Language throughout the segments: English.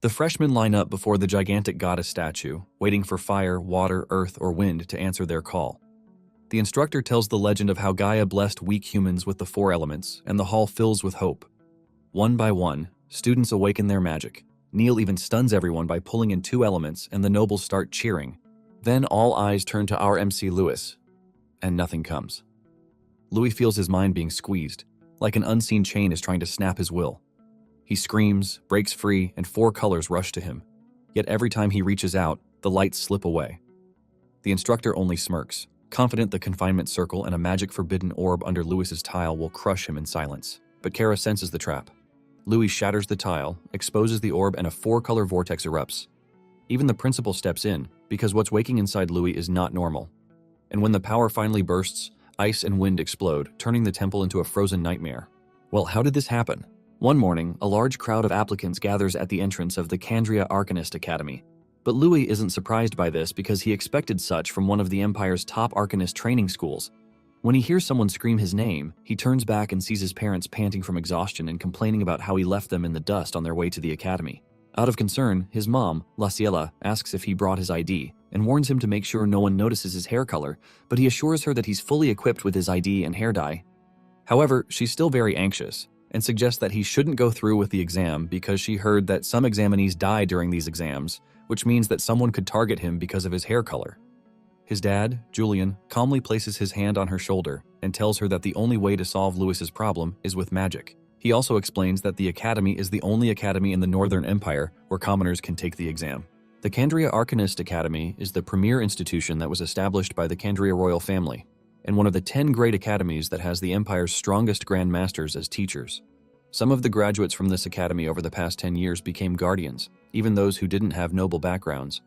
The freshmen line up before the gigantic goddess statue, waiting for fire, water, earth, or wind to answer their call. The instructor tells the legend of how Gaia blessed weak humans with the 4 elements, and the hall fills with hope. One by one, students awaken their magic. Neil even stuns everyone by pulling in 2 elements, and the nobles start cheering. Then all eyes turn to our MC Lewis, and nothing comes. Louis feels his mind being squeezed, like an unseen chain is trying to snap his will. He screams, breaks free, and 4 colors rush to him. Yet every time he reaches out, the lights slip away. The instructor only smirks, confident the confinement circle and a magic forbidden orb under Louis's tile will crush him in silence. But Kara senses the trap. Louis shatters the tile, exposes the orb, and a 4-color vortex erupts. Even the principal steps in, because what's waking inside Louis is not normal. And when the power finally bursts, ice and wind explode, turning the temple into a frozen nightmare. Well, how did this happen? One morning, a large crowd of applicants gathers at the entrance of the Candria Arcanist Academy. But Louis isn't surprised by this because he expected such from one of the Empire's top Arcanist training schools. When he hears someone scream his name, he turns back and sees his parents panting from exhaustion and complaining about how he left them in the dust on their way to the academy. Out of concern, his mom, La Ciela, asks if he brought his ID and warns him to make sure no one notices his hair color, but he assures her that he's fully equipped with his ID and hair dye. However, she's still very anxious and suggests that he shouldn't go through with the exam because she heard that some examinees die during these exams, which means that someone could target him because of his hair color. His dad, Julian, calmly places his hand on her shoulder and tells her that the only way to solve Louis's problem is with magic. He also explains that the academy is the only academy in the Northern Empire where commoners can take the exam. The Candria Arcanist Academy is the premier institution that was established by the Candria royal family, and one of the 10 great academies that has the Empire's strongest Grand Masters as teachers. Some of the graduates from this academy over the past 10 years became guardians, even those who didn't have noble backgrounds.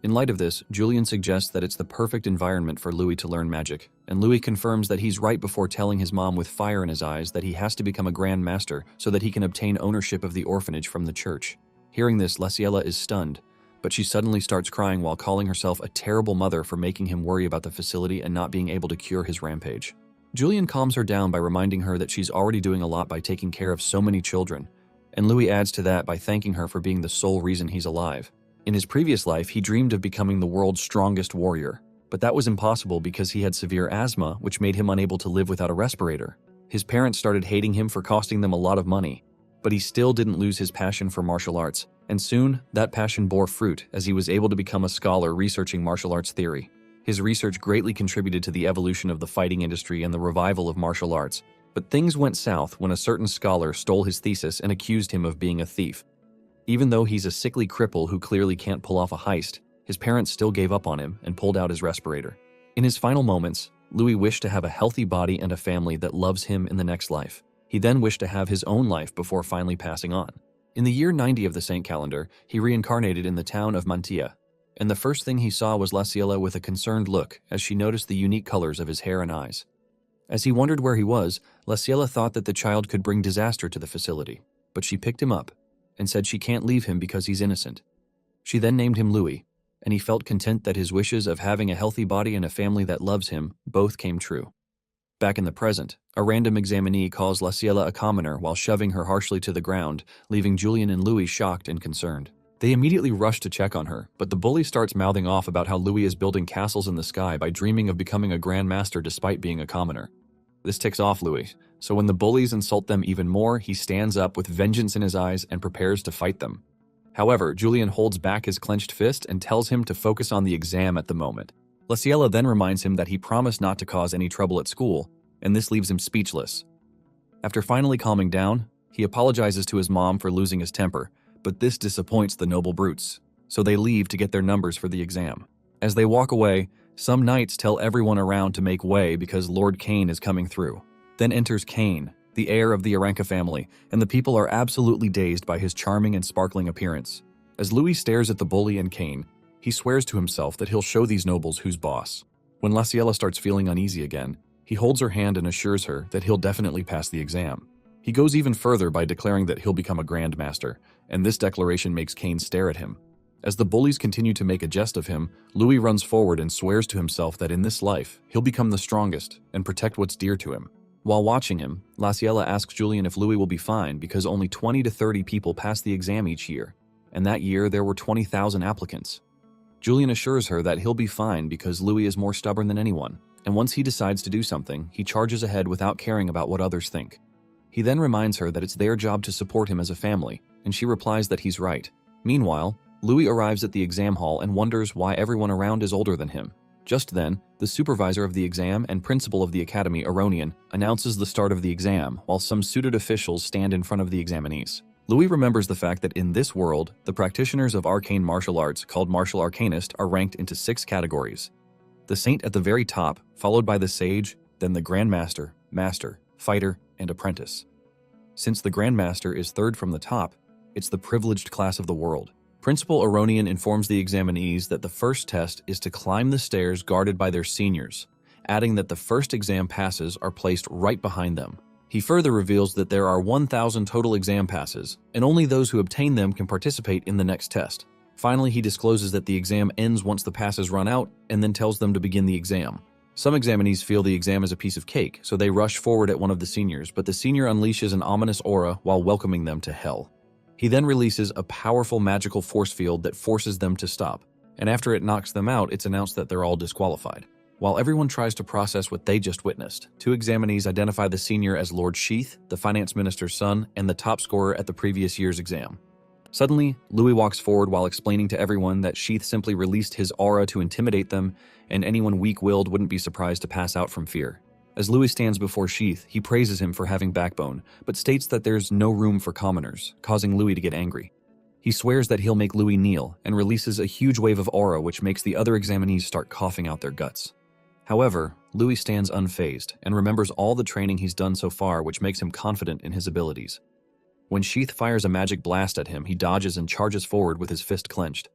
In light of this, Julian suggests that it's the perfect environment for Louis to learn magic, and Louis confirms that he's right before telling his mom with fire in his eyes that he has to become a Grand Master so that he can obtain ownership of the orphanage from the church. Hearing this, La Ciela is stunned, but she suddenly starts crying while calling herself a terrible mother for making him worry about the facility and not being able to cure his rampage. Julian calms her down by reminding her that she's already doing a lot by taking care of so many children, and Louis adds to that by thanking her for being the sole reason he's alive. In his previous life, he dreamed of becoming the world's strongest warrior, but that was impossible because he had severe asthma, which made him unable to live without a respirator. His parents started hating him for costing them a lot of money, but he still didn't lose his passion for martial arts, and soon that passion bore fruit as he was able to become a scholar researching martial arts theory. His research greatly contributed to the evolution of the fighting industry and the revival of martial arts, but things went south when a certain scholar stole his thesis and accused him of being a thief. Even though he's a sickly cripple who clearly can't pull off a heist, his parents still gave up on him and pulled out his respirator. In his final moments, Louis wished to have a healthy body and a family that loves him in the next life. He then wished to have his own life before finally passing on. In the year 90 of the Saint calendar, he reincarnated in the town of Mantia, and the first thing he saw was La Ciela with a concerned look as she noticed the unique colors of his hair and eyes. As he wondered where he was, La Ciela thought that the child could bring disaster to the facility, but she picked him up and said she can't leave him because he's innocent. She then named him Louis, and he felt content that his wishes of having a healthy body and a family that loves him both came true. Back in the present, a random examinee calls La Ciela a commoner while shoving her harshly to the ground, leaving Julian and Louis shocked and concerned. They immediately rush to check on her, but the bully starts mouthing off about how Louis is building castles in the sky by dreaming of becoming a Grand Master despite being a commoner. This ticks off Louis, so when the bullies insult them even more, he stands up with vengeance in his eyes and prepares to fight them. However, Julian holds back his clenched fist and tells him to focus on the exam at the moment. La Ciela then reminds him that he promised not to cause any trouble at school, and this leaves him speechless. After finally calming down, he apologizes to his mom for losing his temper, but this disappoints the noble brutes, so they leave to get their numbers for the exam. As they walk away, some knights tell everyone around to make way because Lord Kane is coming through. Then enters Kane, the heir of the Aranka family, and the people are absolutely dazed by his charming and sparkling appearance. As Louis stares at the bully and Kane, he swears to himself that he'll show these nobles who's boss. When La Ciela starts feeling uneasy again, he holds her hand and assures her that he'll definitely pass the exam. He goes even further by declaring that he'll become a Grand Master, and this declaration makes Kane stare at him. As the bullies continue to make a jest of him, Louis runs forward and swears to himself that in this life, he'll become the strongest and protect what's dear to him. While watching him, La Ciela asks Julian if Louis will be fine because only 20 to 30 people pass the exam each year. and that year there were 20,000 applicants. Julian assures her that he'll be fine because Louis is more stubborn than anyone, and once he decides to do something, he charges ahead without caring about what others think. He then reminds her that it's their job to support him as a family, and she replies that he's right. Meanwhile, Louis arrives at the exam hall and wonders why everyone around is older than him. Just then, the supervisor of the exam and principal of the academy, Aronian, announces the start of the exam while some suited officials stand in front of the examinees. Louis remembers the fact that in this world, the practitioners of arcane martial arts called martial arcanist are ranked into 6 categories. The saint at the very top, followed by the sage, then the grandmaster, master, fighter, and apprentice. Since the grandmaster is third from the top, it's the privileged class of the world. Principal Aronian informs the examinees that the first test is to climb the stairs guarded by their seniors, adding that the first exam passes are placed right behind them. He further reveals that there are 1,000 total exam passes, and only those who obtain them can participate in the next test. Finally, he discloses that the exam ends once the passes run out, and then tells them to begin the exam. Some examinees feel the exam is a piece of cake, so they rush forward at one of the seniors, but the senior unleashes an ominous aura while welcoming them to hell. He then releases a powerful magical force field that forces them to stop, and after it knocks them out, it's announced that they're all disqualified. While everyone tries to process what they just witnessed, 2 examinees identify the senior as Lord Sheath, the finance minister's son, and the top scorer at the previous year's exam. Suddenly, Louis walks forward while explaining to everyone that Sheath simply released his aura to intimidate them, and anyone weak-willed wouldn't be surprised to pass out from fear. As Louis stands before Sheath, he praises him for having backbone, but states that there's no room for commoners, causing Louis to get angry. He swears that he'll make Louis kneel, and releases a huge wave of aura which makes the other examinees start coughing out their guts. However, Louis stands unfazed and remembers all the training he's done so far, which makes him confident in his abilities. When Sheath fires a magic blast at him, he dodges and charges forward with his fist clenched.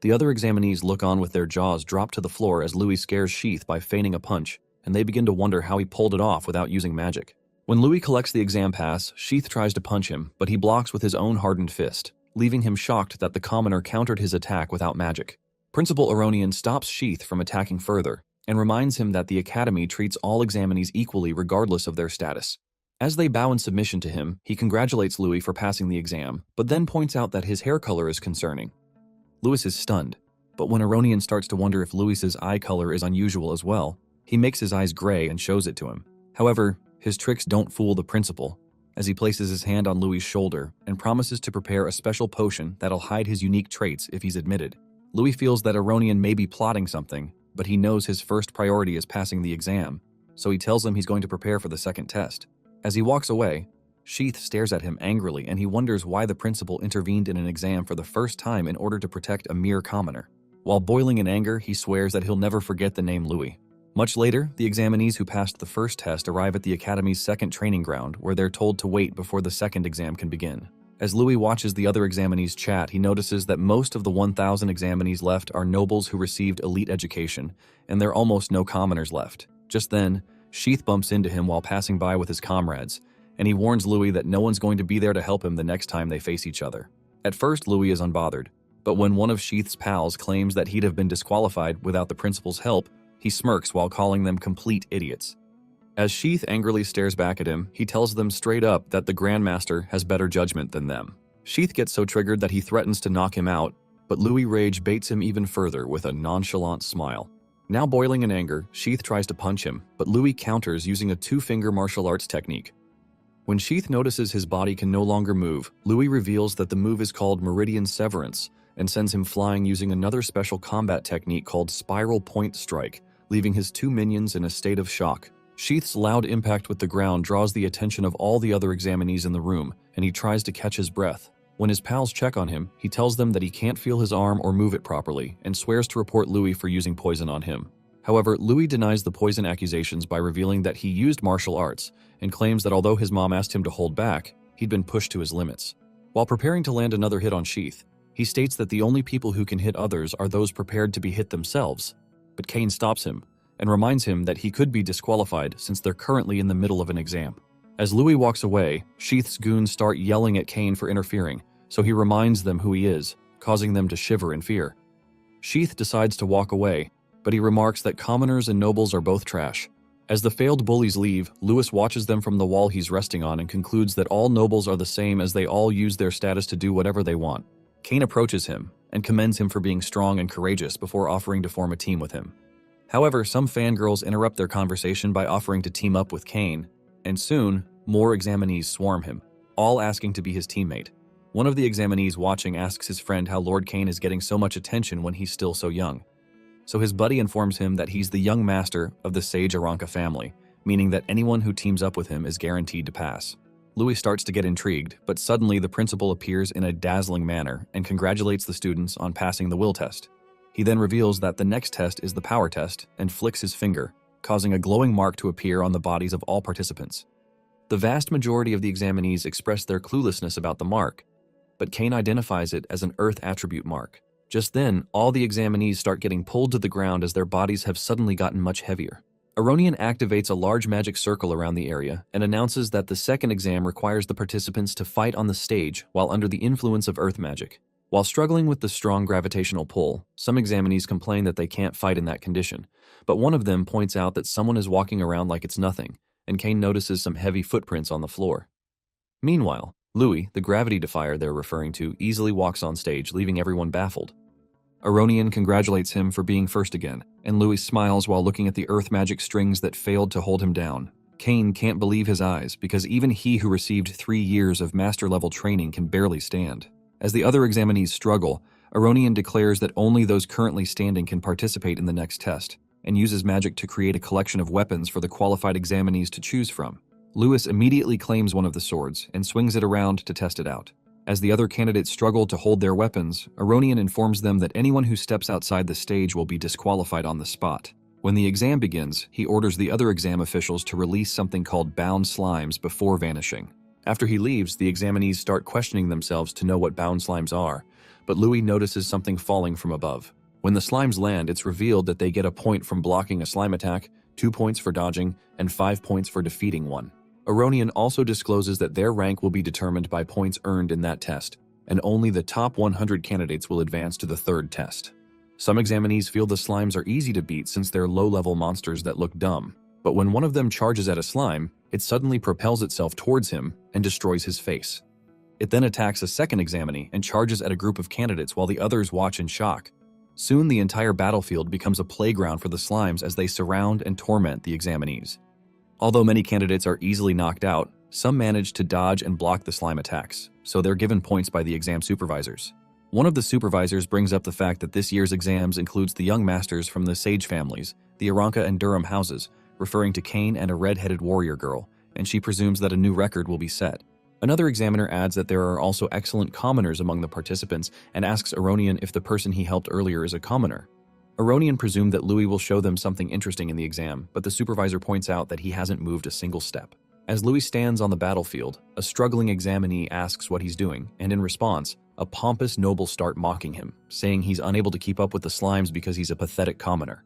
The other examinees look on with their jaws dropped to the floor as Louis scares Sheath by feigning a punch, and they begin to wonder how he pulled it off without using magic. When Louis collects the exam pass, Sheath tries to punch him, but he blocks with his own hardened fist, leaving him shocked that the commoner countered his attack without magic. Principal Aronian stops Sheath from attacking further, and reminds him that the academy treats all examinees equally regardless of their status. As they bow in submission to him, he congratulates Louis for passing the exam, but then points out that his hair color is concerning. Louis is stunned, but when Aronian starts to wonder if Louis's eye color is unusual as well, he makes his eyes gray and shows it to him. However, his tricks don't fool the principal, as he places his hand on Louis's shoulder and promises to prepare a special potion that'll hide his unique traits if he's admitted. Louis feels that Aronian may be plotting something, but he knows his first priority is passing the exam, so he tells him he's going to prepare for the second test. As he walks away, Sheath stares at him angrily, and he wonders why the principal intervened in an exam for the first time in order to protect a mere commoner. While boiling in anger, he swears that he'll never forget the name Louis. Much later, the examinees who passed the first test arrive at the academy's second training ground, where they're told to wait before the second exam can begin. As Louis watches the other examinees chat, he notices that most of the 1,000 examinees left are nobles who received elite education, and there are almost no commoners left. Just then, Sheath bumps into him while passing by with his comrades, and he warns Louis that no one's going to be there to help him the next time they face each other. At first, Louis is unbothered, but when one of Sheath's pals claims that he'd have been disqualified without the principal's help, he smirks while calling them complete idiots. As Sheath angrily stares back at him, he tells them straight up that the Grandmaster has better judgment than them. Sheath gets so triggered that he threatens to knock him out, but Louis' rage baits him even further with a nonchalant smile. Now boiling in anger, Sheath tries to punch him, but Louis counters using a 2-finger martial arts technique. When Sheath notices his body can no longer move, Louis reveals that the move is called Meridian Severance and sends him flying using another special combat technique called Spiral Point Strike, leaving his 2 minions in a state of shock. Sheath's loud impact with the ground draws the attention of all the other examinees in the room, and he tries to catch his breath. When his pals check on him, he tells them that he can't feel his arm or move it properly, and swears to report Louis for using poison on him. However, Louis denies the poison accusations by revealing that he used martial arts, and claims that although his mom asked him to hold back, he'd been pushed to his limits. While preparing to land another hit on Sheath, he states that the only people who can hit others are those prepared to be hit themselves, but Kane stops him, and reminds him that he could be disqualified since they're currently in the middle of an exam. As Louis walks away, Sheath's goons start yelling at Kane for interfering, so he reminds them who he is, causing them to shiver in fear. Sheath decides to walk away, but he remarks that commoners and nobles are both trash. As the failed bullies leave, Louis watches them from the wall he's resting on and concludes that all nobles are the same as they all use their status to do whatever they want. Kane approaches him and commends him for being strong and courageous before offering to form a team with him. However, some fangirls interrupt their conversation by offering to team up with Kane, and soon, more examinees swarm him, all asking to be his teammate. One of the examinees watching asks his friend how Lord Kane is getting so much attention when he's still so young. So his buddy informs him that he's the young master of the Sage Aranka family, meaning that anyone who teams up with him is guaranteed to pass. Louis starts to get intrigued, but suddenly the principal appears in a dazzling manner and congratulates the students on passing the will test. He then reveals that the next test is the power test and flicks his finger, causing a glowing mark to appear on the bodies of all participants. The vast majority of the examinees express their cluelessness about the mark, but Kane identifies it as an Earth attribute mark. Just then, all the examinees start getting pulled to the ground as their bodies have suddenly gotten much heavier. Aronian activates a large magic circle around the area and announces that the second exam requires the participants to fight on the stage while under the influence of Earth magic. While struggling with the strong gravitational pull, some examinees complain that they can't fight in that condition, but one of them points out that someone is walking around like it's nothing, and Kane notices some heavy footprints on the floor. Meanwhile, Louis, the gravity defier they're referring to, easily walks on stage, leaving everyone baffled. Aronian congratulates him for being first again, and Louis smiles while looking at the earth magic strings that failed to hold him down. Kane can't believe his eyes, because even he who received 3 years of master-level training can barely stand. As the other examinees struggle, Aronian declares that only those currently standing can participate in the next test, and uses magic to create a collection of weapons for the qualified examinees to choose from. Louis immediately claims one of the swords and swings it around to test it out. As the other candidates struggle to hold their weapons, Aronian informs them that anyone who steps outside the stage will be disqualified on the spot. When the exam begins, he orders the other exam officials to release something called bound slimes before vanishing. After he leaves, the examinees start questioning themselves to know what bound slimes are, but Louis notices something falling from above. When the slimes land, it's revealed that they get a point from blocking a slime attack, 2 points for dodging, and 5 points for defeating one. Aronian also discloses that their rank will be determined by points earned in that test, and only the top 100 candidates will advance to the third test. Some examinees feel the slimes are easy to beat since they're low-level monsters that look dumb, but when one of them charges at a slime, it suddenly propels itself towards him and destroys his face. It then attacks a second examinee and charges at a group of candidates while the others watch in shock. Soon the entire battlefield becomes a playground for the slimes as they surround and torment the examinees. Although many candidates are easily knocked out, some manage to dodge and block the slime attacks, so they're given points by the exam supervisors. One of the supervisors brings up the fact that this year's exams includes the young masters from the Sage families, the Aranka and Durham houses, referring to Kane and a red-headed warrior girl, and she presumes that a new record will be set. Another examiner adds that there are also excellent commoners among the participants and asks Aronian if the person he helped earlier is a commoner. Aronian presumed that Louis will show them something interesting in the exam, but the supervisor points out that he hasn't moved a single step. As Louis stands on the battlefield, a struggling examinee asks what he's doing, and in response, a pompous noble start mocking him, saying he's unable to keep up with the slimes because he's a pathetic commoner.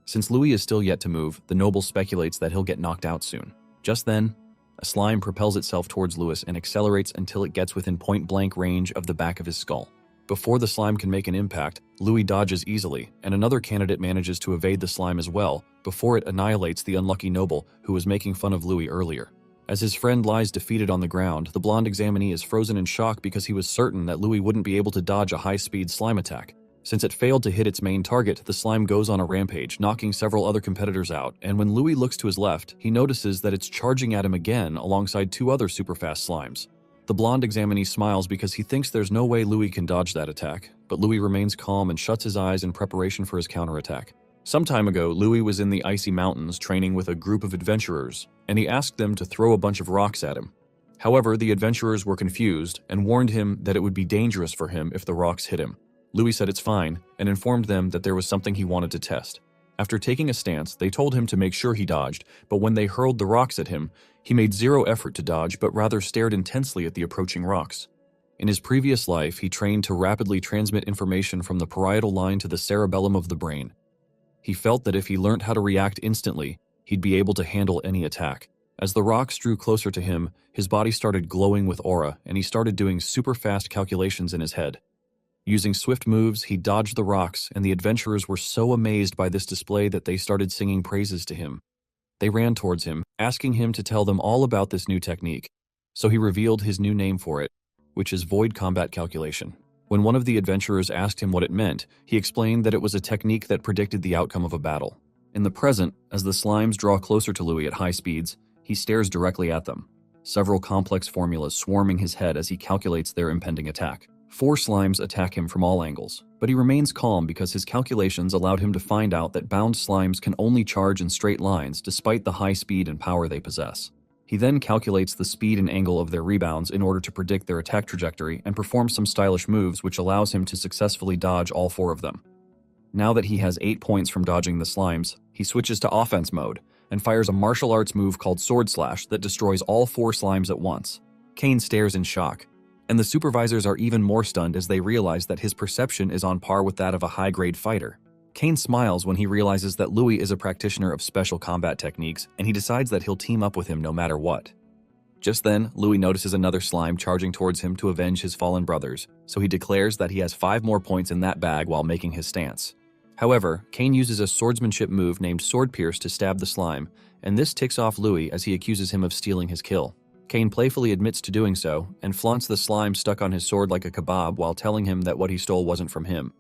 Since Louis is still yet to move, the noble speculates that he'll get knocked out soon. Just then, a slime propels itself towards Louis and accelerates until it gets within point-blank range of the back of his skull. Before the slime can make an impact, Louis dodges easily, and another candidate manages to evade the slime as well before it annihilates the unlucky noble who was making fun of Louis earlier. As his friend lies defeated on the ground, the blonde examinee is frozen in shock because he was certain that Louis wouldn't be able to dodge a high-speed slime attack. Since it failed to hit its main target, the slime goes on a rampage, knocking several other competitors out, and when Louis looks to his left, he notices that it's charging at him again alongside 2 other super-fast slimes. The blonde examinee smiles because he thinks there's no way Louis can dodge that attack, but Louis remains calm and shuts his eyes in preparation for his counterattack. Some time ago, Louis was in the icy mountains training with a group of adventurers, and he asked them to throw a bunch of rocks at him. However, the adventurers were confused and warned him that it would be dangerous for him if the rocks hit him. Louis said it's fine and informed them that there was something he wanted to test. After taking a stance, they told him to make sure he dodged, but when they hurled the rocks at him, he made zero effort to dodge but rather stared intensely at the approaching rocks. In his previous life, he trained to rapidly transmit information from the parietal line to the cerebellum of the brain. He felt that if he learned how to react instantly, he'd be able to handle any attack. As the rocks drew closer to him, his body started glowing with aura, and he started doing super fast calculations in his head. Using swift moves, he dodged the rocks, and the adventurers were so amazed by this display that they started singing praises to him. They ran towards him, asking him to tell them all about this new technique, so he revealed his new name for it, which is Void Combat Calculation. When one of the adventurers asked him what it meant, he explained that it was a technique that predicted the outcome of a battle. In the present, as the slimes draw closer to Louis at high speeds, he stares directly at them, several complex formulas swarming his head as he calculates their impending attack. 4 slimes attack him from all angles, but he remains calm because his calculations allowed him to find out that bound slimes can only charge in straight lines despite the high speed and power they possess. He then calculates the speed and angle of their rebounds in order to predict their attack trajectory and performs some stylish moves which allows him to successfully dodge all 4 of them. Now that he has 8 points from dodging the slimes, he switches to offense mode and fires a martial arts move called Sword Slash that destroys all 4 slimes at once. Kane stares in shock, and the supervisors are even more stunned as they realize that his perception is on par with that of a high-grade fighter. Kane smiles when he realizes that Louis is a practitioner of special combat techniques, and he decides that he'll team up with him no matter what. Just then, Louis notices another slime charging towards him to avenge his fallen brothers, so he declares that he has 5 more points in that bag while making his stance. However, Kane uses a swordsmanship move named Sword Pierce to stab the slime, and this ticks off Louis as he accuses him of stealing his kill. Kane playfully admits to doing so, and flaunts the slime stuck on his sword like a kebab while telling him that what he stole wasn't from him.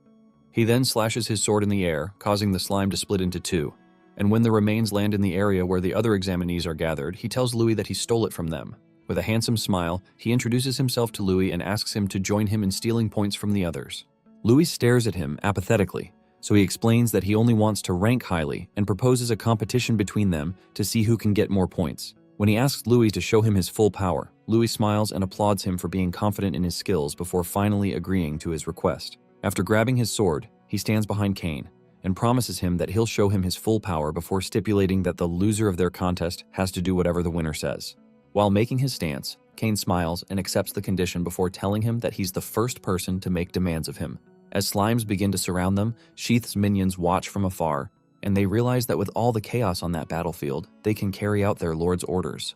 He then slashes his sword in the air, causing the slime to split into 2. And when the remains land in the area where the other examinees are gathered, he tells Louis that he stole it from them. With a handsome smile, he introduces himself to Louis and asks him to join him in stealing points from the others. Louis stares at him apathetically, so he explains that he only wants to rank highly and proposes a competition between them to see who can get more points. When he asks Louis to show him his full power, Louis smiles and applauds him for being confident in his skills before finally agreeing to his request. After grabbing his sword, he stands behind Kane and promises him that he'll show him his full power before stipulating that the loser of their contest has to do whatever the winner says. While making his stance, Kane smiles and accepts the condition before telling him that he's the first person to make demands of him. As slimes begin to surround them, Sheath's minions watch from afar, and they realize that with all the chaos on that battlefield, they can carry out their lord's orders.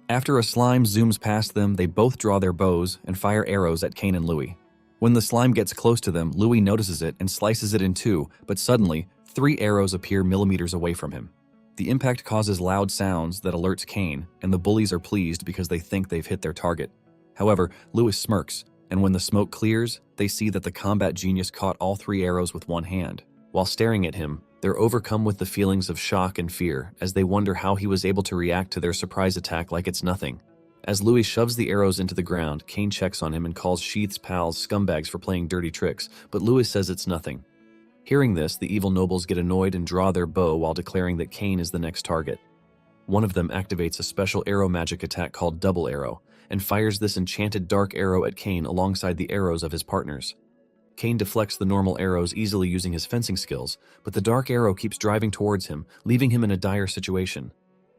After a slime zooms past them, they both draw their bows and fire arrows at Kane and Louis. When the slime gets close to them, Louis notices it and slices it in 2, but suddenly, 3 arrows appear millimeters away from him. The impact causes loud sounds that alerts Kane, and the bullies are pleased because they think they've hit their target. However, Louis smirks, and when the smoke clears, they see that the combat genius caught all 3 arrows with one hand. While staring at him, they're overcome with the feelings of shock and fear as they wonder how he was able to react to their surprise attack like it's nothing. As Louis shoves the arrows into the ground, Kane checks on him and calls Sheath's pals scumbags for playing dirty tricks, but Louis says it's nothing. Hearing this, the evil nobles get annoyed and draw their bow while declaring that Kane is the next target. One of them activates a special arrow magic attack called Double Arrow, and fires this enchanted dark arrow at Kane alongside the arrows of his partners. Kane deflects the normal arrows easily using his fencing skills, but the dark arrow keeps driving towards him, leaving him in a dire situation.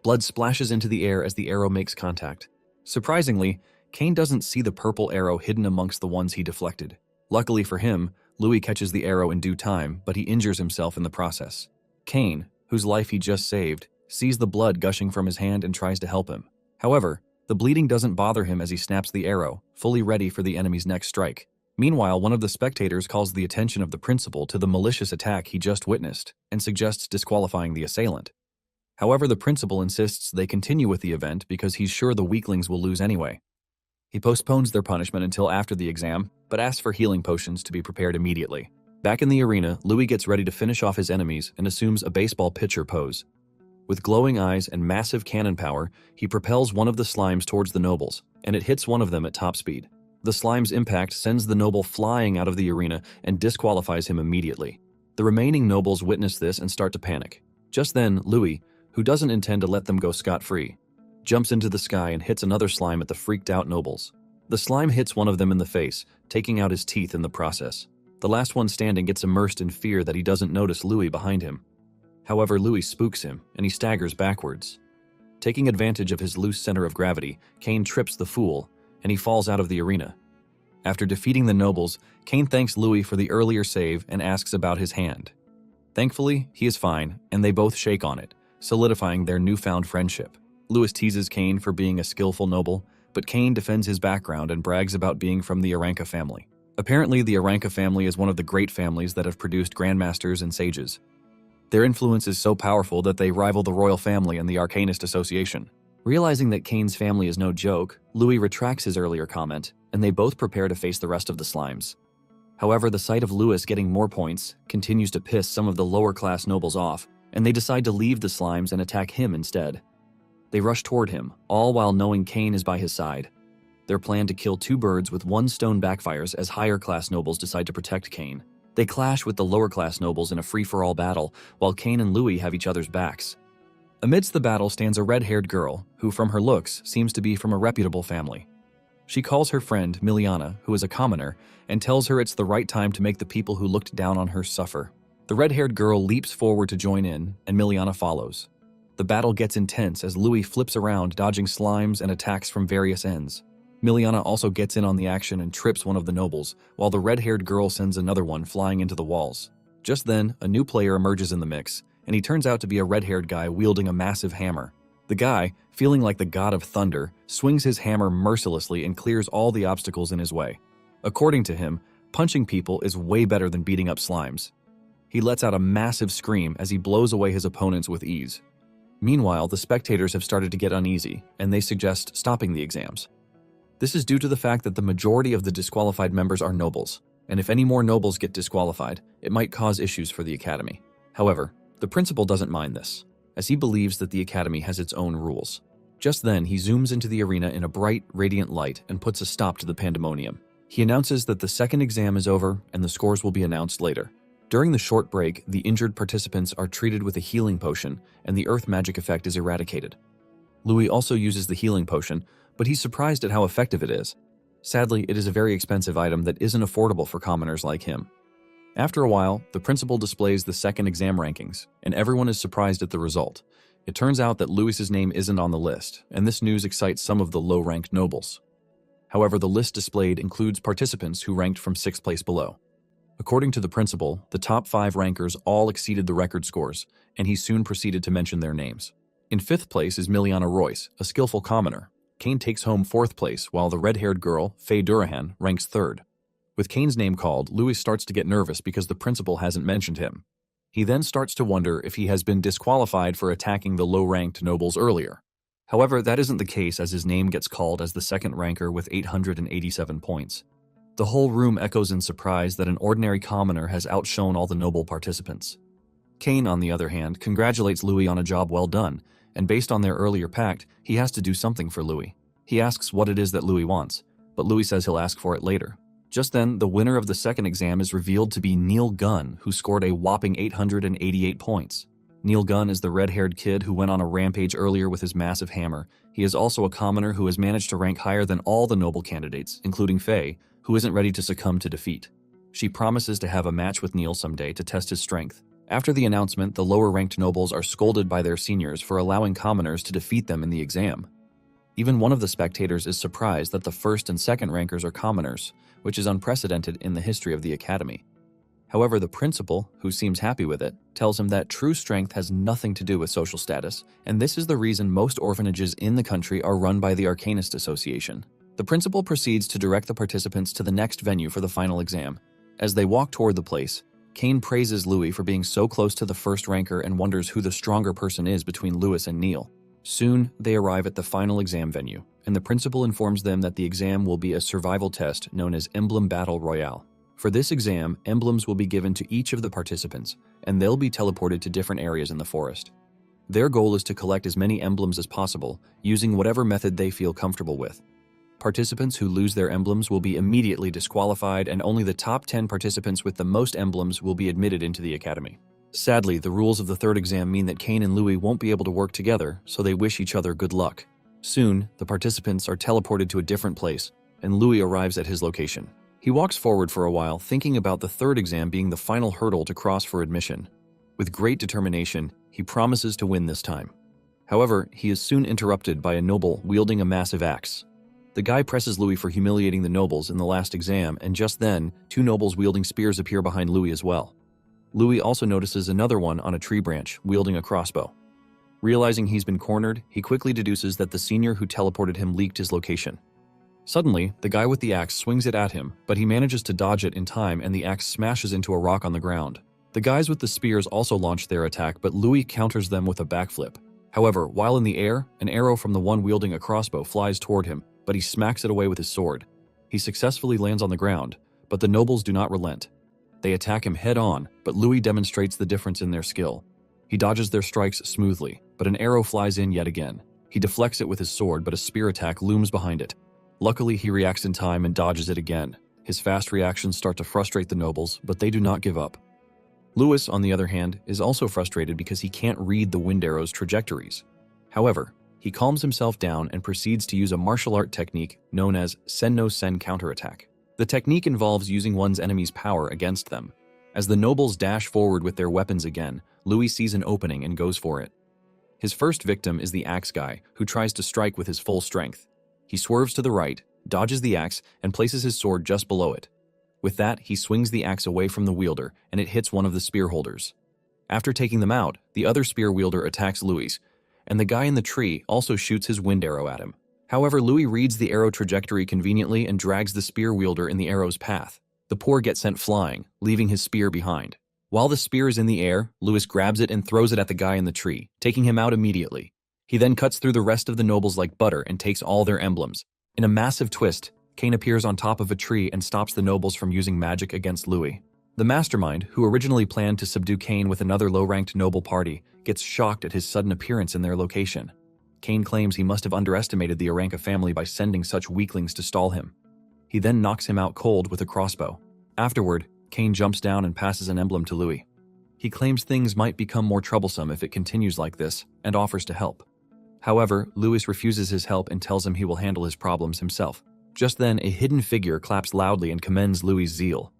Blood splashes into the air as the arrow makes contact. Surprisingly, Kane doesn't see the purple arrow hidden amongst the ones he deflected. Luckily for him, Louis catches the arrow in due time, but he injures himself in the process. Kane, whose life he just saved, sees the blood gushing from his hand and tries to help him. However, the bleeding doesn't bother him as he snaps the arrow, fully ready for the enemy's next strike. Meanwhile, one of the spectators calls the attention of the principal to the malicious attack he just witnessed and suggests disqualifying the assailant. However, the principal insists they continue with the event because he's sure the weaklings will lose anyway. He postpones their punishment until after the exam, but asks for healing potions to be prepared immediately. Back in the arena, Louis gets ready to finish off his enemies and assumes a baseball pitcher pose. With glowing eyes and massive cannon power, he propels one of the slimes towards the nobles, and it hits one of them at top speed. The slime's impact sends the noble flying out of the arena and disqualifies him immediately. The remaining nobles witness this and start to panic. Just then, Louis, who doesn't intend to let them go scot-free, jumps into the sky and hits another slime at the freaked-out nobles. The slime hits one of them in the face, taking out his teeth in the process. The last one standing gets immersed in fear that he doesn't notice Louis behind him. However, Louis spooks him, and he staggers backwards. Taking advantage of his loose center of gravity, Kane trips the fool, and he falls out of the arena. After defeating the nobles, Kane thanks Louis for the earlier save and asks about his hand. Thankfully, he is fine, and they both shake on it, solidifying their newfound friendship. Louis teases Kane for being a skillful noble, but Kane defends his background and brags about being from the Aranka family. Apparently, the Aranka family is one of the great families that have produced grandmasters and sages. Their influence is so powerful that they rival the royal family and the Arcanist Association. Realizing that Kane's family is no joke, Louis retracts his earlier comment, and they both prepare to face the rest of the slimes. However, the sight of Louis getting more points continues to piss some of the lower-class nobles off, and they decide to leave the slimes and attack him instead. They rush toward him, all while knowing Cain is by his side. Their plan to kill two birds with one stone backfires as higher-class nobles decide to protect Cain. They clash with the lower-class nobles in a free-for-all battle, while Cain and Louis have each other's backs. Amidst the battle stands a red-haired girl, who from her looks seems to be from a reputable family. She calls her friend, Miliana, who is a commoner, and tells her it's the right time to make the people who looked down on her suffer. The red-haired girl leaps forward to join in, and Miliana follows. The battle gets intense as Louis flips around, dodging slimes and attacks from various ends. Miliana also gets in on the action and trips one of the nobles, while the red-haired girl sends another one flying into the walls. Just then, a new player emerges in the mix, and he turns out to be a red-haired guy wielding a massive hammer. The guy, feeling like the god of thunder, swings his hammer mercilessly and clears all the obstacles in his way. According to him, punching people is way better than beating up slimes. He lets out a massive scream as he blows away his opponents with ease. Meanwhile, the spectators have started to get uneasy, and they suggest stopping the exams. This is due to the fact that the majority of the disqualified members are nobles, and if any more nobles get disqualified, it might cause issues for the academy. However, the principal doesn't mind this, as he believes that the academy has its own rules. Just then, he zooms into the arena in a bright, radiant light and puts a stop to the pandemonium. He announces that the second exam is over and the scores will be announced later. During the short break, the injured participants are treated with a healing potion, and the earth magic effect is eradicated. Louis also uses the healing potion, but he's surprised at how effective it is. Sadly, it is a very expensive item that isn't affordable for commoners like him. After a while, the principal displays the second exam rankings, and everyone is surprised at the result. It turns out that Louis's name isn't on the list, and this news excites some of the low-ranked nobles. However, the list displayed includes participants who ranked from 6th place below. According to the principal, the top 5 rankers all exceeded the record scores, and he soon proceeded to mention their names. In 5th place is Miliana Royce, a skillful commoner. Cain takes home 4th place, while the red-haired girl, Faye Durahan, ranks 3rd. With Cain's name called, Louis starts to get nervous because the principal hasn't mentioned him. He then starts to wonder if he has been disqualified for attacking the low-ranked nobles earlier. However, that isn't the case as his name gets called as the second ranker with 887 points. The whole room echoes in surprise that an ordinary commoner has outshone all the noble participants. Cain, on the other hand, congratulates Louis on a job well done, and based on their earlier pact, he has to do something for Louis. He asks what it is that Louis wants, but Louis says he'll ask for it later. Just then, the winner of the second exam is revealed to be Neil Gunn, who scored a whopping 888 points. Neil Gunn is the red-haired kid who went on a rampage earlier with his massive hammer. He is also a commoner who has managed to rank higher than all the noble candidates, including Faye, who isn't ready to succumb to defeat. She promises to have a match with Neil someday to test his strength. After the announcement, the lower-ranked nobles are scolded by their seniors for allowing commoners to defeat them in the exam. Even one of the spectators is surprised that the first and second rankers are commoners, which is unprecedented in the history of the academy. However, the principal, who seems happy with it, tells him that true strength has nothing to do with social status, and this is the reason most orphanages in the country are run by the Arcanist Association. The principal proceeds to direct the participants to the next venue for the final exam. As they walk toward the place, Cain praises Louis for being so close to the first ranker and wonders who the stronger person is between Louis and Neil. Soon, they arrive at the final exam venue, and the principal informs them that the exam will be a survival test known as Emblem Battle Royale. For this exam, emblems will be given to each of the participants, and they'll be teleported to different areas in the forest. Their goal is to collect as many emblems as possible, using whatever method they feel comfortable with. Participants who lose their emblems will be immediately disqualified, and only the top 10 participants with the most emblems will be admitted into the academy. Sadly, the rules of the third exam mean that Cain and Louis won't be able to work together, so they wish each other good luck. Soon, the participants are teleported to a different place, and Louis arrives at his location. He walks forward for a while, thinking about the third exam being the final hurdle to cross for admission. With great determination, he promises to win this time. However, he is soon interrupted by a noble wielding a massive axe. The guy presses Louis for humiliating the nobles in the last exam, and just then, 2 nobles wielding spears appear behind Louis as well. Louis also notices another one on a tree branch, wielding a crossbow. Realizing he's been cornered, he quickly deduces that the senior who teleported him leaked his location. Suddenly, the guy with the axe swings it at him, but he manages to dodge it in time and the axe smashes into a rock on the ground. The guys with the spears also launch their attack, but Louis counters them with a backflip. However, while in the air, an arrow from the one wielding a crossbow flies toward him, but he smacks it away with his sword. He successfully lands on the ground, But the nobles do not relent. They attack him head-on, but Louis demonstrates the difference in their skill. He dodges their strikes smoothly, but an arrow flies in yet again. He deflects it with his sword, but a spear attack looms behind it. Luckily, he reacts in time and dodges it again. His fast reactions start to frustrate the nobles, but they do not give up. Louis, on the other hand, is also frustrated because he can't read the wind arrow's trajectories. However, he calms himself down and proceeds to use a martial art technique known as Sen-no-Sen counterattack. The technique involves using one's enemy's power against them. As the nobles dash forward with their weapons again, Louis sees an opening and goes for it. His first victim is the axe guy, who tries to strike with his full strength. He swerves to the right, dodges the axe, and places his sword just below it. With that, he swings the axe away from the wielder, and it hits one of the spear holders. After taking them out, the other spear wielder attacks Louis, and the guy in the tree also shoots his wind arrow at him. However, Louis reads the arrow trajectory conveniently and drags the spear wielder in the arrow's path. The poor get sent flying, leaving his spear behind. While the spear is in the air, Louis grabs it and throws it at the guy in the tree, taking him out immediately. He then cuts through the rest of the nobles like butter and takes all their emblems. In a massive twist, Cheon appears on top of a tree and stops the nobles from using magic against Louis. The mastermind, who originally planned to subdue Cheon with another low-ranked noble party, gets shocked at his sudden appearance in their location. Cheon claims he must have underestimated the Aranka family by sending such weaklings to stall him. He then knocks him out cold with a crossbow. Afterward, Cheon jumps down and passes an emblem to Louis. He claims things might become more troublesome if it continues like this, and offers to help. However, Louis refuses his help and tells him he will handle his problems himself. Just then, a hidden figure claps loudly and commends Louis' zeal.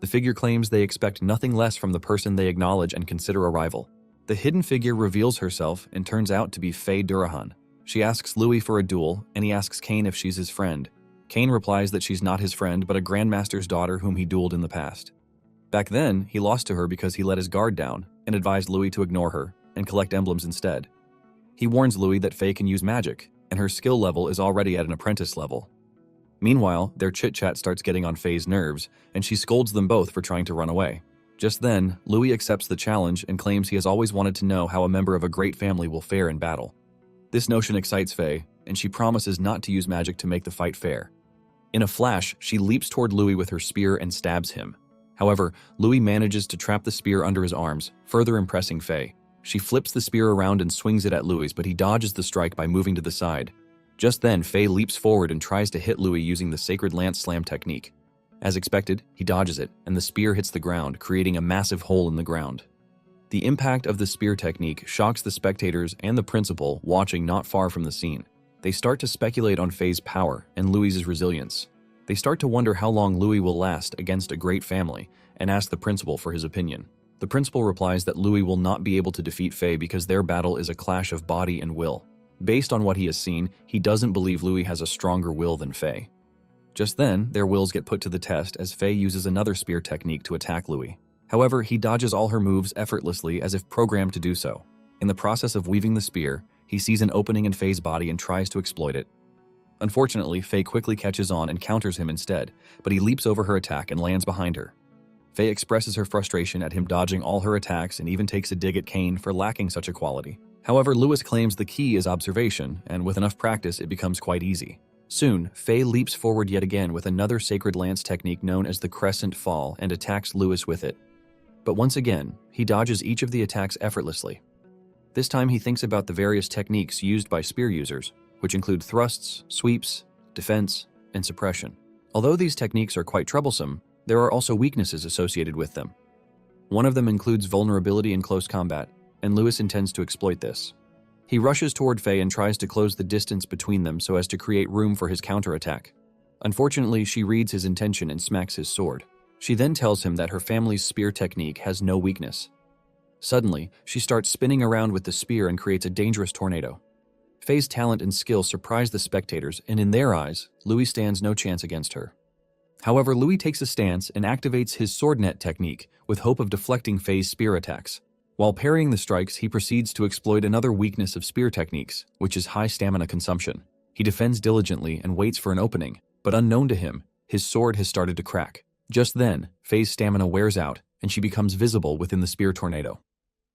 The figure claims they expect nothing less from the person they acknowledge and consider a rival. The hidden figure reveals herself and turns out to be Faye Durahan. She asks Louis for a duel, and he asks Cheon if she's his friend. Cheon replies that she's not his friend, but a grandmaster's daughter whom he dueled in the past. Back then, he lost to her because he let his guard down and advised Louis to ignore her and collect emblems instead. He warns Louis that Faye can use magic, and her skill level is already at an apprentice level. Meanwhile, their chit-chat starts getting on Faye's nerves, and she scolds them both for trying to run away. Just then, Louis accepts the challenge and claims he has always wanted to know how a member of a great family will fare in battle. This notion excites Faye, and she promises not to use magic to make the fight fair. In a flash, she leaps toward Louis with her spear and stabs him. However, Louis manages to trap the spear under his arms, further impressing Faye. She flips the spear around and swings it at Louis, but he dodges the strike by moving to the side. Just then, Faye leaps forward and tries to hit Louis using the Sacred Lance Slam technique. As expected, he dodges it, and the spear hits the ground, creating a massive hole in the ground. The impact of the spear technique shocks the spectators and the principal watching not far from the scene. They start to speculate on Faye's power and Louis's resilience. They start to wonder how long Louis will last against a great family and ask the principal for his opinion. The principal replies that Louis will not be able to defeat Faye because their battle is a clash of body and will. Based on what he has seen, he doesn't believe Louis has a stronger will than Faye. Just then, their wills get put to the test as Faye uses another spear technique to attack Louis. However, he dodges all her moves effortlessly as if programmed to do so. In the process of weaving the spear, he sees an opening in Faye's body and tries to exploit it. Unfortunately, Faye quickly catches on and counters him instead, but he leaps over her attack and lands behind her. Faye expresses her frustration at him dodging all her attacks and even takes a dig at Cheon for lacking such a quality. However, Louis claims the key is observation, and with enough practice, it becomes quite easy. Soon, Faye leaps forward yet again with another sacred lance technique known as the Crescent Fall and attacks Louis with it. But once again, he dodges each of the attacks effortlessly. This time he thinks about the various techniques used by spear users, which include thrusts, sweeps, defense, and suppression. Although these techniques are quite troublesome, there are also weaknesses associated with them. One of them includes vulnerability in close combat, and Louis intends to exploit this. He rushes toward Faye and tries to close the distance between them so as to create room for his counterattack. Unfortunately, she reads his intention and smacks his sword. She then tells him that her family's spear technique has no weakness. Suddenly, she starts spinning around with the spear and creates a dangerous tornado. Faye's talent and skill surprise the spectators, and in their eyes, Louis stands no chance against her. However, Louis takes a stance and activates his sword net technique with hope of deflecting Faye's spear attacks. While parrying the strikes, he proceeds to exploit another weakness of spear techniques, which is high stamina consumption. He defends diligently and waits for an opening, but unknown to him, his sword has started to crack. Just then, Faye's stamina wears out, and she becomes visible within the spear tornado.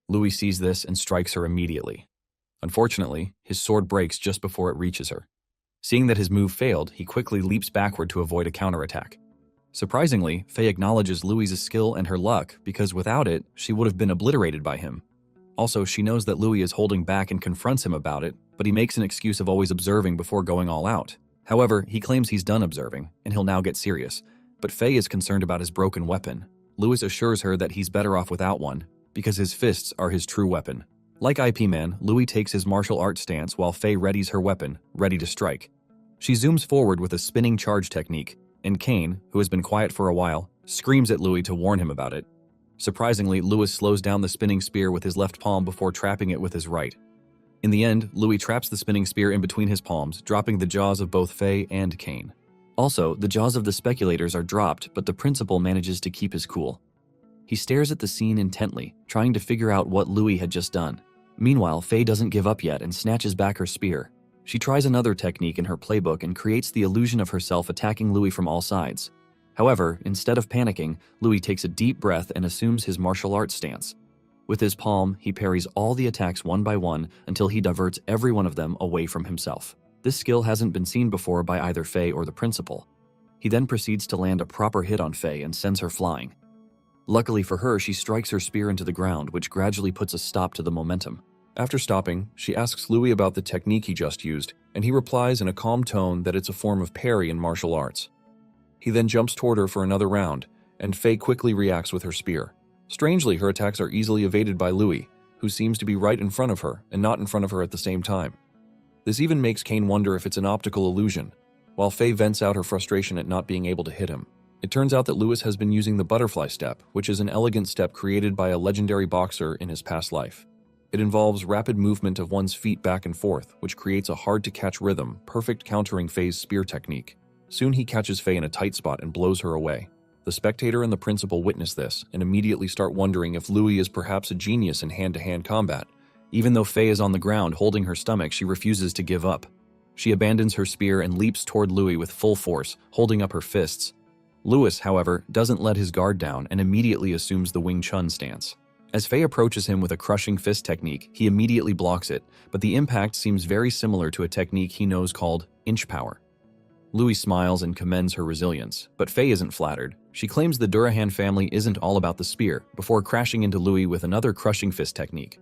Louis sees this and strikes her immediately. Unfortunately, his sword breaks just before it reaches her. Seeing that his move failed, he quickly leaps backward to avoid a counterattack. Surprisingly, Faye acknowledges Louis's skill and her luck because without it, she would have been obliterated by him. Also, she knows that Louis is holding back and confronts him about it, but he makes an excuse of always observing before going all out. However, he claims he's done observing, and he'll now get serious. But Faye is concerned about his broken weapon. Louis assures her that he's better off without one, because his fists are his true weapon. Like IP Man, Louis takes his martial arts stance while Faye readies her weapon, ready to strike. She zooms forward with a spinning charge technique, and Kane, who has been quiet for a while, screams at Louis to warn him about it. Surprisingly, Louis slows down the spinning spear with his left palm before trapping it with his right. In the end, Louis traps the spinning spear in between his palms, dropping the jaws of both Faye and Kane. Also, the jaws of the speculators are dropped, but the principal manages to keep his cool. He stares at the scene intently, trying to figure out what Louis had just done. Meanwhile, Faye doesn't give up yet and snatches back her spear. She tries another technique in her playbook and creates the illusion of herself attacking Louis from all sides. However, instead of panicking, Louis takes a deep breath and assumes his martial arts stance. With his palm, he parries all the attacks one by one until he diverts every one of them away from himself. This skill hasn't been seen before by either Faye or the principal. He then proceeds to land a proper hit on Faye and sends her flying. Luckily for her, she strikes her spear into the ground, which gradually puts a stop to the momentum. After stopping, she asks Louis about the technique he just used, and he replies in a calm tone that it's a form of parry in martial arts. He then jumps toward her for another round, and Faye quickly reacts with her spear. Strangely, her attacks are easily evaded by Louis, who seems to be right in front of her and not in front of her at the same time. This even makes Kane wonder if it's an optical illusion, while Faye vents out her frustration at not being able to hit him. It turns out that Louis has been using the butterfly step, which is an elegant step created by a legendary boxer in his past life. It involves rapid movement of one's feet back and forth, which creates a hard-to-catch rhythm, perfect countering Faye's spear technique. Soon he catches Faye in a tight spot and blows her away. The spectator and the principal witness this and immediately start wondering if Louis is perhaps a genius in hand-to-hand combat. Even though Faye is on the ground holding her stomach, she refuses to give up. She abandons her spear and leaps toward Louis with full force, holding up her fists. Louis, however, doesn't let his guard down and immediately assumes the Wing Chun stance. As Faye approaches him with a crushing fist technique, he immediately blocks it, but the impact seems very similar to a technique he knows called inch power. Louis smiles and commends her resilience, but Faye isn't flattered. She claims the Durahan family isn't all about the spear, before crashing into Louis with another crushing fist technique.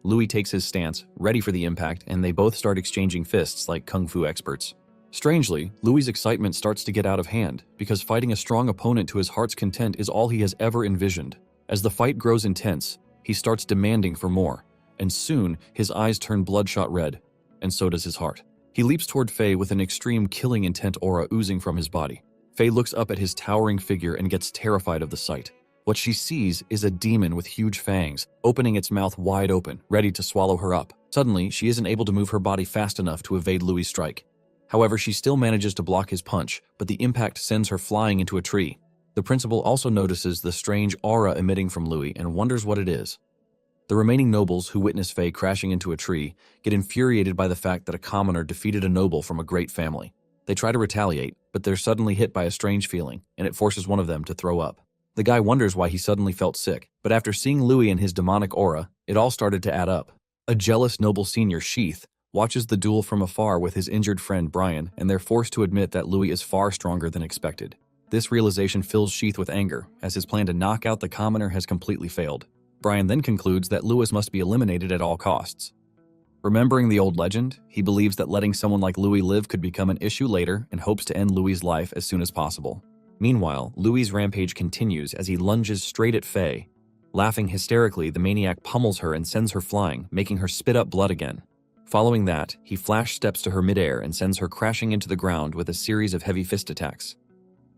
Louis takes his stance, ready for the impact, and they both start exchanging fists like kung fu experts. Strangely, Louis' excitement starts to get out of hand, because fighting a strong opponent to his heart's content is all he has ever envisioned. As the fight grows intense, he starts demanding for more, and soon his eyes turn bloodshot red, and so does his heart. He leaps toward Faye with an extreme killing intent aura oozing from his body. Faye looks up at his towering figure and gets terrified of the sight. What she sees is a demon with huge fangs, opening its mouth wide open, ready to swallow her up. Suddenly, she isn't able to move her body fast enough to evade Louis' strike. However, she still manages to block his punch, but the impact sends her flying into a tree. The principal also notices the strange aura emitting from Louis and wonders what it is. The remaining nobles who witness Faye crashing into a tree get infuriated by the fact that a commoner defeated a noble from a great family. They try to retaliate, but they're suddenly hit by a strange feeling, and it forces one of them to throw up. The guy wonders why he suddenly felt sick, but after seeing Louis and his demonic aura, it all started to add up. A jealous noble senior, Sheath, watches the duel from afar with his injured friend Brian, and they're forced to admit that Louis is far stronger than expected. This realization fills Sheath with anger, as his plan to knock out the commoner has completely failed. Brian then concludes that Louis must be eliminated at all costs. Remembering the old legend, he believes that letting someone like Louis live could become an issue later and hopes to end Louis' life as soon as possible. Meanwhile, Louis' rampage continues as he lunges straight at Faye. Laughing hysterically, the maniac pummels her and sends her flying, making her spit up blood again. Following that, he flash steps to her midair and sends her crashing into the ground with a series of heavy fist attacks.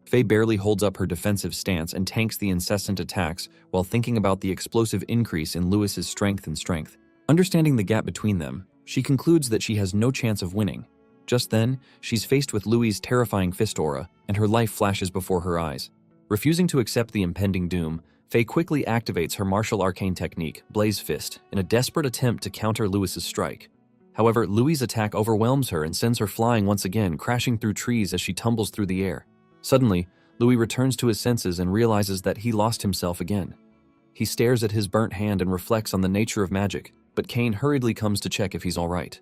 Faye barely holds up her defensive stance and tanks the incessant attacks while thinking about the explosive increase in Louis' strength and strength. Understanding the gap between them, she concludes that she has no chance of winning. Just then, she's faced with Louis' terrifying fist aura, and her life flashes before her eyes. Refusing to accept the impending doom, Faye quickly activates her martial arcane technique, Blaze Fist, in a desperate attempt to counter Louis' strike. However, Louis' attack overwhelms her and sends her flying once again, crashing through trees as she tumbles through the air. Suddenly, Louis returns to his senses and realizes that he lost himself again. He stares at his burnt hand and reflects on the nature of magic, but Kane hurriedly comes to check if he's all right.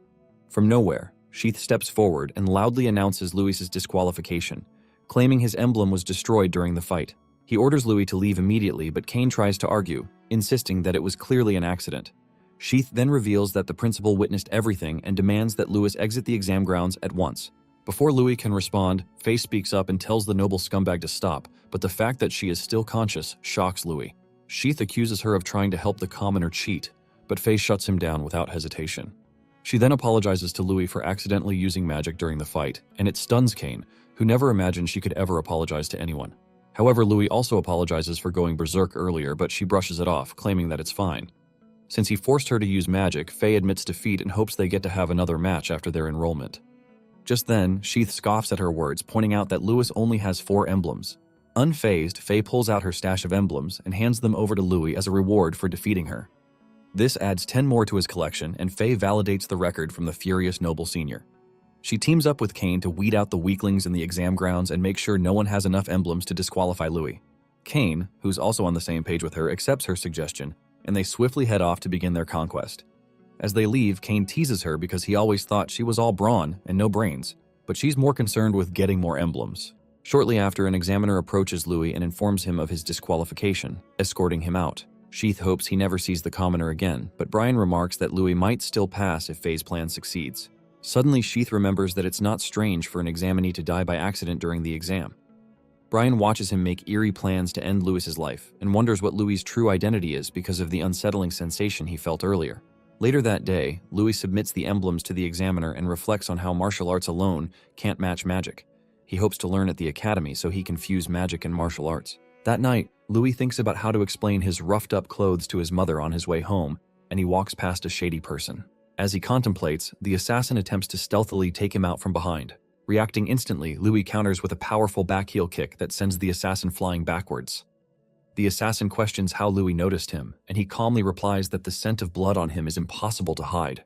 From nowhere, Sheath steps forward and loudly announces Louis' disqualification, claiming his emblem was destroyed during the fight. He orders Louis to leave immediately, but Kane tries to argue, insisting that it was clearly an accident. Sheath then reveals that the principal witnessed everything and demands that Louis exit the exam grounds at once. Before Louis can respond, Faye speaks up and tells the noble scumbag to stop, but the fact that she is still conscious shocks Louis. Sheath accuses her of trying to help the commoner cheat, but Faye shuts him down without hesitation. She then apologizes to Louis for accidentally using magic during the fight, and it stuns Kane, who never imagined she could ever apologize to anyone. However, Louis also apologizes for going berserk earlier, but she brushes it off, claiming that it's fine. Since he forced her to use magic, Faye admits defeat and hopes they get to have another match after their enrollment. Just then, Sheath scoffs at her words, pointing out that Louis only has 4 emblems. Unfazed, Faye pulls out her stash of emblems and hands them over to Louis as a reward for defeating her. This adds 10 more to his collection, and Faye validates the record from the furious noble senior. She teams up with Kane to weed out the weaklings in the exam grounds and make sure no one has enough emblems to disqualify Louis. Kane, who's also on the same page with her, accepts her suggestion, and they swiftly head off to begin their conquest. As they leave, Kane teases her because he always thought she was all brawn and no brains, but she's more concerned with getting more emblems. Shortly after, an examiner approaches Louis and informs him of his disqualification, escorting him out. Sheath hopes he never sees the commoner again, but Brian remarks that Louis might still pass if Faye's plan succeeds. Suddenly, Sheath remembers that it's not strange for an examinee to die by accident during the exam. Brian watches him make eerie plans to end Louis's life and wonders what Louis's true identity is because of the unsettling sensation he felt earlier. Later that day, Louis submits the emblems to the examiner and reflects on how martial arts alone can't match magic. He hopes to learn at the academy so he can fuse magic and martial arts. That night, Louis thinks about how to explain his roughed-up clothes to his mother on his way home, and he walks past a shady person. As he contemplates, the assassin attempts to stealthily take him out from behind. Reacting instantly, Louis counters with a powerful backheel kick that sends the assassin flying backwards. The assassin questions how Louis noticed him, and he calmly replies that the scent of blood on him is impossible to hide.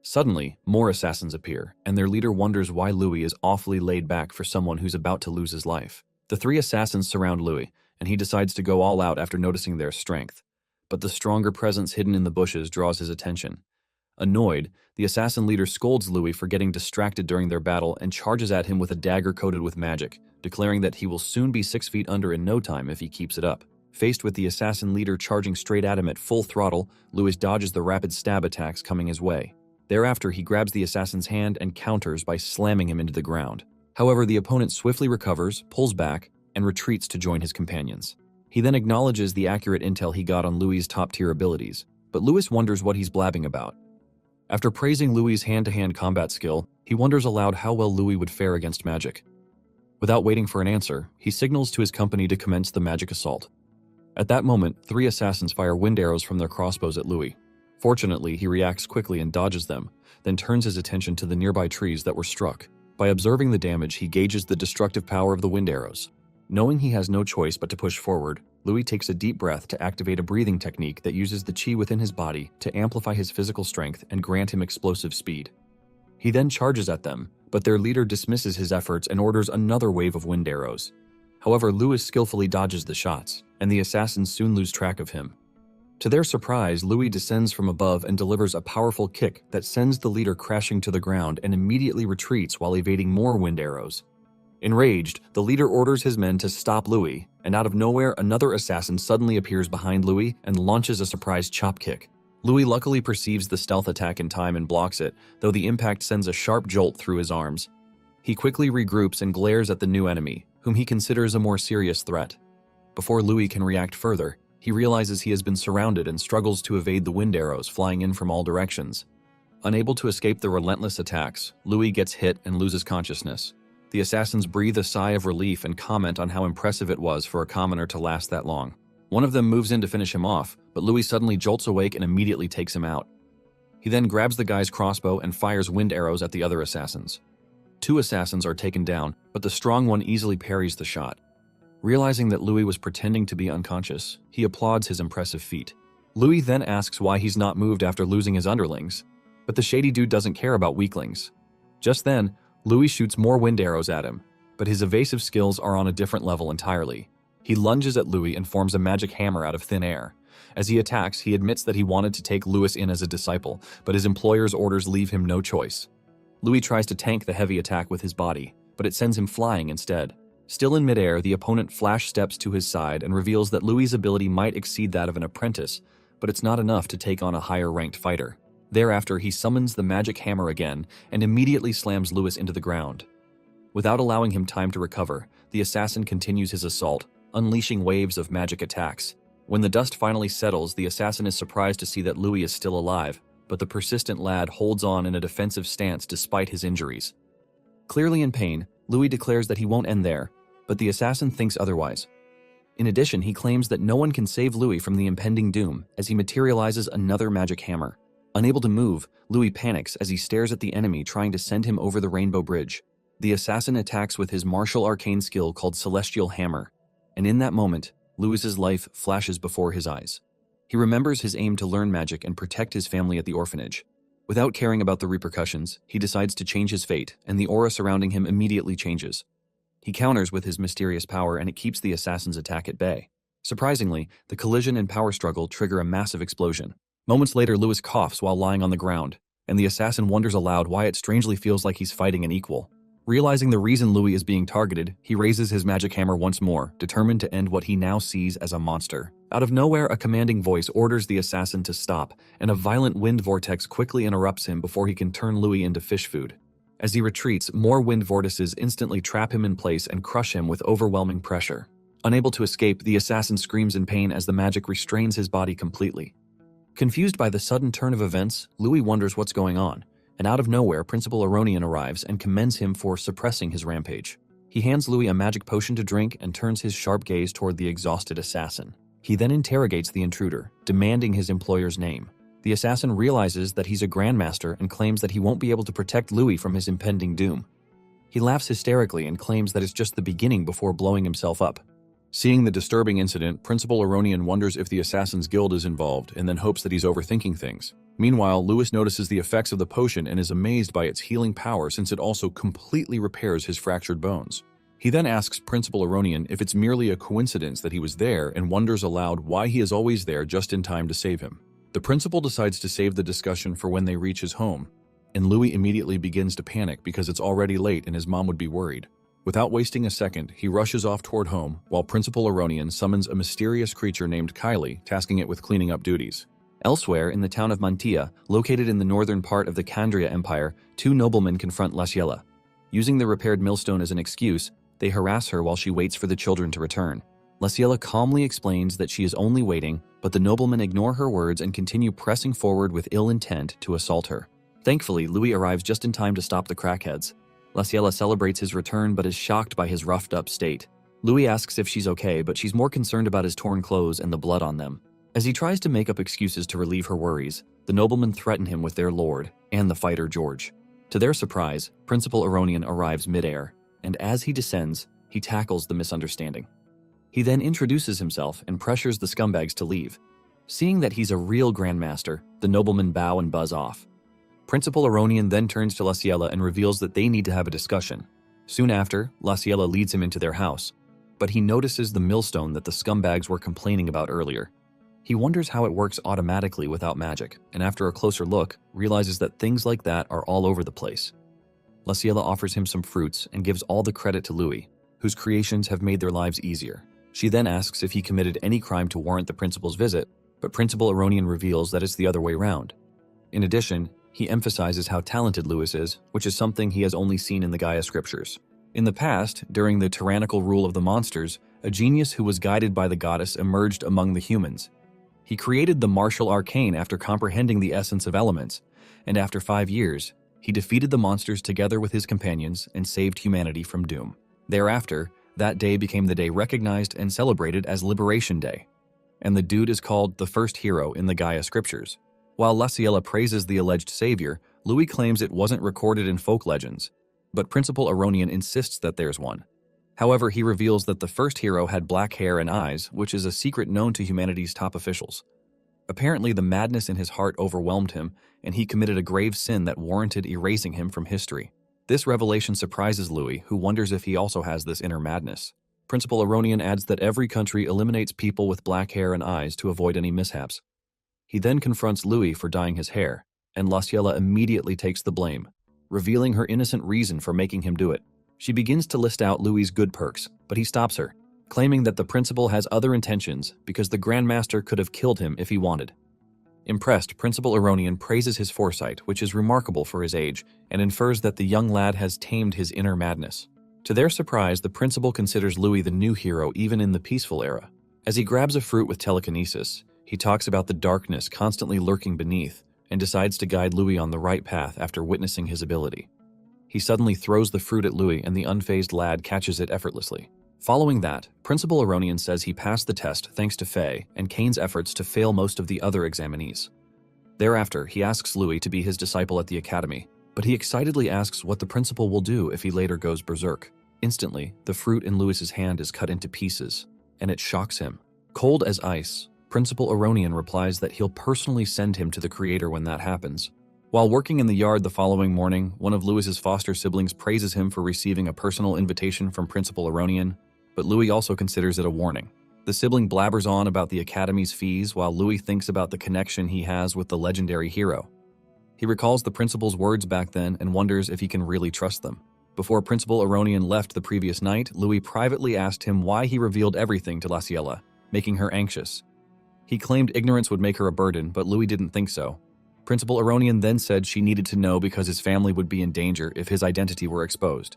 Suddenly, more assassins appear, and their leader wonders why Louis is awfully laid back for someone who's about to lose his life. The 3 assassins surround Louis, and he decides to go all out after noticing their strength. But the stronger presence hidden in the bushes draws his attention. Annoyed, the assassin leader scolds Louis for getting distracted during their battle and charges at him with a dagger coated with magic, declaring that he will soon be 6 feet under in no time if he keeps it up. Faced with the assassin leader charging straight at him at full throttle, Louis dodges the rapid stab attacks coming his way. Thereafter, he grabs the assassin's hand and counters by slamming him into the ground. However, the opponent swiftly recovers, pulls back, and retreats to join his companions. He then acknowledges the accurate intel he got on Louis' top-tier abilities, but Louis wonders what he's blabbing about. After praising Louis' hand-to-hand combat skill, he wonders aloud how well Louis would fare against magic. Without waiting for an answer, he signals to his company to commence the magic assault. At that moment, 3 assassins fire wind arrows from their crossbows at Louis. Fortunately, he reacts quickly and dodges them, then turns his attention to the nearby trees that were struck. By observing the damage, he gauges the destructive power of the wind arrows. Knowing he has no choice but to push forward, Louis takes a deep breath to activate a breathing technique that uses the chi within his body to amplify his physical strength and grant him explosive speed. He then charges at them, but their leader dismisses his efforts and orders another wave of wind arrows. However, Louis skillfully dodges the shots, and the assassins soon lose track of him. To their surprise, Louis descends from above and delivers a powerful kick that sends the leader crashing to the ground and immediately retreats while evading more wind arrows. Enraged, the leader orders his men to stop Louis, and out of nowhere, another assassin suddenly appears behind Louis and launches a surprise chop kick. Louis luckily perceives the stealth attack in time and blocks it, though the impact sends a sharp jolt through his arms. He quickly regroups and glares at the new enemy, whom he considers a more serious threat. Before Louis can react further, he realizes he has been surrounded and struggles to evade the wind arrows flying in from all directions. Unable to escape the relentless attacks, Louis gets hit and loses consciousness. The assassins breathe a sigh of relief and comment on how impressive it was for a commoner to last that long. One of them moves in to finish him off, but Louis suddenly jolts awake and immediately takes him out. He then grabs the guy's crossbow and fires wind arrows at the other assassins. 2 assassins are taken down, but the strong one easily parries the shot. Realizing that Louis was pretending to be unconscious, he applauds his impressive feat. Louis then asks why he's not moved after losing his underlings, but the shady dude doesn't care about weaklings. Just then, Louis shoots more wind arrows at him, but his evasive skills are on a different level entirely. He lunges at Louis and forms a magic hammer out of thin air. As he attacks, he admits that he wanted to take Louis in as a disciple, but his employer's orders leave him no choice. Louis tries to tank the heavy attack with his body, but it sends him flying instead. Still in midair, the opponent flash steps to his side and reveals that Louis's ability might exceed that of an apprentice, but it's not enough to take on a higher-ranked fighter. Thereafter, he summons the magic hammer again and immediately slams Louis into the ground. Without allowing him time to recover, the assassin continues his assault, unleashing waves of magic attacks. When the dust finally settles, the assassin is surprised to see that Louis is still alive, but the persistent lad holds on in a defensive stance despite his injuries. Clearly in pain, Louis declares that he won't end there, but the assassin thinks otherwise. In addition, he claims that no one can save Louis from the impending doom as he materializes another magic hammer. Unable to move, Louis panics as he stares at the enemy trying to send him over the Rainbow Bridge. The assassin attacks with his martial arcane skill called Celestial Hammer, and in that moment, Louis's life flashes before his eyes. He remembers his aim to learn magic and protect his family at the orphanage. Without caring about the repercussions, he decides to change his fate, and the aura surrounding him immediately changes. He counters with his mysterious power, and it keeps the assassin's attack at bay. Surprisingly, the collision and power struggle trigger a massive explosion. Moments later, Louis coughs while lying on the ground, and the assassin wonders aloud why it strangely feels like he's fighting an equal. Realizing the reason Louis is being targeted, he raises his magic hammer once more, determined to end what he now sees as a monster. Out of nowhere, a commanding voice orders the assassin to stop, and a violent wind vortex quickly interrupts him before he can turn Louis into fish food. As he retreats, more wind vortices instantly trap him in place and crush him with overwhelming pressure. Unable to escape, the assassin screams in pain as the magic restrains his body completely. Confused by the sudden turn of events, Louis wonders what's going on, and out of nowhere, Principal Aronian arrives and commends him for suppressing his rampage. He hands Louis a magic potion to drink and turns his sharp gaze toward the exhausted assassin. He then interrogates the intruder, demanding his employer's name. The assassin realizes that he's a grandmaster and claims that he won't be able to protect Louis from his impending doom. He laughs hysterically and claims that it's just the beginning before blowing himself up. Seeing the disturbing incident, Principal Aronian wonders if the Assassin's Guild is involved and then hopes that he's overthinking things. Meanwhile, Louis notices the effects of the potion and is amazed by its healing power since it also completely repairs his fractured bones. He then asks Principal Aronian if it's merely a coincidence that he was there and wonders aloud why he is always there just in time to save him. The principal decides to save the discussion for when they reach his home, and Louis immediately begins to panic because it's already late and his mom would be worried. Without wasting a second, he rushes off toward home while Principal Aronian summons a mysterious creature named Kylie, tasking it with cleaning up duties. Elsewhere, in the town of Mantia, located in the northern part of the Kandria Empire, two noblemen confront Laciella. Using the repaired millstone as an excuse, they harass her while she waits for the children to return. Laciella calmly explains that she is only waiting, but the noblemen ignore her words and continue pressing forward with ill intent to assault her. Thankfully, Louis arrives just in time to stop the crackheads. Laciella celebrates his return but is shocked by his roughed-up state. Louis asks if she's okay, but she's more concerned about his torn clothes and the blood on them. As he tries to make up excuses to relieve her worries, the noblemen threaten him with their lord and the fighter George. To their surprise, Principal Aronian arrives midair, and as he descends, he tackles the misunderstanding. He then introduces himself and pressures the scumbags to leave. Seeing that he's a real grandmaster, the noblemen bow and buzz off. Principal Aronian then turns to Laciella and reveals that they need to have a discussion. Soon after, Laciella leads him into their house, but he notices the millstone that the scumbags were complaining about earlier. He wonders how it works automatically without magic, and after a closer look, realizes that things like that are all over the place. Laciella offers him some fruits and gives all the credit to Louis, whose creations have made their lives easier. She then asks if he committed any crime to warrant the principal's visit, but Principal Aronian reveals that it's the other way around. In addition, he emphasizes how talented Louis is, which is something he has only seen in the Gaia scriptures. In the past, during the tyrannical rule of the monsters, a genius who was guided by the goddess emerged among the humans. He created the martial arcane after comprehending the essence of elements, and after 5 years, he defeated the monsters together with his companions and saved humanity from doom. Thereafter, that day became the day recognized and celebrated as Liberation Day, and the dude is called the first hero in the Gaia scriptures. While Laciella praises the alleged savior, Louis claims it wasn't recorded in folk legends, but Principal Aronian insists that there's one. However, he reveals that the first hero had black hair and eyes, which is a secret known to humanity's top officials. Apparently, the madness in his heart overwhelmed him, and he committed a grave sin that warranted erasing him from history. This revelation surprises Louis, who wonders if he also has this inner madness. Principal Aronian adds that every country eliminates people with black hair and eyes to avoid any mishaps. He then confronts Louis for dyeing his hair, and Laciella immediately takes the blame, revealing her innocent reason for making him do it. She begins to list out Louis's good perks, but he stops her, claiming that the principal has other intentions because the Grandmaster could have killed him if he wanted. Impressed, Principal Aronian praises his foresight, which is remarkable for his age, and infers that the young lad has tamed his inner madness. To their surprise, the principal considers Louis the new hero even in the peaceful era. As he grabs a fruit with telekinesis, he talks about the darkness constantly lurking beneath and decides to guide Louis on the right path after witnessing his ability. He suddenly throws the fruit at Louis and the unfazed lad catches it effortlessly. Following that, Principal Aronian says he passed the test thanks to Faye and Kane's efforts to fail most of the other examinees. Thereafter, he asks Louis to be his disciple at the academy, but he excitedly asks what the principal will do if he later goes berserk. Instantly, the fruit in Louis's hand is cut into pieces, and it shocks him. Cold as ice, Principal Aronian replies that he'll personally send him to the Creator when that happens. While working in the yard the following morning, one of Louis's foster siblings praises him for receiving a personal invitation from Principal Aronian, but Louis also considers it a warning. The sibling blabbers on about the Academy's fees while Louis thinks about the connection he has with the legendary hero. He recalls the principal's words back then and wonders if he can really trust them. Before Principal Aronian left the previous night, Louis privately asked him why he revealed everything to Laciella, making her anxious. He claimed ignorance would make her a burden, but Louis didn't think so. Principal Aronian then said she needed to know because his family would be in danger if his identity were exposed.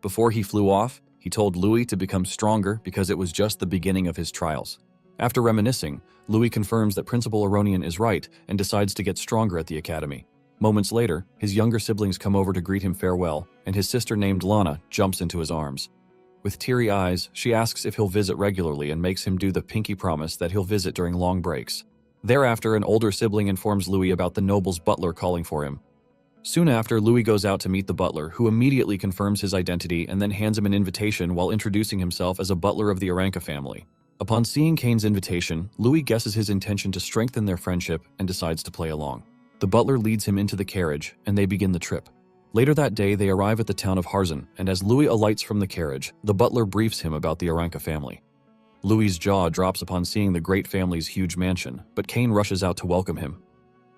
Before he flew off, he told Louis to become stronger because it was just the beginning of his trials. After reminiscing, Louis confirms that Principal Aronian is right and decides to get stronger at the academy. Moments later, his younger siblings come over to greet him farewell, and his sister named Lana jumps into his arms. With teary eyes, she asks if he'll visit regularly and makes him do the pinky promise that he'll visit during long breaks. Thereafter, an older sibling informs Louis about the noble's butler calling for him. Soon after, Louis goes out to meet the butler, who immediately confirms his identity and then hands him an invitation while introducing himself as a butler of the Aranka family. Upon seeing Kane's invitation, Louis guesses his intention to strengthen their friendship and decides to play along. The butler leads him into the carriage, and they begin the trip. Later that day, they arrive at the town of Harzan, and as Louis alights from the carriage, the butler briefs him about the Aranka family. Louis's jaw drops upon seeing the great family's huge mansion, but Kane rushes out to welcome him.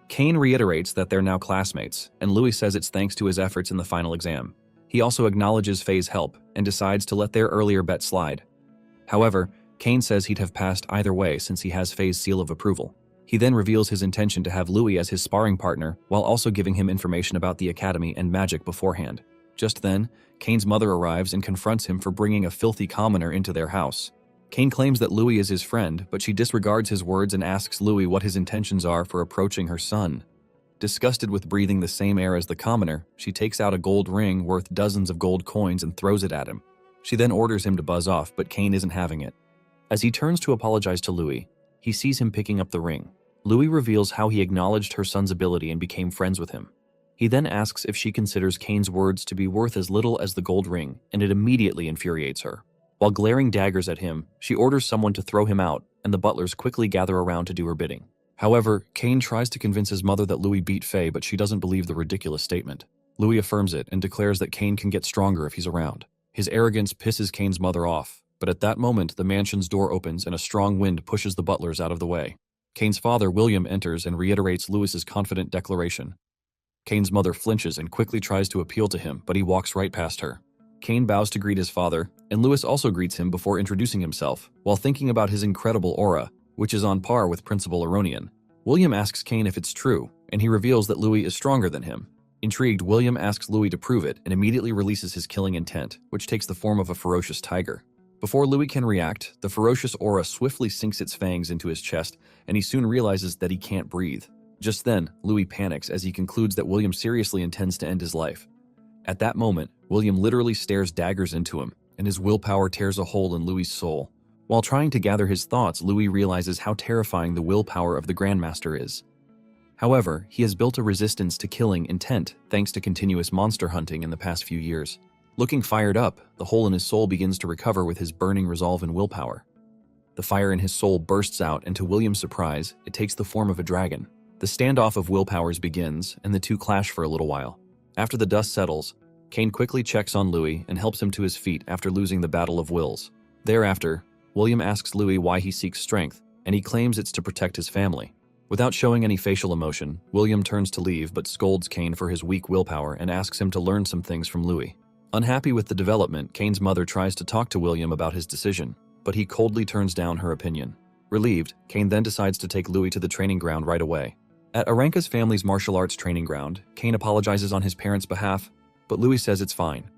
Kane reiterates that they're now classmates, and Louis says it's thanks to his efforts in the final exam. He also acknowledges Faye's help and decides to let their earlier bet slide. However, Kane says he'd have passed either way since he has Faye's seal of approval. He then reveals his intention to have Louis as his sparring partner while also giving him information about the academy and magic beforehand. Just then, Kane's mother arrives and confronts him for bringing a filthy commoner into their house. Kane claims that Louis is his friend, but she disregards his words and asks Louis what his intentions are for approaching her son. Disgusted with breathing the same air as the commoner, she takes out a gold ring worth dozens of gold coins and throws it at him. She then orders him to buzz off, but Kane isn't having it. As he turns to apologize to Louis, he sees him picking up the ring. Louis reveals how he acknowledged her son's ability and became friends with him. He then asks if she considers Kane's words to be worth as little as the gold ring, and it immediately infuriates her. While glaring daggers at him, she orders someone to throw him out, and the butlers quickly gather around to do her bidding. However, Kane tries to convince his mother that Louis beat Faye, but she doesn't believe the ridiculous statement. Louis affirms it and declares that Kane can get stronger if he's around. His arrogance pisses Kane's mother off, but at that moment the mansion's door opens and a strong wind pushes the butlers out of the way. Kane's father, William, enters and reiterates Louis's confident declaration. Kane's mother flinches and quickly tries to appeal to him, but he walks right past her. Kane bows to greet his father, and Louis also greets him before introducing himself, while thinking about his incredible aura, which is on par with Principal Aronian. William asks Kane if it's true, and he reveals that Louis is stronger than him. Intrigued, William asks Louis to prove it and immediately releases his killing intent, which takes the form of a ferocious tiger. Before Louis can react, the ferocious aura swiftly sinks its fangs into his chest, and he soon realizes that he can't breathe. Just then, Louis panics as he concludes that William seriously intends to end his life. At that moment, William literally stares daggers into him, and his willpower tears a hole in Louis's soul. While trying to gather his thoughts, Louis realizes how terrifying the willpower of the Grandmaster is. However, he has built a resistance to killing intent thanks to continuous monster hunting in the past few years. Looking fired up, the hole in his soul begins to recover with his burning resolve and willpower. The fire in his soul bursts out, and to William's surprise, it takes the form of a dragon. The standoff of willpowers begins, and the two clash for a little while. After the dust settles, Kane quickly checks on Louis and helps him to his feet after losing the Battle of Wills. Thereafter, William asks Louis why he seeks strength, and he claims it's to protect his family. Without showing any facial emotion, William turns to leave but scolds Kane for his weak willpower and asks him to learn some things from Louis. Unhappy with the development, Kane's mother tries to talk to William about his decision, but he coldly turns down her opinion. Relieved, Kane then decides to take Louis to the training ground right away. At Aranka's family's martial arts training ground, Kane apologizes on his parents' behalf, but Louis says it's fine.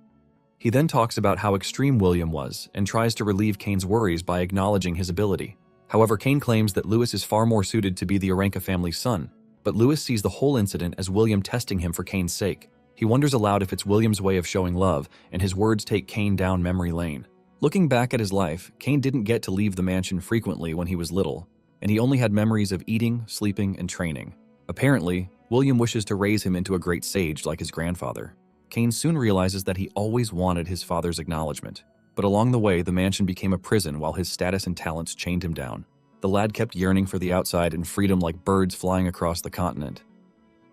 He then talks about how extreme William was and tries to relieve Kane's worries by acknowledging his ability. However, Kane claims that Louis is far more suited to be the Aranka family's son, but Louis sees the whole incident as William testing him for Kane's sake. He wonders aloud if it's William's way of showing love, and his words take Kane down memory lane. Looking back at his life, Kane didn't get to leave the mansion frequently when he was little, and he only had memories of eating, sleeping, and training. Apparently, William wishes to raise him into a great sage like his grandfather. Kane soon realizes that he always wanted his father's acknowledgement, but along the way, the mansion became a prison while his status and talents chained him down. The lad kept yearning for the outside and freedom like birds flying across the continent.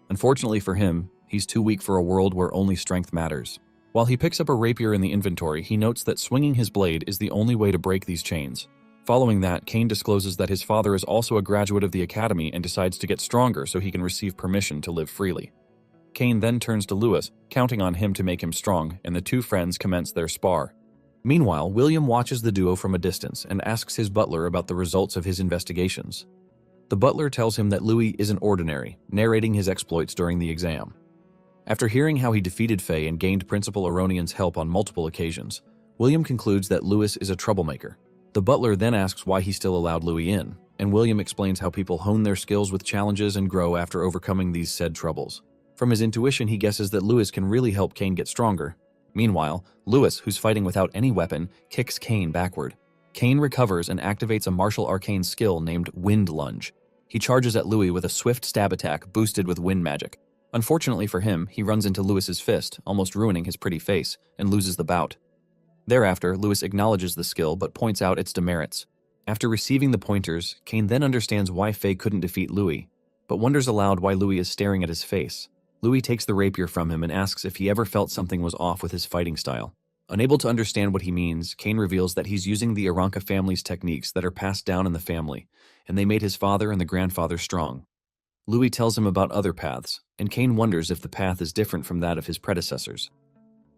Unfortunately for him, he's too weak for a world where only strength matters. While he picks up a rapier in the inventory, he notes that swinging his blade is the only way to break these chains. Following that, Kane discloses that his father is also a graduate of the academy and decides to get stronger so he can receive permission to live freely. Kane then turns to Louis, counting on him to make him strong, and the two friends commence their spar. Meanwhile, William watches the duo from a distance and asks his butler about the results of his investigations. The butler tells him that Louis isn't ordinary, narrating his exploits during the exam. After hearing how he defeated Faye and gained Principal Aronian's help on multiple occasions, William concludes that Louis is a troublemaker. The butler then asks why he still allowed Louis in, and William explains how people hone their skills with challenges and grow after overcoming these said troubles. From his intuition, he guesses that Louis can really help Kane get stronger. Meanwhile, Louis, who's fighting without any weapon, kicks Kane backward. Kane recovers and activates a martial arcane skill named Wind Lunge. He charges at Louis with a swift stab attack boosted with wind magic. Unfortunately for him, he runs into Louis's fist, almost ruining his pretty face, and loses the bout. Thereafter, Louis acknowledges the skill but points out its demerits. After receiving the pointers, Kane then understands why Faye couldn't defeat Louis, but wonders aloud why Louis is staring at his face. Louis takes the rapier from him and asks if he ever felt something was off with his fighting style. Unable to understand what he means, Kane reveals that he's using the Aranka family's techniques that are passed down in the family, and they made his father and the grandfather strong. Louis tells him about other paths, and Kane wonders if the path is different from that of his predecessors.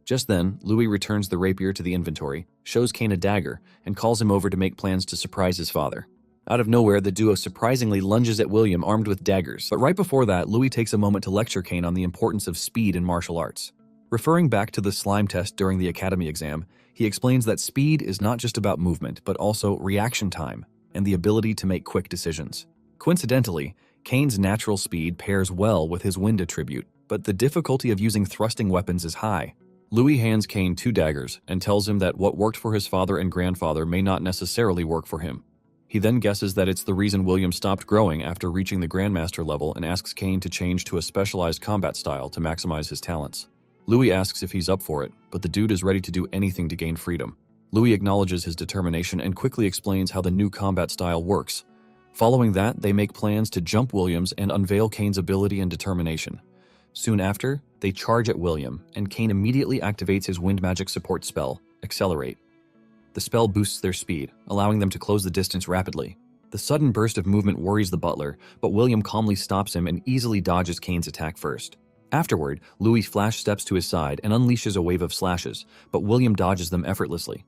Just then, Louis returns the rapier to the inventory, shows Kane a dagger, and calls him over to make plans to surprise his father. Out of nowhere, the duo surprisingly lunges at William armed with daggers, but right before that, Louis takes a moment to lecture Kane on the importance of speed in martial arts. Referring back to the slime test during the academy exam, he explains that speed is not just about movement, but also reaction time and the ability to make quick decisions. Coincidentally, Kane's natural speed pairs well with his wind attribute, but the difficulty of using thrusting weapons is high. Louis hands Kane 2 daggers and tells him that what worked for his father and grandfather may not necessarily work for him. He then guesses that it's the reason William stopped growing after reaching the Grandmaster level and asks Kane to change to a specialized combat style to maximize his talents. Louis asks if he's up for it, but the dude is ready to do anything to gain freedom. Louis acknowledges his determination and quickly explains how the new combat style works. Following that, they make plans to jump Williams and unveil Kane's ability and determination. Soon after, they charge at William, and Kane immediately activates his wind magic support spell, Accelerate. The spell boosts their speed, allowing them to close the distance rapidly. The sudden burst of movement worries the butler, but William calmly stops him and easily dodges Kane's attack first. Afterward, Louis flash steps to his side and unleashes a wave of slashes, but William dodges them effortlessly.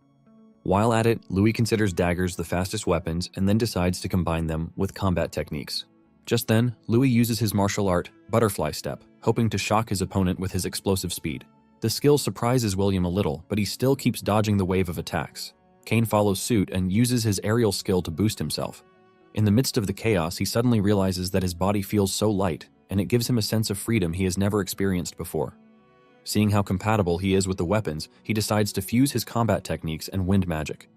While at it, Louis considers daggers the fastest weapons and then decides to combine them with combat techniques. Just then, Louis uses his martial art, Butterfly Step, hoping to shock his opponent with his explosive speed. The skill surprises William a little, but he still keeps dodging the wave of attacks. Kane follows suit and uses his aerial skill to boost himself. In the midst of the chaos, he suddenly realizes that his body feels so light, and it gives him a sense of freedom he has never experienced before. Seeing how compatible he is with the weapons, he decides to fuse his combat techniques and wind magic.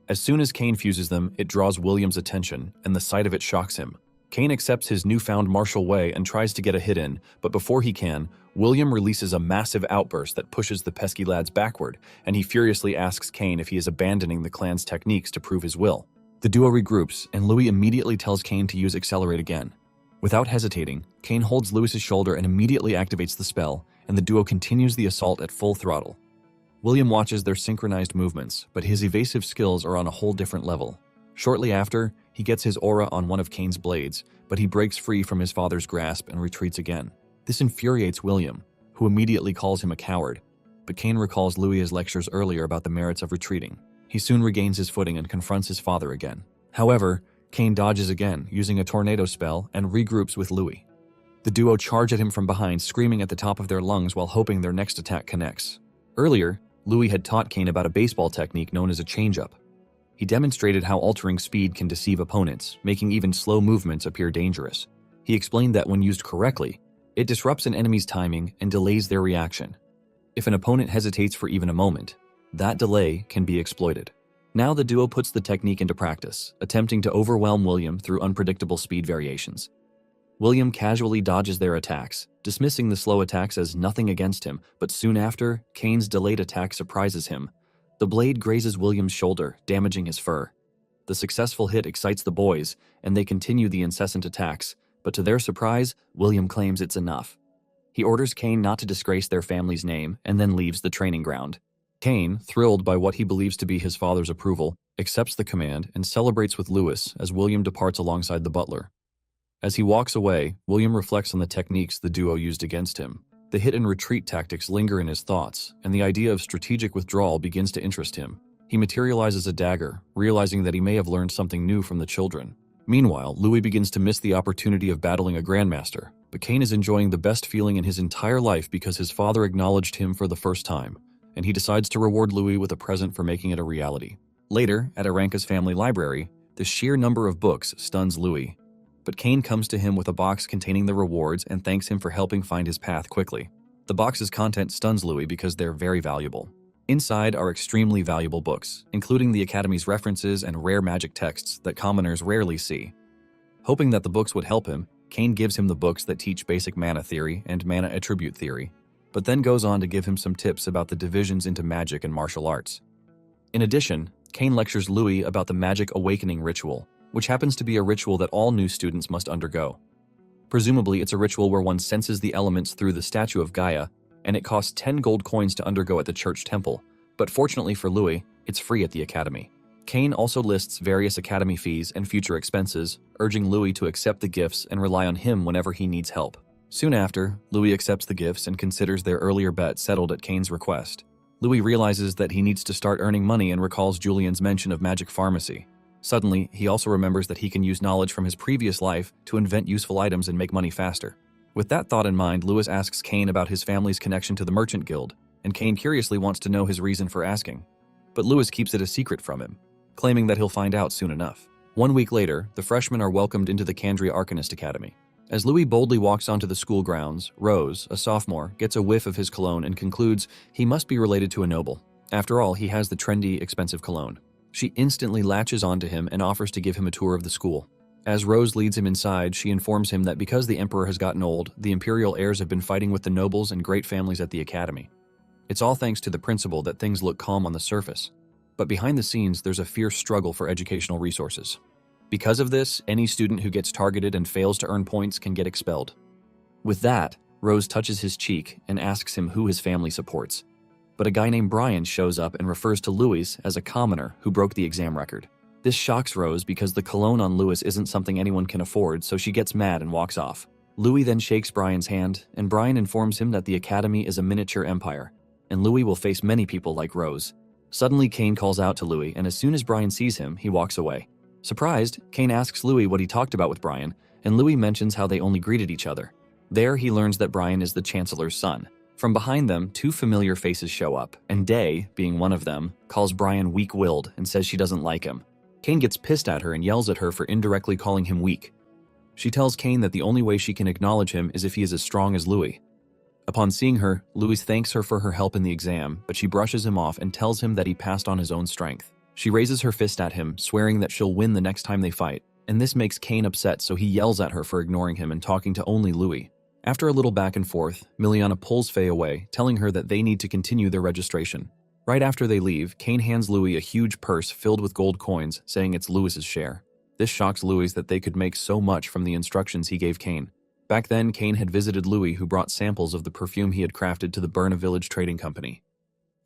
As soon as Kane fuses them, it draws William's attention, and the sight of it shocks him. Kane accepts his newfound martial way and tries to get a hit in, but before he can, William releases a massive outburst that pushes the pesky lads backward, and he furiously asks Kane if he is abandoning the clan's techniques to prove his will. The duo regroups, and Louis immediately tells Kane to use Accelerate again. Without hesitating, Kane holds Louis's shoulder and immediately activates the spell, and the duo continues the assault at full throttle. William watches their synchronized movements, but his evasive skills are on a whole different level. Shortly after, he gets his aura on one of Kane's blades, but he breaks free from his father's grasp and retreats again. This infuriates William, who immediately calls him a coward. but Cain recalls Louis' lectures earlier about the merits of retreating. He soon regains his footing and confronts his father again. However, Cain dodges again, using a tornado spell, and regroups with Louis. The duo charge at him from behind, screaming at the top of their lungs while hoping their next attack connects. Earlier, Louis had taught Cain about a baseball technique known as a changeup. He demonstrated how altering speed can deceive opponents, making even slow movements appear dangerous. He explained that when used correctly, it disrupts an enemy's timing and delays their reaction. If an opponent hesitates for even a moment, that delay can be exploited. Now the duo puts the technique into practice, attempting to overwhelm William through unpredictable speed variations. William casually dodges their attacks, dismissing the slow attacks as nothing against him, but soon after, Cain's delayed attack surprises him. The blade grazes William's shoulder, damaging his fur. The successful hit excites the boys, and they continue the incessant attacks, but to their surprise, William claims it's enough. He orders Cain not to disgrace their family's name and then leaves the training ground. Cain, thrilled by what he believes to be his father's approval, accepts the command and celebrates with Louis as William departs alongside the butler. As he walks away, William reflects on the techniques the duo used against him. The hit and retreat tactics linger in his thoughts, and the idea of strategic withdrawal begins to interest him. He materializes a dagger, realizing that he may have learned something new from the children. Meanwhile, Louis begins to miss the opportunity of battling a grandmaster, but Cain is enjoying the best feeling in his entire life because his father acknowledged him for the first time, and he decides to reward Louis with a present for making it a reality. Later, at Aranka's family library, the sheer number of books stuns Louis. But Cain comes to him with a box containing the rewards and thanks him for helping find his path quickly. The box's content stuns Louis because they're very valuable. Inside are extremely valuable books, including the Academy's references and rare magic texts that commoners rarely see. Hoping that the books would help him, Cain gives him the books that teach basic mana theory and mana attribute theory, but then goes on to give him some tips about the divisions into magic and martial arts. In addition, Cain lectures Louis about the Magic Awakening ritual, which happens to be a ritual that all new students must undergo. Presumably, it's a ritual where one senses the elements through the statue of Gaia, and it costs 10 gold coins to undergo at the church temple, but fortunately for Louis, it's free at the academy. Cain also lists various academy fees and future expenses, urging Louis to accept the gifts and rely on him whenever he needs help. Soon after, Louis accepts the gifts and considers their earlier bet settled at Cain's request. Louis realizes that he needs to start earning money and recalls Julian's mention of magic pharmacy. Suddenly, he also remembers that he can use knowledge from his previous life to invent useful items and make money faster. With that thought in mind, Louis asks Cain about his family's connection to the Merchant Guild, and Cain curiously wants to know his reason for asking. But Louis keeps it a secret from him, claiming that he'll find out soon enough. 1 week later, the freshmen are welcomed into the Kandria Arcanist Academy. As Louis boldly walks onto the school grounds, Rose, a sophomore, gets a whiff of his cologne and concludes he must be related to a noble. After all, he has the trendy, expensive cologne. She instantly latches onto him and offers to give him a tour of the school. As Rose leads him inside, she informs him that because the emperor has gotten old, the imperial heirs have been fighting with the nobles and great families at the academy. It's all thanks to the principal that things look calm on the surface. But behind the scenes, there's a fierce struggle for educational resources. Because of this, any student who gets targeted and fails to earn points can get expelled. With that, Rose touches his cheek and asks him who his family supports. But a guy named Brian shows up and refers to Louis as a commoner who broke the exam record. This shocks Rose because the cologne on Louis isn't something anyone can afford, so she gets mad and walks off. Louis then shakes Brian's hand, and Brian informs him that the academy is a miniature empire, and Louis will face many people like Rose. Suddenly, Cain calls out to Louis, and as soon as Brian sees him, he walks away. Surprised, Cain asks Louis what he talked about with Brian, and Louis mentions how they only greeted each other. There, he learns that Brian is the Chancellor's son. From behind them, two familiar faces show up, and Day, being one of them, calls Brian weak-willed and says she doesn't like him. Cain gets pissed at her and yells at her for indirectly calling him weak. She tells Cain that the only way she can acknowledge him is if he is as strong as Louis. Upon seeing her, Louis thanks her for her help in the exam, but she brushes him off and tells him that he passed on his own strength. She raises her fist at him, swearing that she'll win the next time they fight, and this makes Cain upset, so he yells at her for ignoring him and talking to only Louis. After a little back and forth, Miliana pulls Faye away, telling her that they need to continue their registration. Right after they leave, Cain hands Louis a huge purse filled with gold coins, saying it's Louis's share. This shocks Louis that they could make so much from the instructions he gave Cain. Back then, Cain had visited Louis, who brought samples of the perfume he had crafted to the Burna Village Trading Company.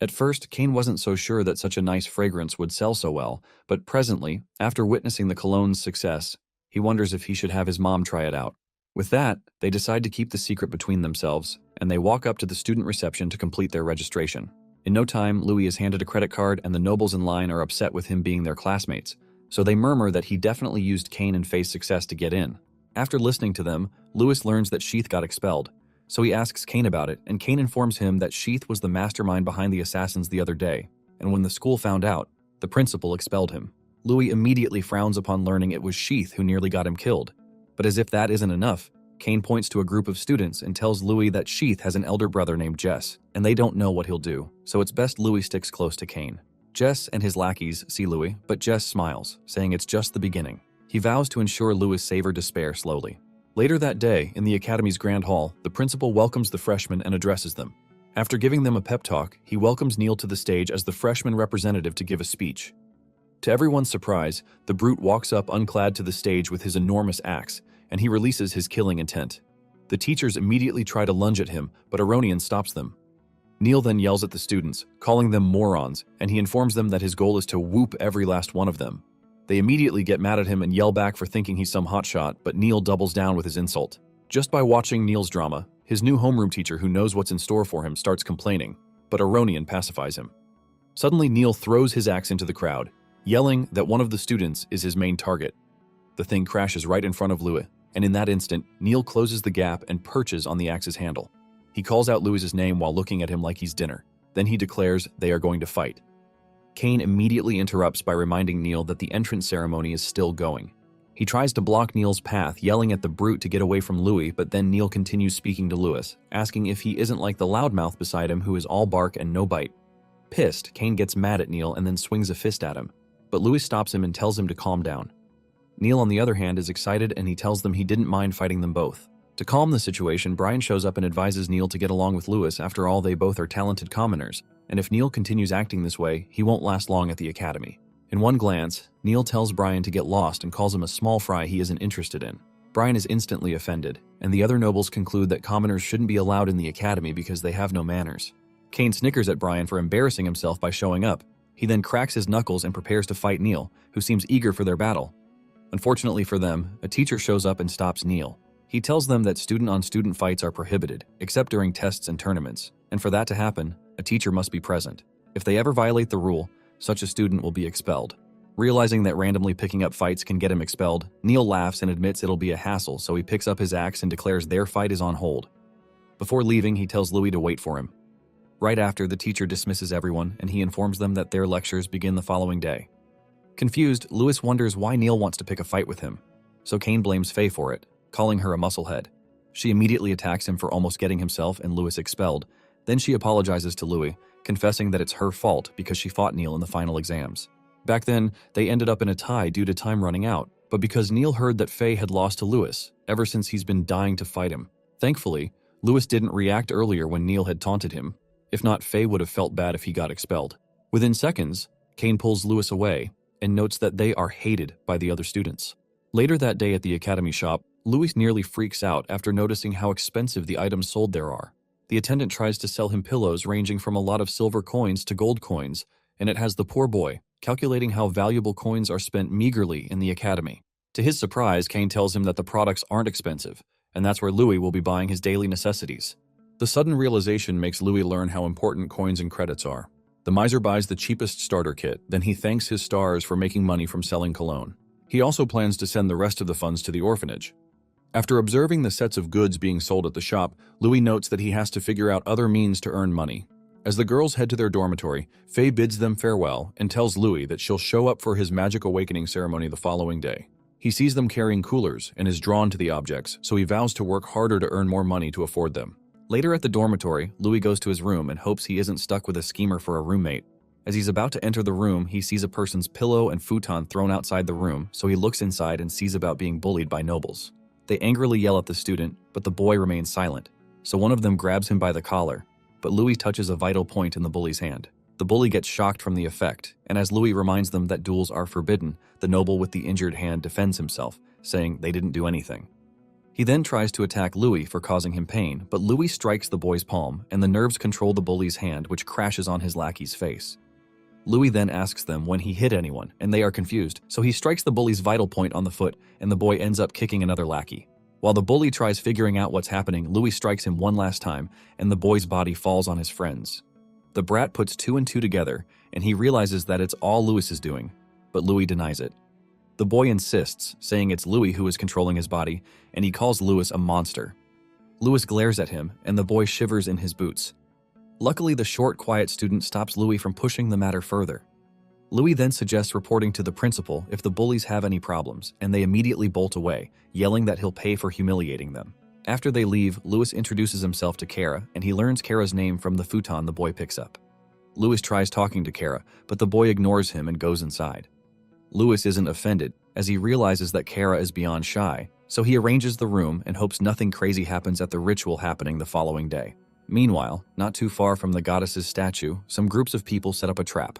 At first, Cain wasn't so sure that such a nice fragrance would sell so well, but presently, after witnessing the cologne's success, he wonders if he should have his mom try it out. With that, they decide to keep the secret between themselves, and they walk up to the student reception to complete their registration. In no time, Louis is handed a credit card, and the nobles in line are upset with him being their classmates, so they murmur that he definitely used Cain and Faye's success to get in. After listening to them, Louis learns that Sheath got expelled, so he asks Cain about it, and Cain informs him that Sheath was the mastermind behind the assassins the other day, and when the school found out, the principal expelled him. Louis immediately frowns upon learning it was Sheath who nearly got him killed. But as if that isn't enough, Cain points to a group of students and tells Louis that Sheath has an elder brother named Jess, and they don't know what he'll do, so it's best Louis sticks close to Cain. Jess and his lackeys see Louis, but Jess smiles, saying it's just the beginning. He vows to ensure Louis savor despair slowly. Later that day, in the Academy's Grand Hall, the principal welcomes the freshmen and addresses them. After giving them a pep talk, he welcomes Neil to the stage as the freshman representative to give a speech. To everyone's surprise, the brute walks up unclad to the stage with his enormous axe, and he releases his killing intent. The teachers immediately try to lunge at him, but Aronian stops them. Neil then yells at the students, calling them morons, and he informs them that his goal is to whoop every last one of them. They immediately get mad at him and yell back for thinking he's some hotshot, but Neil doubles down with his insult. Just by watching Neil's drama, his new homeroom teacher who knows what's in store for him starts complaining, but Aronian pacifies him. Suddenly Neil throws his axe into the crowd, yelling that one of the students is his main target. The thing crashes right in front of Louis, and in that instant, Neil closes the gap and perches on the axe's handle. He calls out Louis's name while looking at him like he's dinner. Then he declares they are going to fight. Cain immediately interrupts by reminding Neil that the entrance ceremony is still going. He tries to block Neil's path, yelling at the brute to get away from Louis, but then Neil continues speaking to Louis, asking if he isn't like the loudmouth beside him who is all bark and no bite. Pissed, Cain gets mad at Neil and then swings a fist at him, but Louis stops him and tells him to calm down. Neil, on the other hand, is excited and he tells them he didn't mind fighting them both. To calm the situation, Brian shows up and advises Neil to get along with Louis. After all, they both are talented commoners, and if Neil continues acting this way, he won't last long at the academy. In one glance, Neil tells Brian to get lost and calls him a small fry he isn't interested in. Brian is instantly offended, and the other nobles conclude that commoners shouldn't be allowed in the academy because they have no manners. Cain snickers at Brian for embarrassing himself by showing up. He then cracks his knuckles and prepares to fight Neil, who seems eager for their battle. Unfortunately for them, a teacher shows up and stops Neil. He tells them that student-on-student fights are prohibited, except during tests and tournaments, and for that to happen, a teacher must be present. If they ever violate the rule, such a student will be expelled. Realizing that randomly picking up fights can get him expelled, Neil laughs and admits it'll be a hassle, so he picks up his axe and declares their fight is on hold. Before leaving, he tells Louis to wait for him. Right after, the teacher dismisses everyone, and he informs them that their lectures begin the following day. Confused, Louis wonders why Neil wants to pick a fight with him, so Cain blames Faye for it, calling her a musclehead. She immediately attacks him for almost getting himself and Louis expelled. Then she apologizes to Louis, confessing that it's her fault because she fought Neil in the final exams. Back then, they ended up in a tie due to time running out, but because Neil heard that Faye had lost to Louis, ever since he's been dying to fight him. Thankfully, Louis didn't react earlier when Neil had taunted him. If not, Faye would have felt bad if he got expelled. Within seconds, Cain pulls Louis away and notes that they are hated by the other students. Later that day at the academy shop, Louis nearly freaks out after noticing how expensive the items sold there are. The attendant tries to sell him pillows ranging from a lot of silver coins to gold coins, and it has the poor boy calculating how valuable coins are spent meagerly in the academy. To his surprise, Cain tells him that the products aren't expensive, and that's where Louis will be buying his daily necessities. The sudden realization makes Louis learn how important coins and credits are. The miser buys the cheapest starter kit, then he thanks his stars for making money from selling cologne. He also plans to send the rest of the funds to the orphanage. After observing the sets of goods being sold at the shop, Louis notes that he has to figure out other means to earn money. As the girls head to their dormitory, Faye bids them farewell and tells Louis that she'll show up for his magic awakening ceremony the following day. He sees them carrying coolers and is drawn to the objects, so he vows to work harder to earn more money to afford them. Later at the dormitory, Louis goes to his room and hopes he isn't stuck with a schemer for a roommate. As he's about to enter the room, he sees a person's pillow and futon thrown outside the room, so he looks inside and sees about being bullied by nobles. They angrily yell at the student, but the boy remains silent, so one of them grabs him by the collar, but Louis touches a vital point in the bully's hand. The bully gets shocked from the effect, and as Louis reminds them that duels are forbidden, the noble with the injured hand defends himself, saying they didn't do anything. He then tries to attack Louis for causing him pain, but Louis strikes the boy's palm, and the nerves control the bully's hand, which crashes on his lackey's face. Louis then asks them when he hit anyone, and they are confused, so he strikes the bully's vital point on the foot, and the boy ends up kicking another lackey. While the bully tries figuring out what's happening, Louis strikes him one last time, and the boy's body falls on his friends. The brat puts 2 and 2 together, and he realizes that it's all Louis is doing, but Louis denies it. The boy insists, saying it's Louis who is controlling his body, and he calls Louis a monster. Louis glares at him, and the boy shivers in his boots. Luckily, the short, quiet student stops Louis from pushing the matter further. Louis then suggests reporting to the principal if the bullies have any problems, and they immediately bolt away, yelling that he'll pay for humiliating them. After they leave, Louis introduces himself to Kara, and he learns Kara's name from the futon the boy picks up. Louis tries talking to Kara, but the boy ignores him and goes inside. Louis isn't offended, as he realizes that Kara is beyond shy, so he arranges the room and hopes nothing crazy happens at the ritual happening the following day. Meanwhile, not too far from the goddess's statue, some groups of people set up a trap.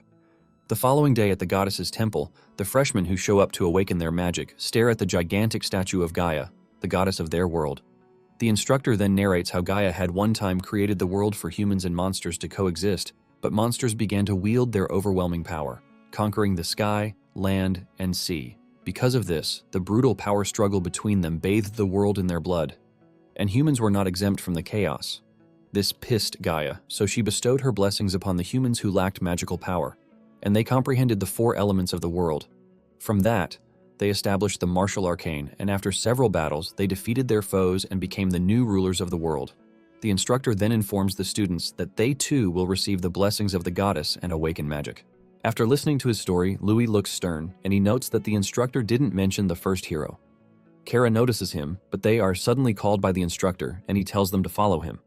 The following day at the goddess's temple, the freshmen who show up to awaken their magic stare at the gigantic statue of Gaia, the goddess of their world. The instructor then narrates how Gaia had one time created the world for humans and monsters to coexist, but monsters began to wield their overwhelming power, conquering the sky, land, and sea. Because of this, the brutal power struggle between them bathed the world in their blood, and humans were not exempt from the chaos. This pissed Gaia, so she bestowed her blessings upon the humans who lacked magical power, and they comprehended the 4 elements of the world. From that, they established the martial arcane, and after several battles, they defeated their foes and became the new rulers of the world. The instructor then informs the students that they too will receive the blessings of the goddess and awaken magic. After listening to his story, Louis looks stern, and he notes that the instructor didn't mention the first hero. Kara notices him, but they are suddenly called by the instructor, and he tells them to follow him.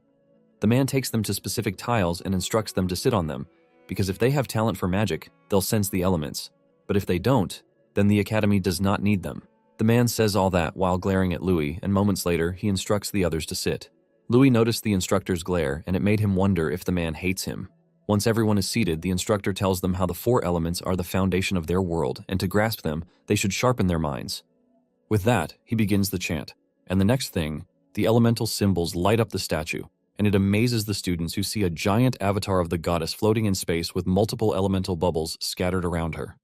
The man takes them to specific tiles and instructs them to sit on them, because if they have talent for magic, they'll sense the elements. But if they don't, then the academy does not need them. The man says all that while glaring at Louis, and moments later, he instructs the others to sit. Louis noticed the instructor's glare, and it made him wonder if the man hates him. Once everyone is seated, the instructor tells them how the 4 elements are the foundation of their world, and to grasp them, they should sharpen their minds. With that, he begins the chant, and the next thing, the elemental symbols light up the statue, and it amazes the students who see a giant avatar of the goddess floating in space with multiple elemental bubbles scattered around her.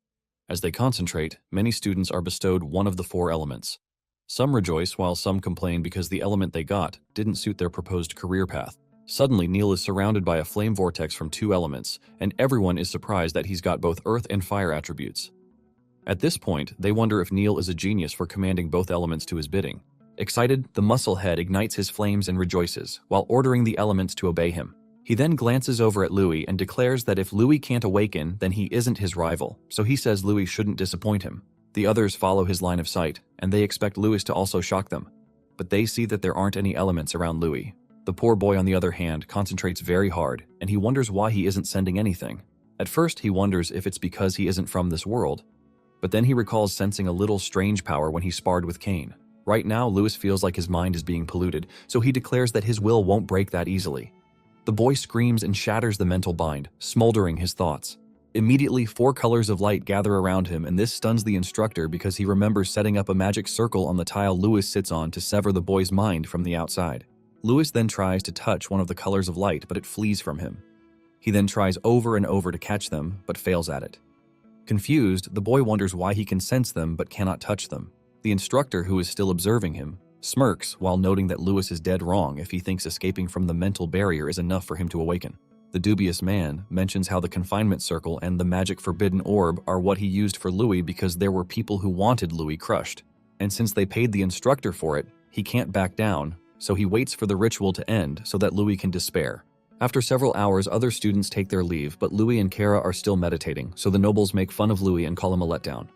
As they concentrate, many students are bestowed one of the 4 elements. Some rejoice while some complain because the element they got didn't suit their proposed career path. Suddenly, Neil is surrounded by a flame vortex from 2 elements, and everyone is surprised that he's got both earth and fire attributes. At this point, they wonder if Neil is a genius for commanding both elements to his bidding. Excited, the muscle head ignites his flames and rejoices, while ordering the elements to obey him. He then glances over at Louis and declares that if Louis can't awaken, then he isn't his rival, so he says Louis shouldn't disappoint him. The others follow his line of sight, and they expect Louis to also shock them. But they see that there aren't any elements around Louis. The poor boy, on the other hand, concentrates very hard, and he wonders why he isn't sending anything. At first, he wonders if it's because he isn't from this world, but then he recalls sensing a little strange power when he sparred with Cain. Right now, Louis feels like his mind is being polluted, so he declares that his will won't break that easily. The boy screams and shatters the mental bind, smoldering his thoughts. Immediately, 4 colors of light gather around him, and this stuns the instructor because he remembers setting up a magic circle on the tile Louis sits on to sever the boy's mind from the outside. Louis then tries to touch one of the colors of light, but it flees from him. He then tries over and over to catch them, but fails at it. Confused, the boy wonders why he can sense them but cannot touch them. The instructor, who is still observing him, smirks while noting that Louis is dead wrong if he thinks escaping from the mental barrier is enough for him to awaken. The dubious man mentions how the confinement circle and the magic forbidden orb are what he used for Louis because there were people who wanted Louis crushed. And since they paid the instructor for it, he can't back down, so he waits for the ritual to end so that Louis can despair. After several hours, other students take their leave, but Louis and Kara are still meditating, so the nobles make fun of Louis and call him a letdown.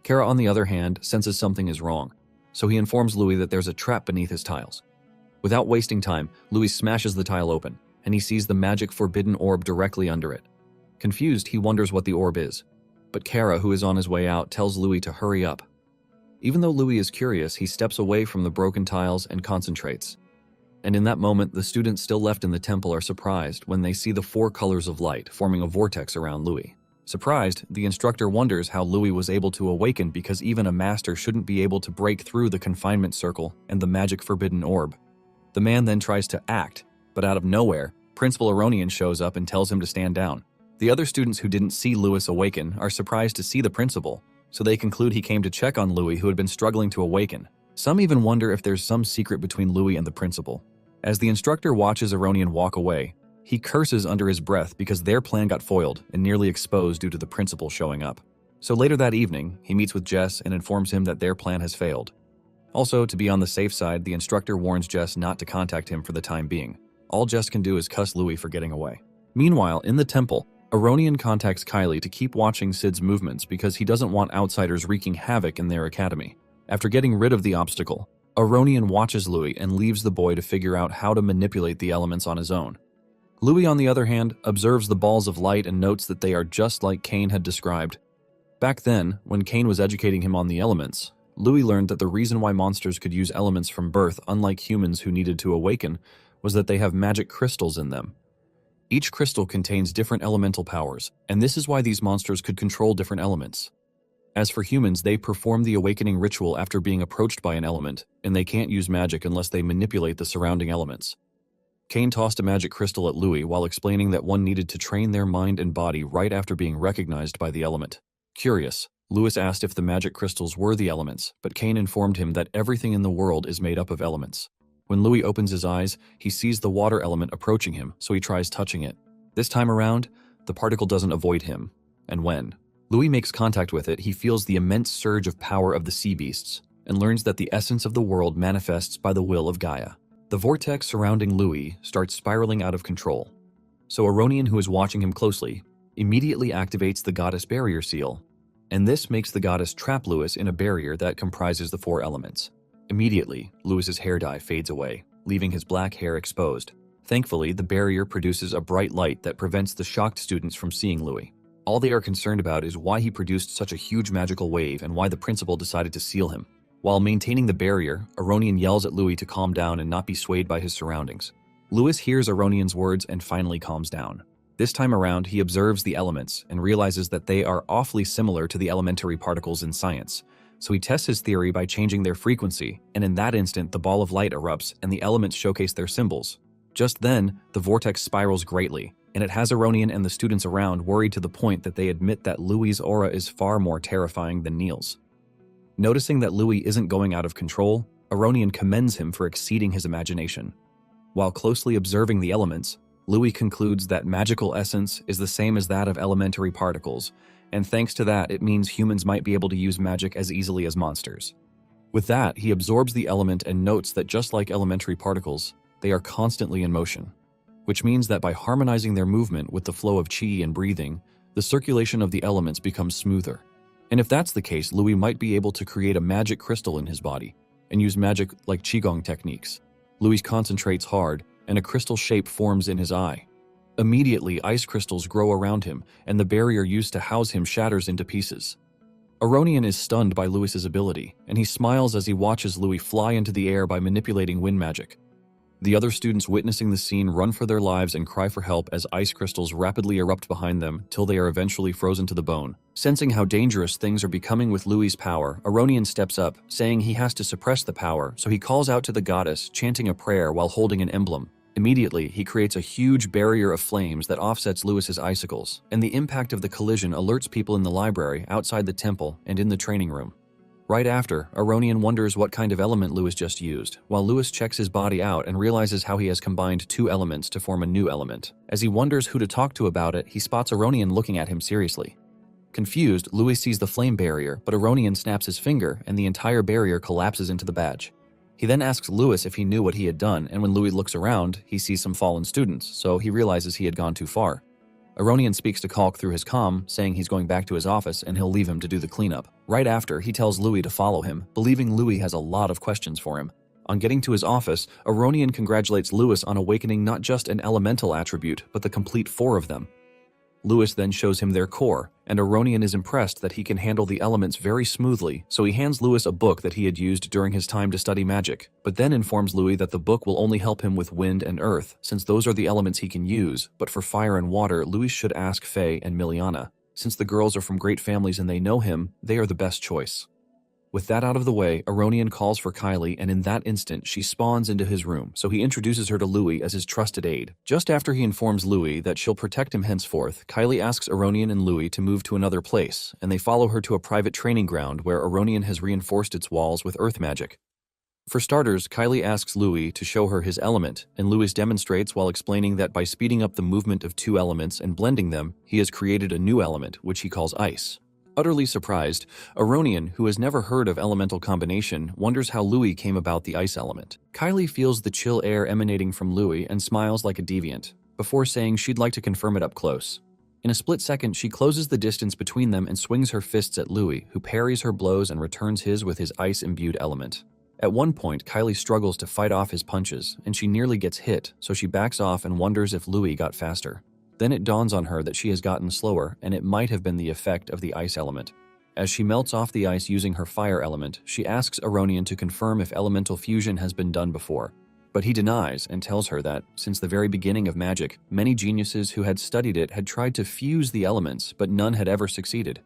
Kara, on the other hand, senses something is wrong, so he informs Louis that there's a trap beneath his tiles. Without wasting time, Louis smashes the tile open, and he sees the magic forbidden orb directly under it. Confused, he wonders what the orb is, but Kara, who is on his way out, tells Louis to hurry up. Even though Louis is curious, he steps away from the broken tiles and concentrates. And in that moment, the students still left in the temple are surprised when they see the 4 colors of light forming a vortex around Louis. Surprised, the instructor wonders how Louis was able to awaken because even a master shouldn't be able to break through the confinement circle and the magic forbidden orb. The man then tries to act, but out of nowhere, Principal Aronian shows up and tells him to stand down. The other students who didn't see Louis awaken are surprised to see the principal, so they conclude he came to check on Louis, who had been struggling to awaken. Some even wonder if there's some secret between Louis and the principal. As the instructor watches Aronian walk away, he curses under his breath because their plan got foiled and nearly exposed due to the principal showing up. So later that evening, he meets with Jess and informs him that their plan has failed. Also, to be on the safe side, the instructor warns Jess not to contact him for the time being. All Jess can do is cuss Louis for getting away. Meanwhile, in the temple, Aronian contacts Kylie to keep watching Sid's movements because he doesn't want outsiders wreaking havoc in their academy. After getting rid of the obstacle, Aronian watches Louis and leaves the boy to figure out how to manipulate the elements on his own. Louis, on the other hand, observes the balls of light and notes that they are just like Cain had described. Back then, when Cain was educating him on the elements, Louis learned that the reason why monsters could use elements from birth, unlike humans who needed to awaken, was that they have magic crystals in them. Each crystal contains different elemental powers, and this is why these monsters could control different elements. As for humans, they perform the awakening ritual after being approached by an element, and they can't use magic unless they manipulate the surrounding elements. Cain tossed a magic crystal at Louis while explaining that one needed to train their mind and body right after being recognized by the element. Curious, Louis asked if the magic crystals were the elements, but Cain informed him that everything in the world is made up of elements. When Louis opens his eyes, he sees the water element approaching him, so he tries touching it. This time around, the particle doesn't avoid him, and when Louis makes contact with it, he feels the immense surge of power of the sea beasts, and learns that the essence of the world manifests by the will of Gaia. The vortex surrounding Louis starts spiraling out of control. So Aronian, who is watching him closely, immediately activates the goddess barrier seal, and this makes the goddess trap Louis in a barrier that comprises the 4 elements. Immediately, Louis's hair dye fades away, leaving his black hair exposed. Thankfully, the barrier produces a bright light that prevents the shocked students from seeing Louis. All they are concerned about is why he produced such a huge magical wave and why the principal decided to seal him. While maintaining the barrier, Aronian yells at Louis to calm down and not be swayed by his surroundings. Louis hears Aronian's words and finally calms down. This time around, he observes the elements and realizes that they are awfully similar to the elementary particles in science. So he tests his theory by changing their frequency, and in that instant the ball of light erupts and the elements showcase their symbols. Just then, the vortex spirals greatly, and it has Aronian and the students around worried to the point that they admit that Louis' aura is far more terrifying than Neil's. Noticing that Louis isn't going out of control, Aronian commends him for exceeding his imagination. While closely observing the elements, Louis concludes that magical essence is the same as that of elementary particles, and thanks to that, it means humans might be able to use magic as easily as monsters. With that, he absorbs the element and notes that just like elementary particles, they are constantly in motion, which means that by harmonizing their movement with the flow of qi and breathing, the circulation of the elements becomes smoother. And if that's the case, Louis might be able to create a magic crystal in his body and use magic like qigong techniques. Louis concentrates hard, and a crystal shape forms in his eye. Immediately, ice crystals grow around him, and the barrier used to house him shatters into pieces. Aronian is stunned by Louis's ability, and he smiles as he watches Louis fly into the air by manipulating wind magic. The other students witnessing the scene run for their lives and cry for help as ice crystals rapidly erupt behind them till they are eventually frozen to the bone. Sensing how dangerous things are becoming with Louis's power, Aronian steps up, saying he has to suppress the power, so he calls out to the goddess, chanting a prayer while holding an emblem. Immediately, he creates a huge barrier of flames that offsets Louis's icicles, and the impact of the collision alerts people in the library, outside the temple, and in the training room. Right after, Aronian wonders what kind of element Louis just used, while Louis checks his body out and realizes how he has combined 2 elements to form a new element. As he wonders who to talk to about it, he spots Aronian looking at him seriously. Confused, Louis sees the flame barrier, but Aronian snaps his finger, and the entire barrier collapses into the badge. He then asks Louis if he knew what he had done, and when Louis looks around, he sees some fallen students, so he realizes he had gone too far. Aronian speaks to Kalk through his comm, saying he's going back to his office and he'll leave him to do the cleanup. Right after, he tells Louis to follow him, believing Louis has a lot of questions for him. On getting to his office, Aronian congratulates Louis on awakening not just an elemental attribute, but the complete 4 of them. Louis then shows him their core, and Aronian is impressed that he can handle the elements very smoothly, so he hands Louis a book that he had used during his time to study magic, but then informs Louis that the book will only help him with wind and earth, since those are the elements he can use, but for fire and water, Louis should ask Faye and Miliana. Since the girls are from great families and they know him, they are the best choice. With that out of the way, Aronian calls for Kylie, and in that instant, she spawns into his room, so he introduces her to Louis as his trusted aide. Just after he informs Louis that she'll protect him henceforth, Kylie asks Aronian and Louis to move to another place, and they follow her to a private training ground where Aronian has reinforced its walls with earth magic. For starters, Kylie asks Louis to show her his element, and Louis demonstrates while explaining that by speeding up the movement of two elements and blending them, he has created a new element, which he calls ice. Utterly surprised, Aronian, who has never heard of elemental combination, wonders how Louis came about the ice element. Kylie feels the chill air emanating from Louis and smiles like a deviant, before saying she'd like to confirm it up close. In a split second, she closes the distance between them and swings her fists at Louis, who parries her blows and returns his with his ice-imbued element. At one point, Kylie struggles to fight off his punches, and she nearly gets hit, so she backs off and wonders if Louis got faster. Then it dawns on her that she has gotten slower, and it might have been the effect of the ice element. As she melts off the ice using her fire element, she asks Aronian to confirm if elemental fusion has been done before. But he denies and tells her that, since the very beginning of magic, many geniuses who had studied it had tried to fuse the elements, but none had ever succeeded.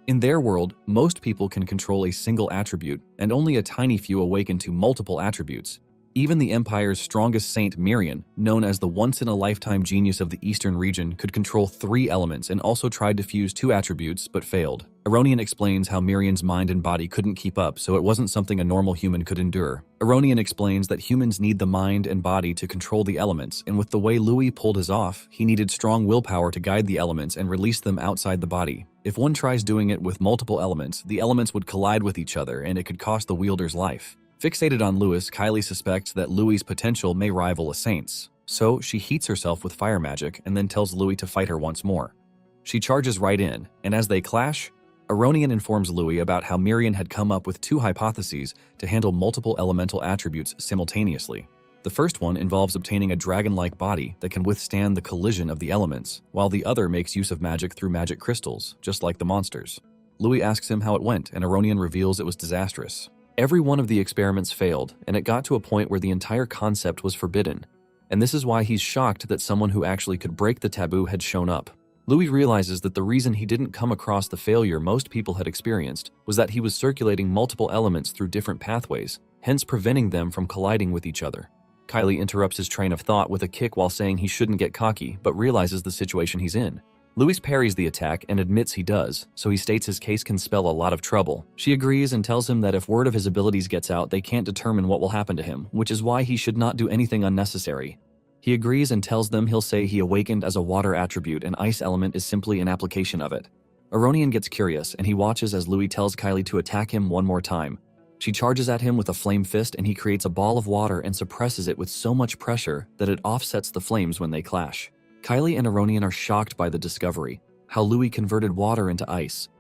In their world, most people can control a single attribute, and only a tiny few awaken to multiple attributes. Even the Empire's strongest saint, Mirian, known as the once-in-a-lifetime genius of the Eastern region, could control 3 elements and also tried to fuse 2 attributes, but failed. Aronian explains how Mirian's mind and body couldn't keep up, so it wasn't something a normal human could endure. Aronian explains that humans need the mind and body to control the elements, and with the way Louis pulled his off, he needed strong willpower to guide the elements and release them outside the body. If one tries doing it with multiple elements, the elements would collide with each other and it could cost the wielder's life. Fixated on Louis, Kylie suspects that Louis' potential may rival a saint's. So she heats herself with fire magic and then tells Louis to fight her once more. She charges right in, and as they clash, Aronian informs Louis about how Mirian had come up with 2 hypotheses to handle multiple elemental attributes simultaneously. The first one involves obtaining a dragon-like body that can withstand the collision of the elements, while the other makes use of magic through magic crystals, just like the monsters. Louis asks him how it went, and Aronian reveals it was disastrous. Every one of the experiments failed, and it got to a point where the entire concept was forbidden. And this is why he's shocked that someone who actually could break the taboo had shown up. Louis realizes that the reason he didn't come across the failure most people had experienced was that he was circulating multiple elements through different pathways, hence preventing them from colliding with each other. Kylie interrupts his train of thought with a kick while saying he shouldn't get cocky, but realizes the situation he's in. Louis parries the attack and admits he does, so he states his case can spell a lot of trouble. She agrees and tells him that if word of his abilities gets out, they can't determine what will happen to him, which is why he should not do anything unnecessary. He agrees and tells them he'll say he awakened as a water attribute and ice element is simply an application of it. Aronian gets curious and he watches as Louis tells Kylie to attack him one more time. She charges at him with a flame fist and he creates a ball of water and suppresses it with so much pressure that it offsets the flames when they clash. Kylie and Aronian are shocked by the discovery, how Louis converted water into ice.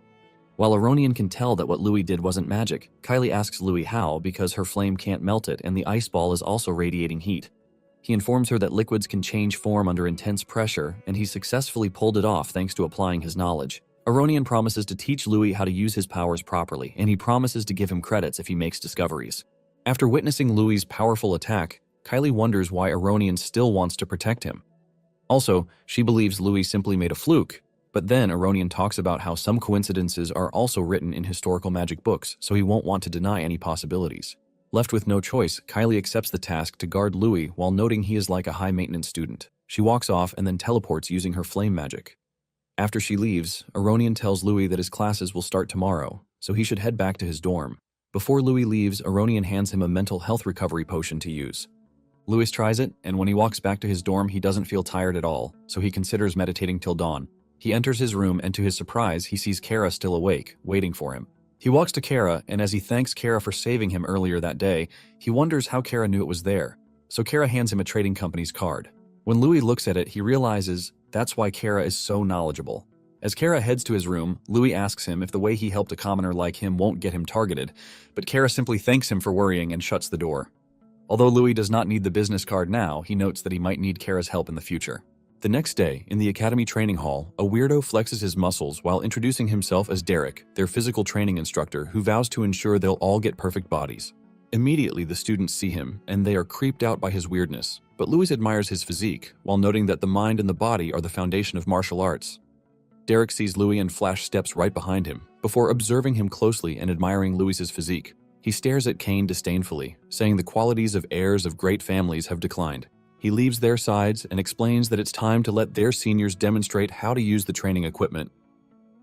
While Aronian can tell that what Louis did wasn't magic, Kylie asks Louis how because her flame can't melt it and the ice ball is also radiating heat. He informs her that liquids can change form under intense pressure and he successfully pulled it off thanks to applying his knowledge. Aronian promises to teach Louis how to use his powers properly and he promises to give him credits if he makes discoveries. After witnessing Louis' powerful attack, Kylie wonders why Aronian still wants to protect him. Also, she believes Louis simply made a fluke, but then Aronian talks about how some coincidences are also written in historical magic books, so he won't want to deny any possibilities. Left with no choice, Kylie accepts the task to guard Louis while noting he is like a high-maintenance student. She walks off and then teleports using her flame magic. After she leaves, Aronian tells Louis that his classes will start tomorrow, so he should head back to his dorm. Before Louis leaves, Aronian hands him a mental health recovery potion to use. Louis tries it, and when he walks back to his dorm, he doesn't feel tired at all, so he considers meditating till dawn. He enters his room, and to his surprise, he sees Kara still awake, waiting for him. He walks to Kara, and as he thanks Kara for saving him earlier that day, he wonders how Kara knew it was there. So Kara hands him a trading company's card. When Louis looks at it, he realizes that's why Kara is so knowledgeable. As Kara heads to his room, Louis asks him if the way he helped a commoner like him won't get him targeted, but Kara simply thanks him for worrying and shuts the door. Although Louis does not need the business card now, he notes that he might need Kara's help in the future. The next day, in the Academy training hall, a weirdo flexes his muscles while introducing himself as Derek, their physical training instructor who vows to ensure they'll all get perfect bodies. Immediately, the students see him, and they are creeped out by his weirdness, but Louis admires his physique, while noting that the mind and the body are the foundation of martial arts. Derek sees Louis and Flash steps right behind him, before observing him closely and admiring Louis's physique. He stares at Kane disdainfully, saying the qualities of heirs of great families have declined. He leaves their sides and explains that it's time to let their seniors demonstrate how to use the training equipment.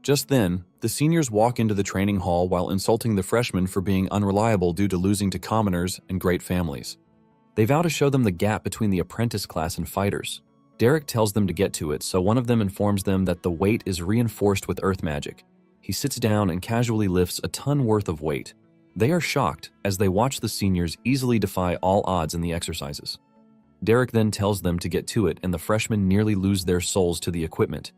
Just then, the seniors walk into the training hall while insulting the freshmen for being unreliable due to losing to commoners and great families. They vow to show them the gap between the apprentice class and fighters. Derek tells them to get to it, so one of them informs them that the weight is reinforced with earth magic. He sits down and casually lifts a ton worth of weight. They are shocked as they watch the seniors easily defy all odds in the exercises. Derek then tells them to get to it, and the freshmen nearly lose their souls to the equipment.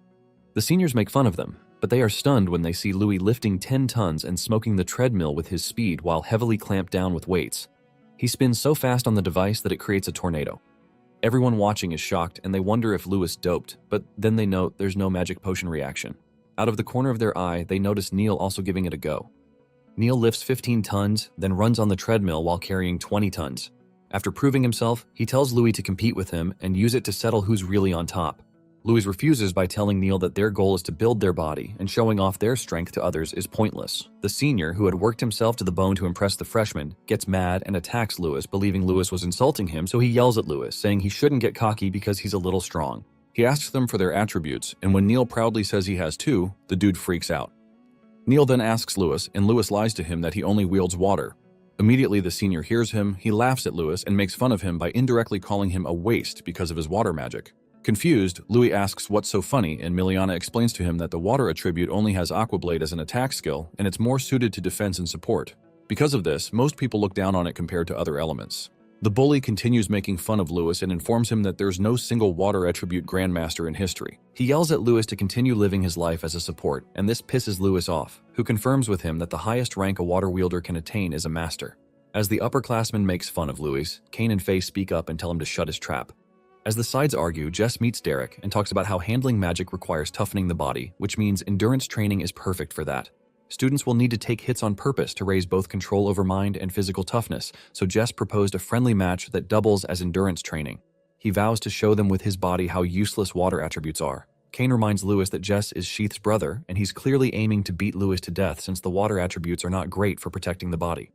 The seniors make fun of them, but they are stunned when they see Louis lifting 10 tons and smoking the treadmill with his speed while heavily clamped down with weights. He spins so fast on the device that it creates a tornado. Everyone watching is shocked, and they wonder if Louis doped, but then they note there's no magic potion reaction. Out of the corner of their eye, they notice Neil also giving it a go. Neil lifts 15 tons, then runs on the treadmill while carrying 20 tons. After proving himself, he tells Louis to compete with him and use it to settle who's really on top. Louis refuses by telling Neil that their goal is to build their body, and showing off their strength to others is pointless. The senior, who had worked himself to the bone to impress the freshman, gets mad and attacks Louis, believing Louis was insulting him, so he yells at Louis, saying he shouldn't get cocky because he's a little strong. He asks them for their attributes, and when Neil proudly says he has 2, the dude freaks out. Neil then asks Louis, and Louis lies to him that he only wields water. Immediately the senior hears him, he laughs at Louis and makes fun of him by indirectly calling him a waste because of his water magic. Confused, Louis asks what's so funny, and Miliana explains to him that the water attribute only has Aqua Blade as an attack skill, and it's more suited to defense and support. Because of this, most people look down on it compared to other elements. The bully continues making fun of Louis and informs him that there's no single water attribute grandmaster in history. He yells at Louis to continue living his life as a support, and this pisses Louis off, who confirms with him that the highest rank a water wielder can attain is a master. As the upperclassman makes fun of Louis, Kane and Faye speak up and tell him to shut his trap. As the sides argue, Jess meets Derek and talks about how handling magic requires toughening the body, which means endurance training is perfect for that. Students will need to take hits on purpose to raise both control over mind and physical toughness, so Jess proposed a friendly match that doubles as endurance training. He vows to show them with his body how useless water attributes are. Kane reminds Louis that Jess is Sheath's brother, and he's clearly aiming to beat Louis to death since the water attributes are not great for protecting the body.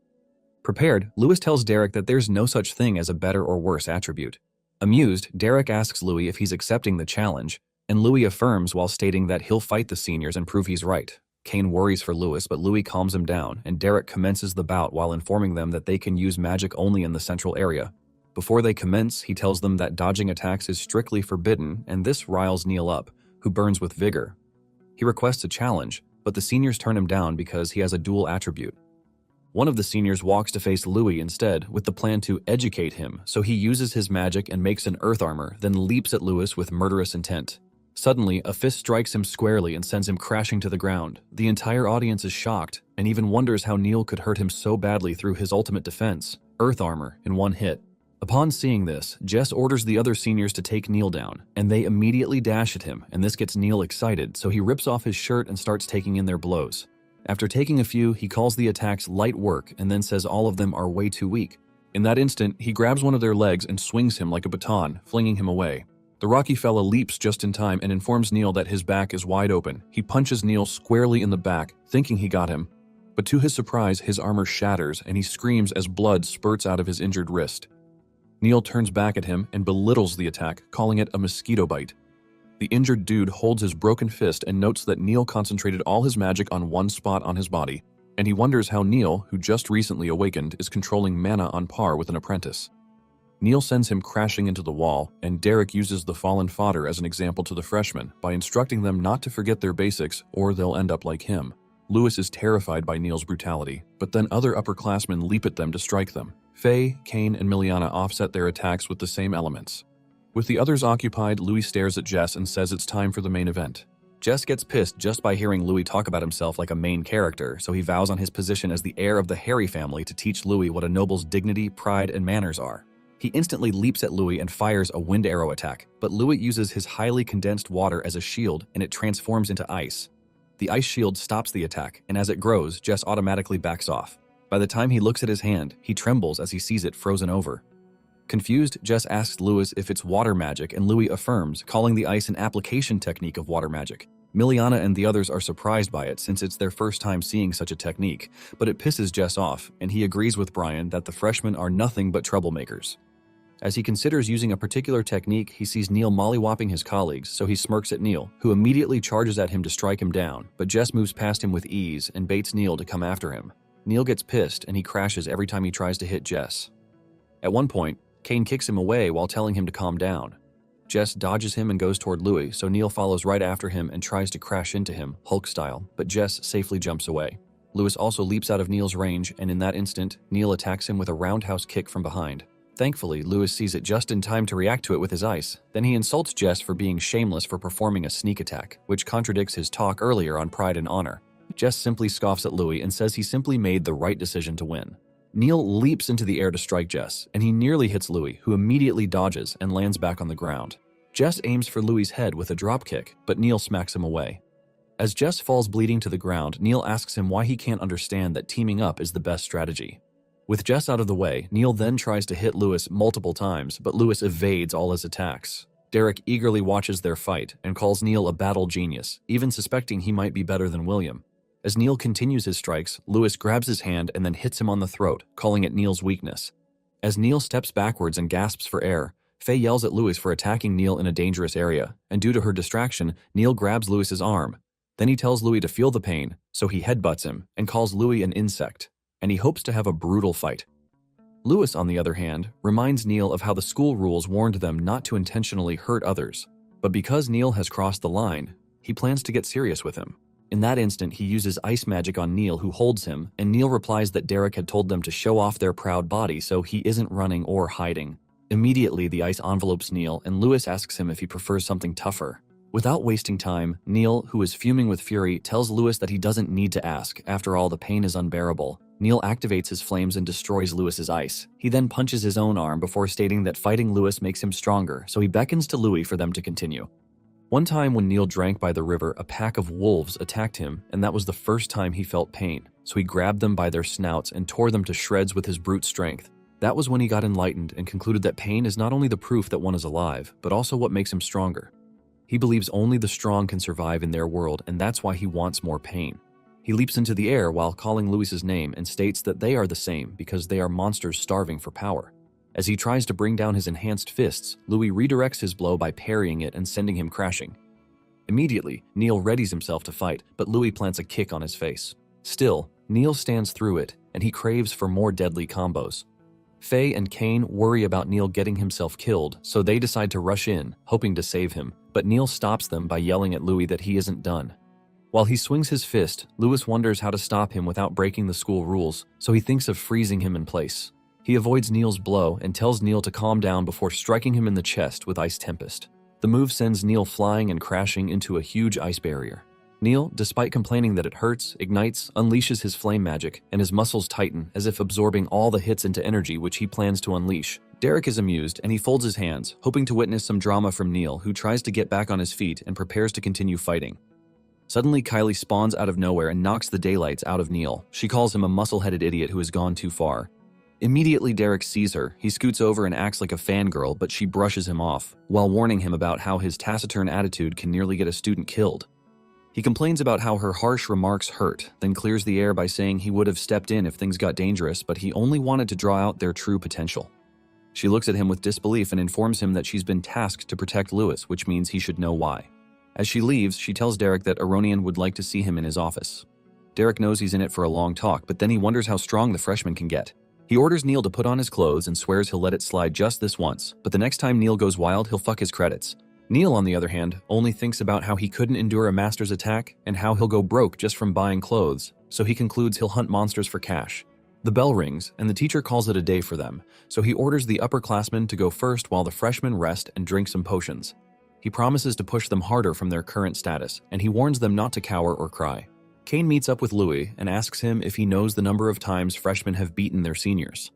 Prepared, Louis tells Derek that there's no such thing as a better or worse attribute. Amused, Derek asks Louis if he's accepting the challenge, and Louis affirms while stating that he'll fight the seniors and prove he's right. Kane worries for Louis, but Louis calms him down, and Derek commences the bout while informing them that they can use magic only in the central area. Before they commence, he tells them that dodging attacks is strictly forbidden, and this riles Neil up, who burns with vigor. He requests a challenge, but the seniors turn him down because he has a dual attribute. One of the seniors walks to face Louis instead, with the plan to educate him, so he uses his magic and makes an earth armor, then leaps at Louis with murderous intent. Suddenly, a fist strikes him squarely and sends him crashing to the ground. The entire audience is shocked, and even wonders how Neil could hurt him so badly through his ultimate defense, earth armor, in one hit. Upon seeing this, Jess orders the other seniors to take Neil down, and they immediately dash at him, and this gets Neil excited, so he rips off his shirt and starts taking in their blows. After taking a few, he calls the attacks light work and then says all of them are way too weak. In that instant, he grabs one of their legs and swings him like a baton, flinging him away. The rocky fella leaps just in time and informs Neil that his back is wide open. He punches Neil squarely in the back, thinking he got him. But to his surprise, his armor shatters and he screams as blood spurts out of his injured wrist. Neil turns back at him and belittles the attack, calling it a mosquito bite. The injured dude holds his broken fist and notes that Neil concentrated all his magic on one spot on his body, and he wonders how Neil, who just recently awakened, is controlling mana on par with an apprentice. Neil sends him crashing into the wall, and Derek uses the fallen fodder as an example to the freshmen by instructing them not to forget their basics or they'll end up like him. Louis is terrified by Neil's brutality, but then other upperclassmen leap at them to strike them. Faye, Kane, and Miliana offset their attacks with the same elements. With the others occupied, Louis stares at Jess and says it's time for the main event. Jess gets pissed just by hearing Louis talk about himself like a main character, so he vows on his position as the heir of the Harry family to teach Louis what a noble's dignity, pride, and manners are. He instantly leaps at Louis and fires a wind arrow attack, but Louis uses his highly condensed water as a shield and it transforms into ice. The ice shield stops the attack, and as it grows, Jess automatically backs off. By the time he looks at his hand, he trembles as he sees it frozen over. Confused, Jess asks Louis if it's water magic, and Louis affirms, calling the ice an application technique of water magic. Miliana and the others are surprised by it since it's their first time seeing such a technique, but it pisses Jess off, and he agrees with Brian that the freshmen are nothing but troublemakers. As he considers using a particular technique, he sees Neil mollywopping his colleagues, so he smirks at Neil, who immediately charges at him to strike him down, but Jess moves past him with ease and baits Neil to come after him. Neil gets pissed and he crashes every time he tries to hit Jess. At one point, Kane kicks him away while telling him to calm down. Jess dodges him and goes toward Louis, so Neil follows right after him and tries to crash into him, Hulk style, but Jess safely jumps away. Louis also leaps out of Neil's range, and in that instant, Neil attacks him with a roundhouse kick from behind. Thankfully, Louis sees it just in time to react to it with his ice. Then he insults Jess for being shameless for performing a sneak attack, which contradicts his talk earlier on pride and honor. Jess simply scoffs at Louis and says he simply made the right decision to win. Neil leaps into the air to strike Jess, and he nearly hits Louis, who immediately dodges and lands back on the ground. Jess aims for Louis' head with a dropkick, but Neil smacks him away. As Jess falls bleeding to the ground, Neil asks him why he can't understand that teaming up is the best strategy. With Jess out of the way, Neil then tries to hit Louis multiple times, but Louis evades all his attacks. Derek eagerly watches their fight and calls Neil a battle genius, even suspecting he might be better than William. As Neil continues his strikes, Louis grabs his hand and then hits him on the throat, calling it Neil's weakness. As Neil steps backwards and gasps for air, Faye yells at Louis for attacking Neil in a dangerous area, and due to her distraction, Neil grabs Louis's arm. Then he tells Louis to feel the pain, so he headbutts him and calls Louis an insect, and he hopes to have a brutal fight. Louis, on the other hand, reminds Neil of how the school rules warned them not to intentionally hurt others, but because Neil has crossed the line, he plans to get serious with him. In that instant, he uses ice magic on Neil, who holds him, and Neil replies that Derek had told them to show off their proud body, so he isn't running or hiding. Immediately, the ice envelopes Neil, and Louis asks him if he prefers something tougher. Without wasting time, Neil, who is fuming with fury, tells Louis that he doesn't need to ask. After all, the pain is unbearable. Neil activates his flames and destroys Louis's ice. He then punches his own arm before stating that fighting Louis makes him stronger, so he beckons to Louis for them to continue. One time when Neil drank by the river, a pack of wolves attacked him, and that was the first time he felt pain, so he grabbed them by their snouts and tore them to shreds with his brute strength. That was when he got enlightened and concluded that pain is not only the proof that one is alive, but also what makes him stronger. He believes only the strong can survive in their world, and that's why he wants more pain. He leaps into the air while calling Louis's name and states that they are the same because they are monsters starving for power. As he tries to bring down his enhanced fists, Louis redirects his blow by parrying it and sending him crashing. Immediately, Neil readies himself to fight, but Louis plants a kick on his face. Still, Neil stands through it, and he craves for more deadly combos. Faye and Kane worry about Neil getting himself killed, so they decide to rush in, hoping to save him, but Neil stops them by yelling at Louis that he isn't done. While he swings his fist, Louis wonders how to stop him without breaking the school rules, so he thinks of freezing him in place. He avoids Neil's blow and tells Neil to calm down before striking him in the chest with Ice Tempest. The move sends Neil flying and crashing into a huge ice barrier. Neil, despite complaining that it hurts, ignites, unleashes his flame magic, and his muscles tighten as if absorbing all the hits into energy which he plans to unleash. Derek is amused and he folds his hands, hoping to witness some drama from Neil, who tries to get back on his feet and prepares to continue fighting. Suddenly, Kylie spawns out of nowhere and knocks the daylights out of Neil. She calls him a muscle-headed idiot who has gone too far. Immediately, Derek sees her. He scoots over and acts like a fangirl, but she brushes him off, while warning him about how his taciturn attitude can nearly get a student killed. He complains about how her harsh remarks hurt, then clears the air by saying he would have stepped in if things got dangerous, but he only wanted to draw out their true potential. She looks at him with disbelief and informs him that she's been tasked to protect Louis, which means he should know why. As she leaves, she tells Derek that Aronian would like to see him in his office. Derek knows he's in it for a long talk, but then he wonders how strong the freshman can get. He orders Neil to put on his clothes and swears he'll let it slide just this once, but the next time Neil goes wild, he'll fuck his credits. Neil, on the other hand, only thinks about how he couldn't endure a master's attack and how he'll go broke just from buying clothes, so he concludes he'll hunt monsters for cash. The bell rings, and the teacher calls it a day for them, so he orders the upperclassmen to go first while the freshmen rest and drink some potions. He promises to push them harder from their current status, and he warns them not to cower or cry. Kane meets up with Louis and asks him if he knows the number of times freshmen have beaten their seniors.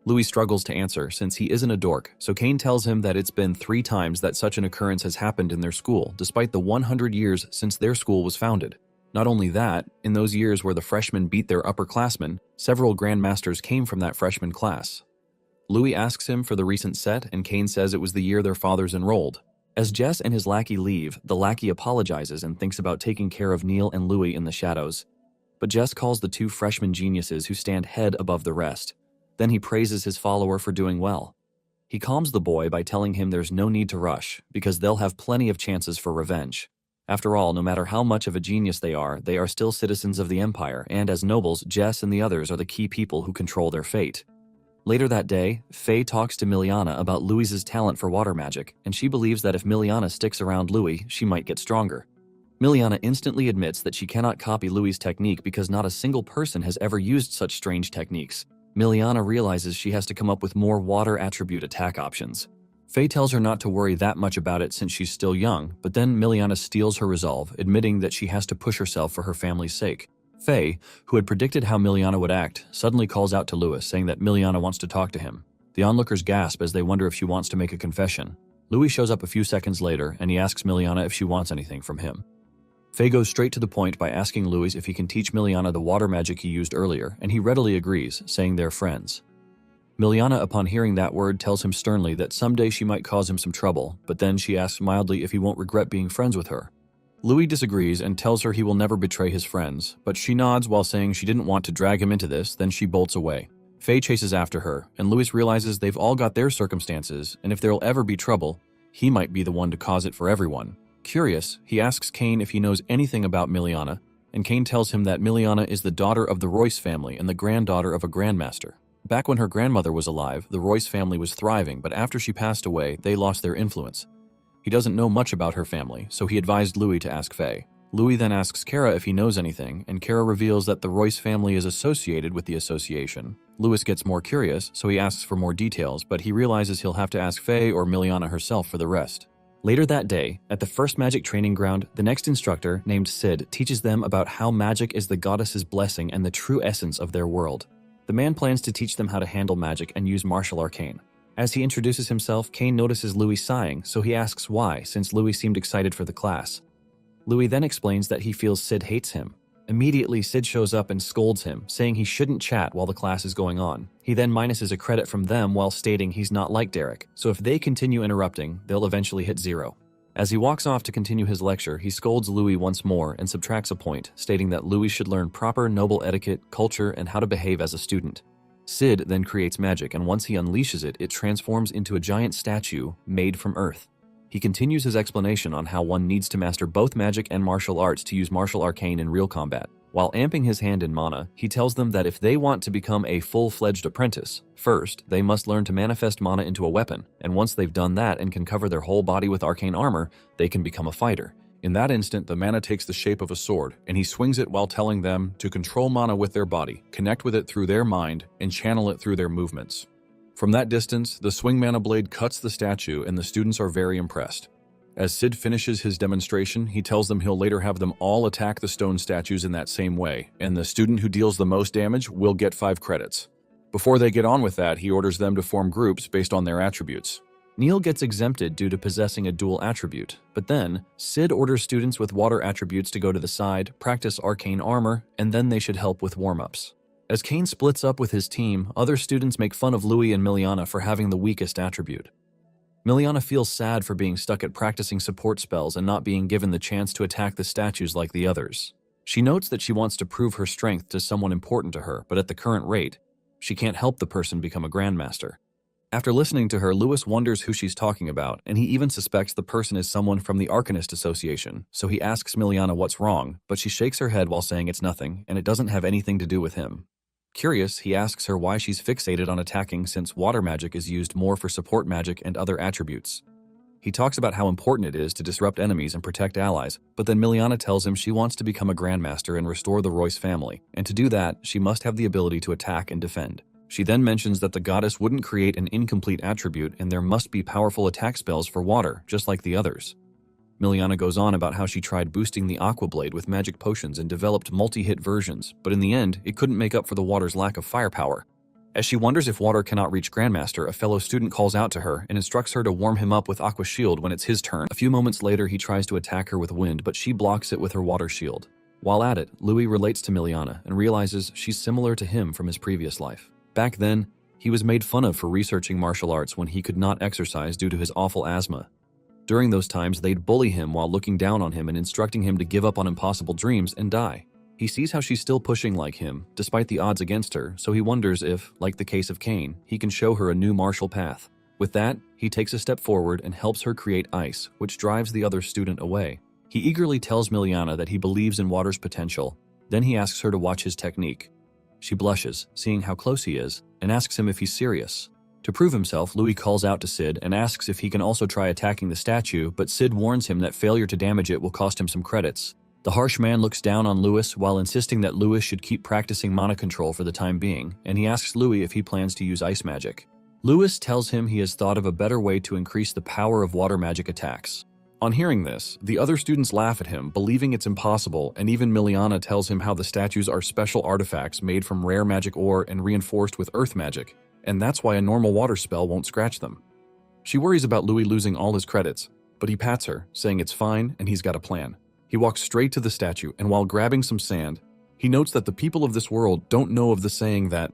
Louis struggles to answer since he isn't a dork, so Kane tells him that it's been 3 times that such an occurrence has happened in their school, despite the 100 years since their school was founded. Not only that, in those years where the freshmen beat their upperclassmen, several grandmasters came from that freshman class. Louis asks him for the recent set, and Kane says it was the year their fathers enrolled. As Jess and his lackey leave, the lackey apologizes and thinks about taking care of Neil and Louis in the shadows. But Jess calls the 2 freshman geniuses who stand head above the rest. Then he praises his follower for doing well. He calms the boy by telling him there's no need to rush, because they'll have plenty of chances for revenge. After all, no matter how much of a genius they are still citizens of the Empire, and as nobles, Jess and the others are the key people who control their fate. Later that day, Faye talks to Miliana about Louis's talent for water magic, and she believes that if Miliana sticks around Louis, she might get stronger. Miliana instantly admits that she cannot copy Louis's technique because not a single person has ever used such strange techniques. Miliana realizes she has to come up with more water attribute attack options. Faye tells her not to worry that much about it since she's still young, but then Miliana steals her resolve, admitting that she has to push herself for her family's sake. Faye, who had predicted how Miliana would act, suddenly calls out to Louis, saying that Miliana wants to talk to him. The onlookers gasp as they wonder if she wants to make a confession. Louis shows up a few seconds later, and he asks Miliana if she wants anything from him. Faye goes straight to the point by asking Louis if he can teach Miliana the water magic he used earlier, and he readily agrees, saying they're friends. Miliana, upon hearing that word, tells him sternly that someday she might cause him some trouble, but then she asks mildly if he won't regret being friends with her. Louis disagrees and tells her he will never betray his friends, but she nods while saying she didn't want to drag him into this, then she bolts away. Faye chases after her, and Louis realizes they've all got their circumstances, and if there'll ever be trouble, he might be the one to cause it for everyone. Curious, he asks Kane if he knows anything about Miliana, and Kane tells him that Miliana is the daughter of the Royce family and the granddaughter of a grandmaster. Back when her grandmother was alive, the Royce family was thriving, but after she passed away, they lost their influence. He doesn't know much about her family, so he advised Louis to ask Faye. Louis then asks Kara if he knows anything, and Kara reveals that the Royce family is associated with the association. Louis gets more curious, so he asks for more details, but he realizes he'll have to ask Faye or Miliana herself for the rest. Later that day, at the first magic training ground, the next instructor, named Sid, teaches them about how magic is the goddess's blessing and the true essence of their world. The man plans to teach them how to handle magic and use martial arcane. As he introduces himself, Kane notices Louis sighing, so he asks why, since Louis seemed excited for the class. Louis then explains that he feels Sid hates him. Immediately, Sid shows up and scolds him, saying he shouldn't chat while the class is going on. He then minuses a credit from them while stating he's not like Derek, so if they continue interrupting, they'll eventually hit 0. As he walks off to continue his lecture, he scolds Louis once more and subtracts a point, stating that Louis should learn proper noble etiquette, culture, and how to behave as a student. Sid then creates magic, and once he unleashes it, it transforms into a giant statue made from earth. He continues his explanation on how one needs to master both magic and martial arts to use martial arcane in real combat. While amping his hand in mana, he tells them that if they want to become a full-fledged apprentice, first, they must learn to manifest mana into a weapon, and once they've done that and can cover their whole body with arcane armor, they can become a fighter. In that instant, the mana takes the shape of a sword, and he swings it while telling them to control mana with their body, connect with it through their mind, and channel it through their movements. From that distance, the swing mana blade cuts the statue, and the students are very impressed. As Sid finishes his demonstration, he tells them he'll later have them all attack the stone statues in that same way, and the student who deals the most damage will get 5 credits. Before they get on with that, he orders them to form groups based on their attributes. Neil gets exempted due to possessing a dual attribute, but then, Sid orders students with water attributes to go to the side, practice arcane armor, and then they should help with warm-ups. As Kane splits up with his team, other students make fun of Louis and Miliana for having the weakest attribute. Miliana feels sad for being stuck at practicing support spells and not being given the chance to attack the statues like the others. She notes that she wants to prove her strength to someone important to her, but at the current rate, she can't help the person become a grandmaster. After listening to her, Louis wonders who she's talking about, and he even suspects the person is someone from the Arcanist Association, so he asks Miliana what's wrong, but she shakes her head while saying it's nothing, and it doesn't have anything to do with him. Curious, he asks her why she's fixated on attacking since water magic is used more for support magic and other attributes. He talks about how important it is to disrupt enemies and protect allies, but then Miliana tells him she wants to become a grandmaster and restore the Royce family, and to do that, she must have the ability to attack and defend. She then mentions that the goddess wouldn't create an incomplete attribute and there must be powerful attack spells for water, just like the others. Miliana goes on about how she tried boosting the Aqua Blade with magic potions and developed multi-hit versions, but in the end, it couldn't make up for the water's lack of firepower. As she wonders if water cannot reach Grandmaster, a fellow student calls out to her and instructs her to warm him up with Aqua Shield when it's his turn. A few moments later, he tries to attack her with wind, but she blocks it with her water shield. While at it, Louis relates to Miliana and realizes she's similar to him from his previous life. Back then, he was made fun of for researching martial arts when he could not exercise due to his awful asthma. During those times, they'd bully him while looking down on him and instructing him to give up on impossible dreams and die. He sees how she's still pushing like him, despite the odds against her, so he wonders if, like the case of Kane, he can show her a new martial path. With that, he takes a step forward and helps her create ice, which drives the other student away. He eagerly tells Miliana that he believes in water's potential. Then he asks her to watch his technique. She blushes, seeing how close he is, and asks him if he's serious. To prove himself, Louis calls out to Sid and asks if he can also try attacking the statue, but Sid warns him that failure to damage it will cost him some credits. The harsh man looks down on Louis while insisting that Louis should keep practicing mana control for the time being, and he asks Louis if he plans to use ice magic. Louis tells him he has thought of a better way to increase the power of water magic attacks. On hearing this, the other students laugh at him, believing it's impossible, and even Miliana tells him how the statues are special artifacts made from rare magic ore and reinforced with earth magic, and that's why a normal water spell won't scratch them. She worries about Louis losing all his credits, but he pats her, saying it's fine and he's got a plan. He walks straight to the statue, and while grabbing some sand, he notes that the people of this world don't know of the saying that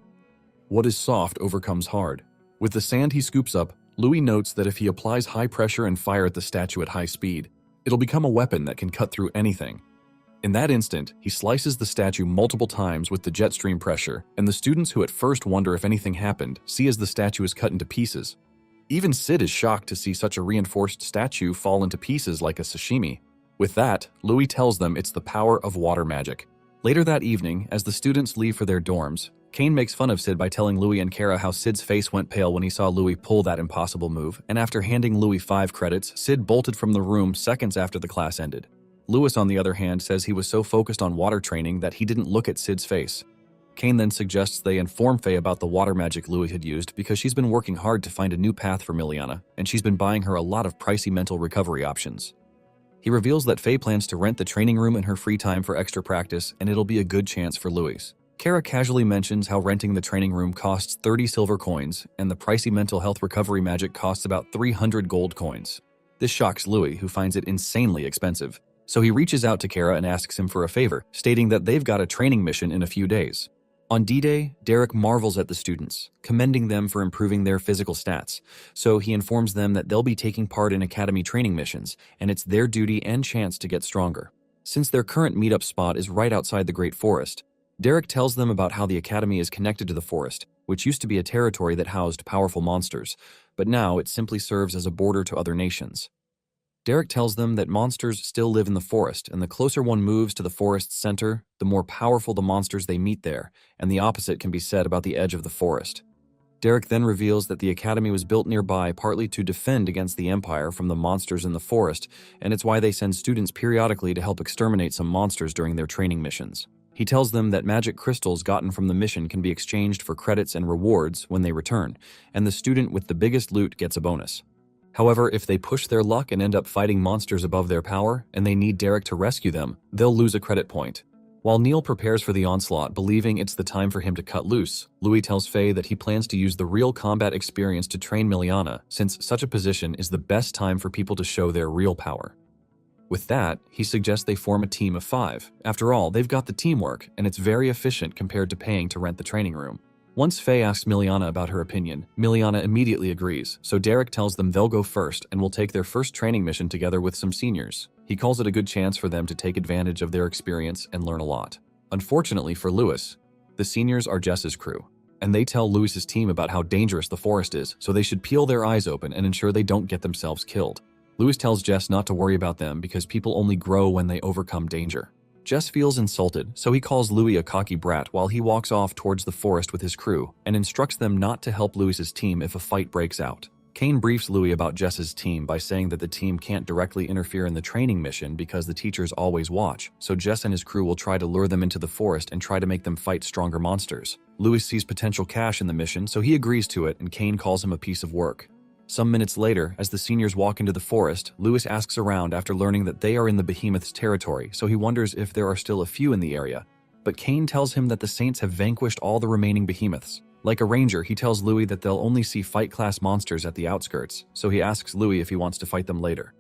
what is soft overcomes hard. With the sand he scoops up, Louis notes that if he applies high pressure and fire at the statue at high speed, it'll become a weapon that can cut through anything. In that instant, he slices the statue multiple times with the jet stream pressure, and the students who at first wonder if anything happened see as the statue is cut into pieces. Even Sid is shocked to see such a reinforced statue fall into pieces like a sashimi. With that, Louis tells them it's the power of water magic. Later that evening, as the students leave for their dorms, Kane makes fun of Sid by telling Louis and Kara how Sid's face went pale when he saw Louis pull that impossible move, and after handing Louis 5 credits, Sid bolted from the room seconds after the class ended. Louis, on the other hand, says he was so focused on water training that he didn't look at Sid's face. Kane then suggests they inform Faye about the water magic Louis had used because she's been working hard to find a new path for Miliana, and she's been buying her a lot of pricey mental recovery options. He reveals that Faye plans to rent the training room in her free time for extra practice, and it'll be a good chance for Louis. Kara casually mentions how renting the training room costs 30 silver coins, and the pricey mental health recovery magic costs about 300 gold coins. This shocks Louis, who finds it insanely expensive. So he reaches out to Kara and asks him for a favor, stating that they've got a training mission in a few days. On D-Day, Derek marvels at the students, commending them for improving their physical stats. So he informs them that they'll be taking part in academy training missions, and it's their duty and chance to get stronger. Since their current meetup spot is right outside the Great Forest, Derek tells them about how the academy is connected to the forest, which used to be a territory that housed powerful monsters, but now it simply serves as a border to other nations. Derek tells them that monsters still live in the forest, and the closer one moves to the forest's center, the more powerful the monsters they meet there, and the opposite can be said about the edge of the forest. Derek then reveals that the academy was built nearby partly to defend against the Empire from the monsters in the forest, and it's why they send students periodically to help exterminate some monsters during their training missions. He tells them that magic crystals gotten from the mission can be exchanged for credits and rewards when they return, and the student with the biggest loot gets a bonus. However, if they push their luck and end up fighting monsters above their power, and they need Derek to rescue them, they'll lose a credit point. While Neil prepares for the onslaught, believing it's the time for him to cut loose, Louis tells Faye that he plans to use the real combat experience to train Miliana, since such a position is the best time for people to show their real power. With that, he suggests they form a team of 5. After all, they've got the teamwork, and it's very efficient compared to paying to rent the training room. Once Faye asks Miliana about her opinion, Miliana immediately agrees, so Derek tells them they'll go first and will take their first training mission together with some seniors. He calls it a good chance for them to take advantage of their experience and learn a lot. Unfortunately for Louis, the seniors are Jess's crew, and they tell Louis's team about how dangerous the forest is, so they should peel their eyes open and ensure they don't get themselves killed. Louis tells Jess not to worry about them because people only grow when they overcome danger. Jess feels insulted, so he calls Louis a cocky brat while he walks off towards the forest with his crew and instructs them not to help Louis's team if a fight breaks out. Kane briefs Louis about Jess's team by saying that the team can't directly interfere in the training mission because the teachers always watch, so Jess and his crew will try to lure them into the forest and try to make them fight stronger monsters. Louis sees potential cash in the mission, so he agrees to it, and Kane calls him a piece of work. Some minutes later, as the seniors walk into the forest, Louis asks around after learning that they are in the behemoth's territory, so he wonders if there are still a few in the area. But Kane tells him that the Saints have vanquished all the remaining behemoths. Like a ranger, he tells Louis that they'll only see fight-class monsters at the outskirts, so he asks Louis if he wants to fight them later.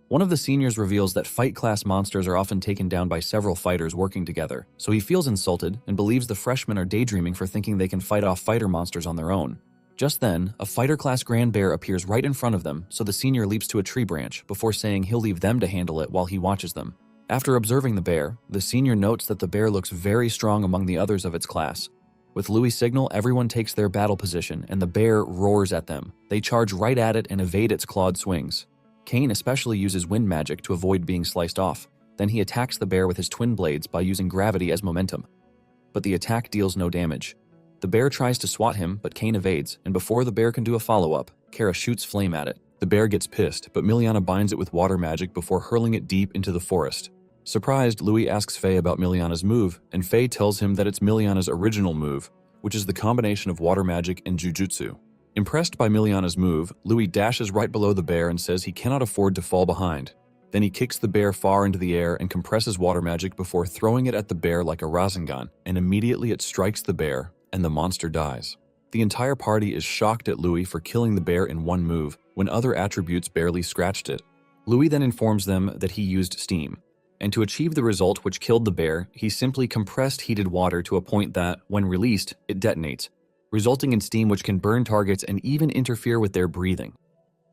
One of the seniors reveals that fight-class monsters are often taken down by several fighters working together, so he feels insulted and believes the freshmen are daydreaming for thinking they can fight off fighter monsters on their own. Just then, a fighter-class grand bear appears right in front of them, so the senior leaps to a tree branch before saying he'll leave them to handle it while he watches them. After observing the bear, the senior notes that the bear looks very strong among the others of its class. With Louis' signal, everyone takes their battle position, and the bear roars at them. They charge right at it and evade its clawed swings. Kane especially uses wind magic to avoid being sliced off. Then he attacks the bear with his twin blades by using gravity as momentum. But the attack deals no damage. The bear tries to swat him, but Kane evades, and before the bear can do a follow-up, Kara shoots flame at it. The bear gets pissed, but Miliana binds it with water magic before hurling it deep into the forest. Surprised, Louis asks Faye about Miliana's move, and Faye tells him that it's Miliana's original move, which is the combination of water magic and jujutsu. Impressed by Miliana's move, Louis dashes right below the bear and says he cannot afford to fall behind. Then he kicks the bear far into the air and compresses water magic before throwing it at the bear like a Rasengan, and immediately it strikes the bear, and the monster dies. The entire party is shocked at Louis for killing the bear in one move, when other attributes barely scratched it. Louis then informs them that he used steam, and to achieve the result which killed the bear, he simply compressed heated water to a point that, when released, it detonates, resulting in steam which can burn targets and even interfere with their breathing.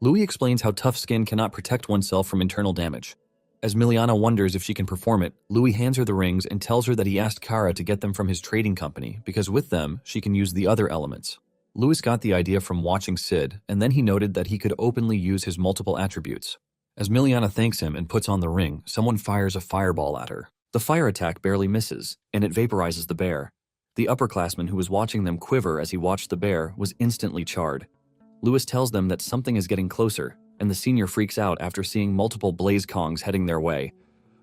Louis explains how tough skin cannot protect oneself from internal damage. As Miliana wonders if she can perform it, Louis hands her the rings and tells her that he asked Kara to get them from his trading company because with them, she can use the other elements. Louis got the idea from watching Sid, and then he noted that he could openly use his multiple attributes. As Miliana thanks him and puts on the ring, someone fires a fireball at her. The fire attack barely misses, and it vaporizes the bear. The upperclassman who was watching them quiver as he watched the bear was instantly charred. Louis tells them that something is getting closer, and the senior freaks out after seeing multiple blaze kongs heading their way.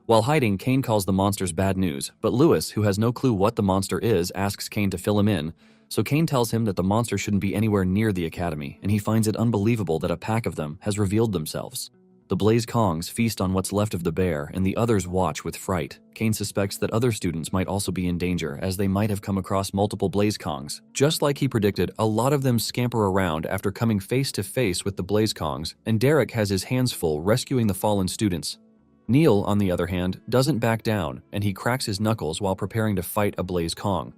While hiding, Kane calls the monsters bad news, but Louis, who has no clue what the monster is, asks Kane to fill him in, so Kane tells him that the monster shouldn't be anywhere near the academy, and he finds it unbelievable that a pack of them has revealed themselves. The blaze kongs feast on what's left of the bear, and the others watch with fright. Kane suspects that other students might also be in danger, as they might have come across multiple blaze kongs. Just like he predicted, a lot of them scamper around after coming face to face with the blaze kongs, and Derek has his hands full rescuing the fallen students. Neil, on the other hand, doesn't back down, and he cracks his knuckles while preparing to fight a blaze kong.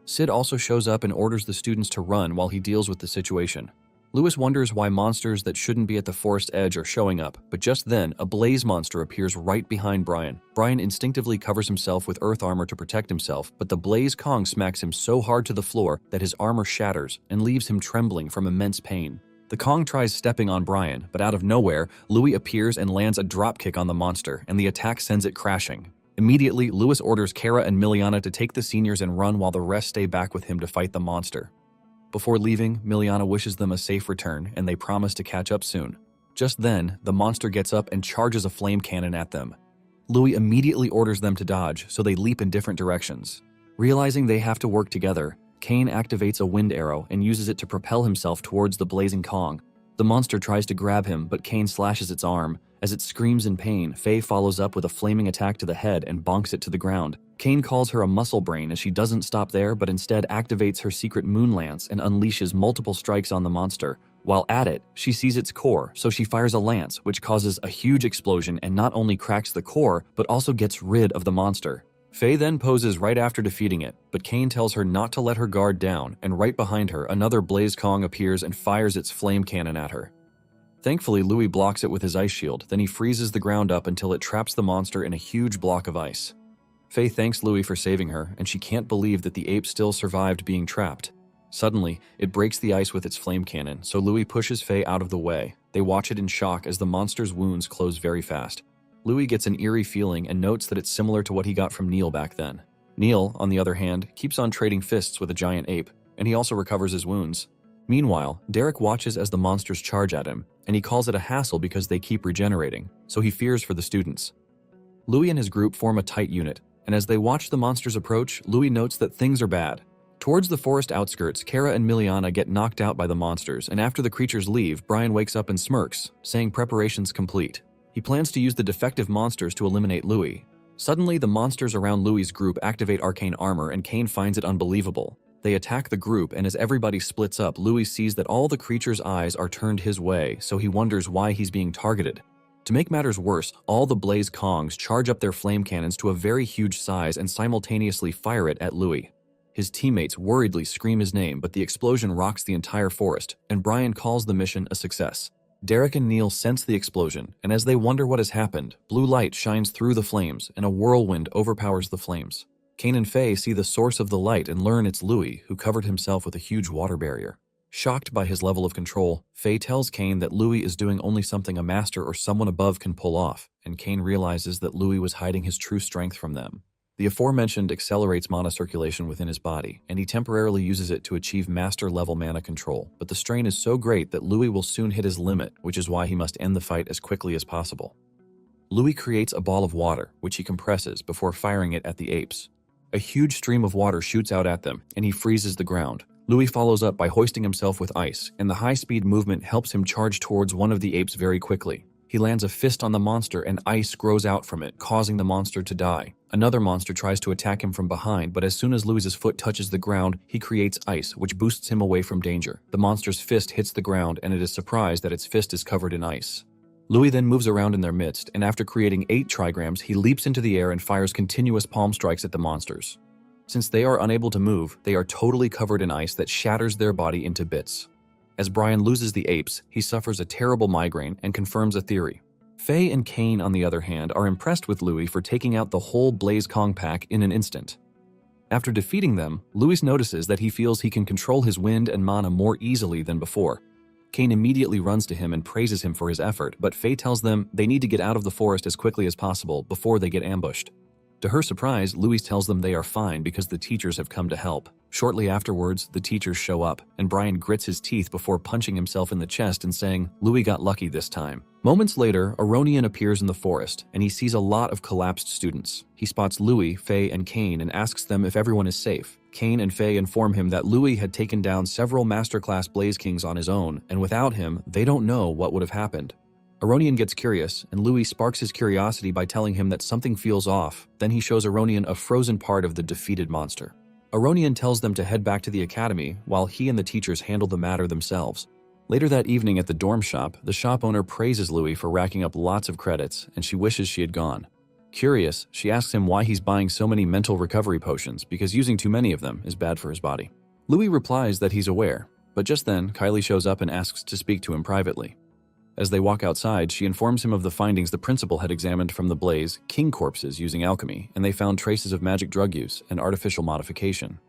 Sid also shows up and orders the students to run while he deals with the situation. Louis wonders why monsters that shouldn't be at the forest edge are showing up, but just then, a blaze monster appears right behind Brian. Brian instinctively covers himself with earth armor to protect himself, but the blaze kong smacks him so hard to the floor that his armor shatters and leaves him trembling from immense pain. The kong tries stepping on Brian, but out of nowhere, Louis appears and lands a dropkick on the monster, and the attack sends it crashing. Immediately, Louis orders Kara and Miliana to take the seniors and run while the rest stay back with him to fight the monster. Before leaving, Miliana wishes them a safe return, and they promise to catch up soon. Just then, the monster gets up and charges a flame cannon at them. Louis immediately orders them to dodge, so they leap in different directions. Realizing they have to work together, Kane activates a wind arrow and uses it to propel himself towards the blazing kong. The monster tries to grab him, but Kane slashes its arm. As it screams in pain, Faye follows up with a flaming attack to the head and bonks it to the ground. Kane calls her a muscle brain as she doesn't stop there, but instead activates her secret moon lance and unleashes multiple strikes on the monster. While at it, she sees its core, so she fires a lance, which causes a huge explosion and not only cracks the core, but also gets rid of the monster. Faye then poses right after defeating it, but Kane tells her not to let her guard down, and right behind her, another blaze kong appears and fires its flame cannon at her. Thankfully, Louis blocks it with his ice shield, then he freezes the ground up until it traps the monster in a huge block of ice. Faye thanks Louis for saving her, and she can't believe that the ape still survived being trapped. Suddenly, it breaks the ice with its flame cannon, so Louis pushes Faye out of the way. They watch it in shock as the monster's wounds close very fast. Louis gets an eerie feeling and notes that it's similar to what he got from Neil back then. Neil, on the other hand, keeps on trading fists with a giant ape, and he also recovers his wounds. Meanwhile, Derek watches as the monsters charge at him, and he calls it a hassle because they keep regenerating, so he fears for the students. Louis and his group form a tight unit, and as they watch the monsters approach, Louis notes that things are bad. Towards the forest outskirts, Kara and Miliana get knocked out by the monsters, and after the creatures leave, Brian wakes up and smirks, saying preparations complete. He plans to use the defective monsters to eliminate Louis. Suddenly, the monsters around Louis' group activate arcane armor, and Kane finds it unbelievable. They attack the group, and as everybody splits up, Louis sees that all the creatures' eyes are turned his way, so he wonders why he's being targeted. To make matters worse, all the blaze kongs charge up their flame cannons to a very huge size and simultaneously fire it at Louis. His teammates worriedly scream his name, but the explosion rocks the entire forest, and Brian calls the mission a success. Derek and Neil sense the explosion, and as they wonder what has happened, blue light shines through the flames, and a whirlwind overpowers the flames. Cain and Faye see the source of the light and learn it's Louis, who covered himself with a huge water barrier. Shocked by his level of control, Faye tells Cain that Louis is doing only something a master or someone above can pull off, and Cain realizes that Louis was hiding his true strength from them. The aforementioned accelerates mana circulation within his body, and he temporarily uses it to achieve master-level mana control, but the strain is so great that Louis will soon hit his limit, which is why he must end the fight as quickly as possible. Louis creates a ball of water, which he compresses before firing it at the apes. A huge stream of water shoots out at them, and he freezes the ground. Louis follows up by hoisting himself with ice, and the high-speed movement helps him charge towards one of the apes very quickly. He lands a fist on the monster and ice grows out from it, causing the monster to die. Another monster tries to attack him from behind, but as soon as Louis's foot touches the ground, he creates ice, which boosts him away from danger. The monster's fist hits the ground, and it is surprised that its fist is covered in ice. Louis then moves around in their midst, and after creating 8 trigrams, he leaps into the air and fires continuous palm strikes at the monsters. Since they are unable to move, they are totally covered in ice that shatters their body into bits. As Brian loses the apes, he suffers a terrible migraine and confirms a theory. Faye and Cain, on the other hand, are impressed with Louis for taking out the whole Blaze Kong pack in an instant. After defeating them, Louis notices that he feels he can control his wind and mana more easily than before. Cain immediately runs to him and praises him for his effort, but Faye tells them they need to get out of the forest as quickly as possible before they get ambushed. To her surprise, Louis tells them they are fine because the teachers have come to help. Shortly afterwards, the teachers show up, and Brian grits his teeth before punching himself in the chest and saying, "Louis got lucky this time." Moments later, Aronian appears in the forest, and he sees a lot of collapsed students. He spots Louis, Faye, and Cain and asks them if everyone is safe. Cain and Faye inform him that Louis had taken down several Masterclass Blaze Kings on his own, and without him, they don't know what would have happened. Aronian gets curious, and Louis sparks his curiosity by telling him that something feels off. Then he shows Aronian a frozen part of the defeated monster. Aronian tells them to head back to the academy, while he and the teachers handle the matter themselves. Later that evening at the dorm shop, the shop owner praises Louis for racking up lots of credits, and she wishes she had gone. Curious, she asks him why he's buying so many mental recovery potions, because using too many of them is bad for his body. Louis replies that he's aware, but just then, Kylie shows up and asks to speak to him privately. As they walk outside, she informs him of the findings the principal had examined from the Blaze King corpses using alchemy, and they found traces of magic drug use and artificial modification.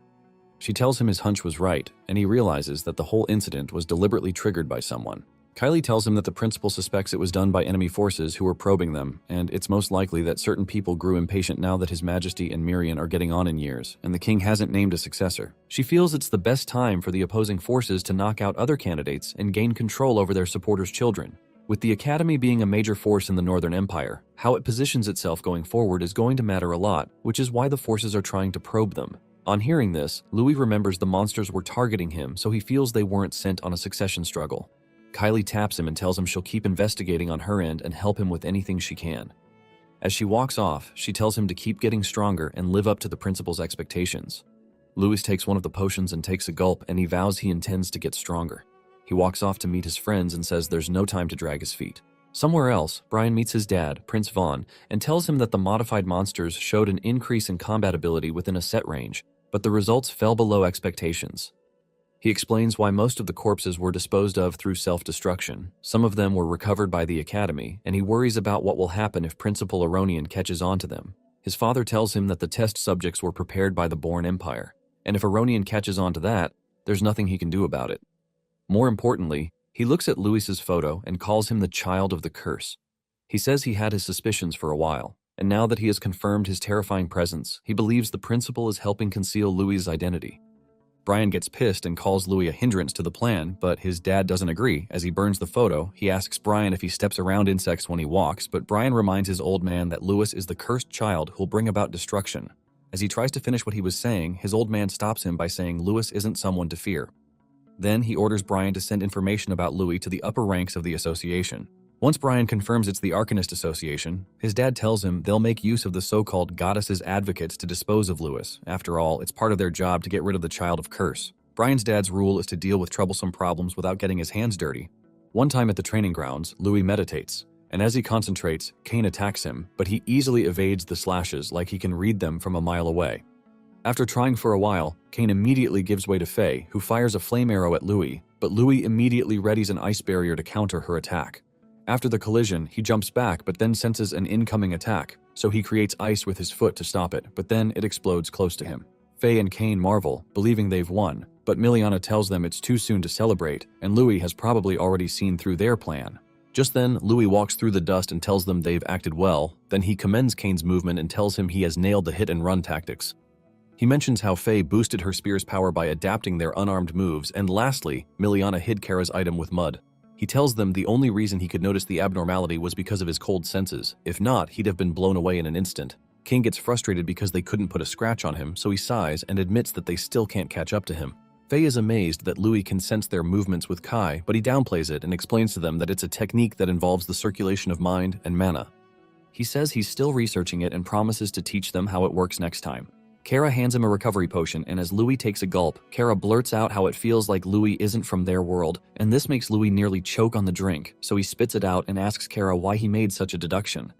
She tells him his hunch was right, and he realizes that the whole incident was deliberately triggered by someone. Kylie tells him that the principal suspects it was done by enemy forces who were probing them, and it's most likely that certain people grew impatient now that His Majesty and Mirian are getting on in years, and the king hasn't named a successor. She feels it's the best time for the opposing forces to knock out other candidates and gain control over their supporters' children. With the Academy being a major force in the Northern Empire, how it positions itself going forward is going to matter a lot, which is why the forces are trying to probe them. On hearing this, Louis remembers the monsters were targeting him, so he feels they weren't sent on a succession struggle. Kylie taps him and tells him she'll keep investigating on her end and help him with anything she can. As she walks off, she tells him to keep getting stronger and live up to the principal's expectations. Louis takes one of the potions and takes a gulp, and he vows he intends to get stronger. He walks off to meet his friends and says there's no time to drag his feet. Somewhere else, Brian meets his dad, Prince Vaughn, and tells him that the modified monsters showed an increase in combat ability within a set range, but the results fell below expectations. He explains why most of the corpses were disposed of through self-destruction. Some of them were recovered by the Academy, and he worries about what will happen if Principal Aronian catches on to them. His father tells him that the test subjects were prepared by the Born Empire, and if Aronian catches on to that, there's nothing he can do about it. More importantly, he looks at Louis's photo and calls him the child of the curse. He says he had his suspicions for a while, and now that he has confirmed his terrifying presence, he believes the principal is helping conceal Louis's identity. Brian gets pissed and calls Louis a hindrance to the plan, but his dad doesn't agree. As he burns the photo, he asks Brian if he steps around insects when he walks, but Brian reminds his old man that Louis is the cursed child who'll bring about destruction. As he tries to finish what he was saying, his old man stops him by saying Louis isn't someone to fear. Then he orders Brian to send information about Louis to the upper ranks of the association. Once Brian confirms it's the Arcanist Association, his dad tells him they'll make use of the so-called goddesses' advocates to dispose of Louis. After all, it's part of their job to get rid of the child of curse. Brian's dad's rule is to deal with troublesome problems without getting his hands dirty. One time at the training grounds, Louis meditates, and as he concentrates, Cain attacks him, but he easily evades the slashes like he can read them from a mile away. After trying for a while, Cain immediately gives way to Faye, who fires a flame arrow at Louis, but Louis immediately readies an ice barrier to counter her attack. After the collision, he jumps back but then senses an incoming attack. so he creates ice with his foot to stop it, but then it explodes close to him. Faye and Kane marvel, believing they've won, but Miliana tells them it's too soon to celebrate, and Louis has probably already seen through their plan. Just then, Louis walks through the dust and tells them they've acted well, then he commends Kane's movement and tells him he has nailed the hit-and-run tactics. He mentions how Faye boosted her spear's power by adapting their unarmed moves, and lastly, Miliana hid Kara's item with mud. He tells them the only reason he could notice the abnormality was because of his cold senses. If not, he'd have been blown away in an instant. Kane gets frustrated because they couldn't put a scratch on him, so he sighs and admits that they still can't catch up to him. Faye is amazed that Louis can sense their movements with Kai, but he downplays it and explains to them that it's a technique that involves the circulation of mind and mana. He says he's still researching it and promises to teach them how it works next time. Kara hands him a recovery potion, and as Louis takes a gulp, Kara blurts out how it feels like Louis isn't from their world, and this makes Louis nearly choke on the drink, so he spits it out and asks Kara why he made such a deduction.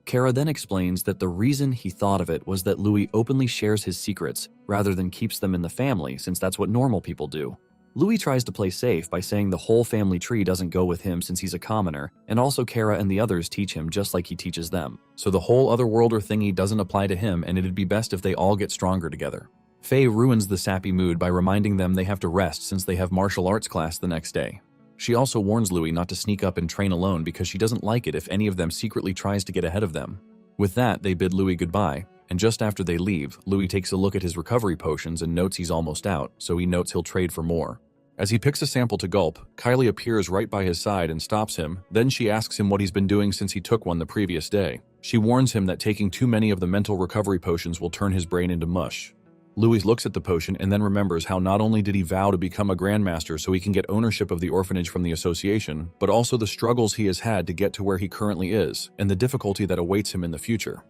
Kara then explains that the reason he thought of it was that Louis openly shares his secrets, rather than keeps them in the family, since that's what normal people do. Louis tries to play safe by saying the whole family tree doesn't go with him since he's a commoner, and also Kara and the others teach him just like he teaches them. So the whole otherworlder thingy doesn't apply to him, and it'd be best if they all get stronger together. Faye ruins the sappy mood by reminding them they have to rest since they have martial arts class the next day. She also warns Louis not to sneak up and train alone because she doesn't like it if any of them secretly tries to get ahead of them. With that, they bid Louis goodbye, and just after they leave, Louis takes a look at his recovery potions and notes he's almost out, so he notes he'll trade for more. As he picks a sample to gulp, Kylie appears right by his side and stops him, then she asks him what he's been doing since he took one the previous day. She warns him that taking too many of the mental recovery potions will turn his brain into mush. Louis looks at the potion and then remembers how not only did he vow to become a grandmaster so he can get ownership of the orphanage from the association, but also the struggles he has had to get to where he currently is, and the difficulty that awaits him in the future.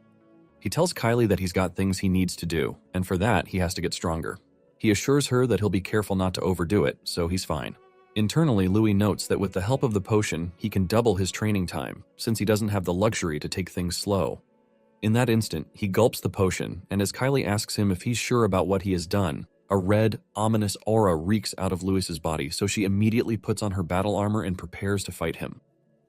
He tells Kylie that he's got things he needs to do, and for that, he has to get stronger. He assures her that he'll be careful not to overdo it, so he's fine. Internally, Louis notes that with the help of the potion, he can double his training time, since he doesn't have the luxury to take things slow. In that instant, he gulps the potion, and as Kylie asks him if he's sure about what he has done, a red, ominous aura reeks out of Louis's body, so she immediately puts on her battle armor and prepares to fight him.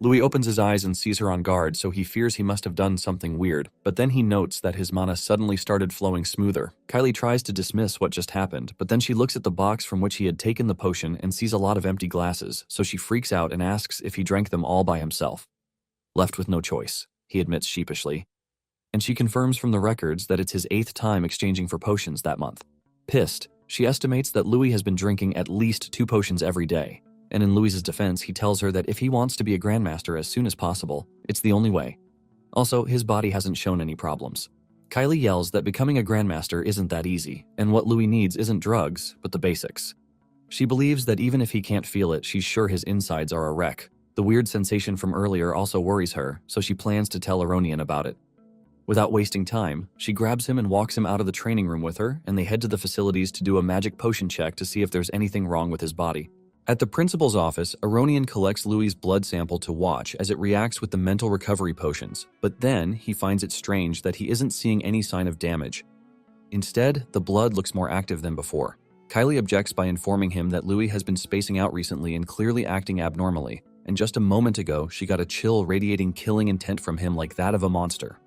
Louis opens his eyes and sees her on guard, so he fears he must have done something weird, but then he notes that his mana suddenly started flowing smoother. Kylie tries to dismiss what just happened, but then she looks at the box from which he had taken the potion and sees a lot of empty glasses, so she freaks out and asks if he drank them all by himself. Left with no choice, he admits sheepishly. And she confirms from the records that it's his 8th time exchanging for potions that month. Pissed, she estimates that Louis has been drinking at least 2 potions every day. And in Louis's defense, he tells her that if he wants to be a grandmaster as soon as possible, it's the only way. Also, his body hasn't shown any problems. Kylie yells that becoming a grandmaster isn't that easy, and what Louis needs isn't drugs, but the basics. She believes that even if he can't feel it, she's sure his insides are a wreck. The weird sensation from earlier also worries her, so she plans to tell Aronian about it. Without wasting time, she grabs him and walks him out of the training room with her, and they head to the facilities to do a magic potion check to see if there's anything wrong with his body. At the principal's office, Aronian collects Louis' blood sample to watch as it reacts with the mental recovery potions, but then he finds it strange that he isn't seeing any sign of damage. Instead, the blood looks more active than before. Kylie objects by informing him that Louis has been spacing out recently and clearly acting abnormally, and just a moment ago she got a chill radiating killing intent from him like that of a monster.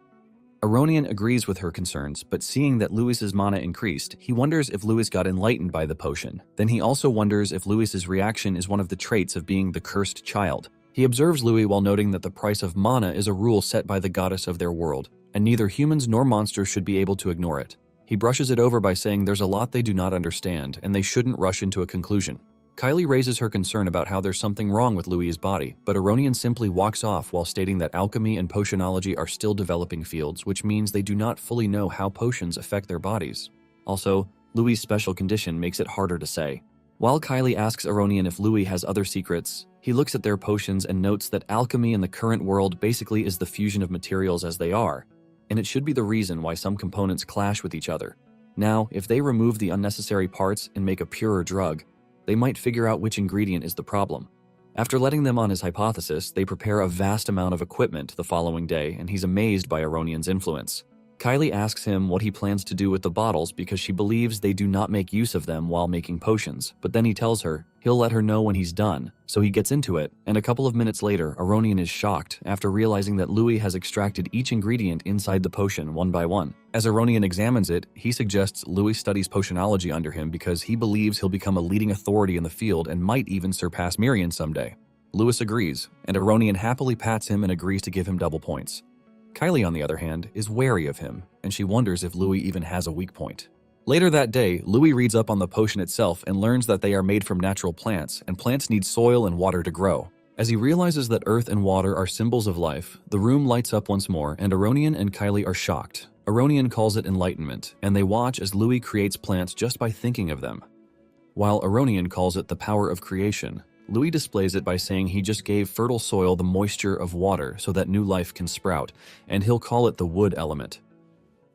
Aronian agrees with her concerns, but seeing that Louis's mana increased, he wonders if Louis got enlightened by the potion. Then he also wonders if Louis's reaction is one of the traits of being the cursed child. He observes Louis while noting that the price of mana is a rule set by the goddess of their world, and neither humans nor monsters should be able to ignore it. He brushes it over by saying there's a lot they do not understand, and they shouldn't rush into a conclusion. Kylie raises her concern about how there's something wrong with Louis's body, but Aronian simply walks off while stating that alchemy and potionology are still developing fields, which means they do not fully know how potions affect their bodies. Also, Louis's special condition makes it harder to say. While Kylie asks Aronian if Louis has other secrets, he looks at their potions and notes that alchemy in the current world basically is the fusion of materials as they are, and it should be the reason why some components clash with each other. Now, if they remove the unnecessary parts and make a purer drug, they might figure out which ingredient is the problem. After letting them on his hypothesis, they prepare a vast amount of equipment the following day, and he's amazed by Aronian's influence. Kylie asks him what he plans to do with the bottles because she believes they do not make use of them while making potions, but then he tells her he'll let her know when he's done, so he gets into it, and a couple of minutes later, Aronian is shocked after realizing that Louis has extracted each ingredient inside the potion one by one. As Aronian examines it, he suggests Louis studies potionology under him because he believes he'll become a leading authority in the field and might even surpass Mirian someday. Louis agrees, and Aronian happily pats him and agrees to give him double points. Kylie, on the other hand, is wary of him, and she wonders if Louis even has a weak point. Later that day, Louis reads up on the potion itself and learns that they are made from natural plants, and plants need soil and water to grow. As he realizes that earth and water are symbols of life, the room lights up once more, and Aronian and Kylie are shocked. Aronian calls it enlightenment, and they watch as Louis creates plants just by thinking of them. While Aronian calls it the power of creation, Louis displays it by saying he just gave fertile soil the moisture of water so that new life can sprout, and he'll call it the wood element.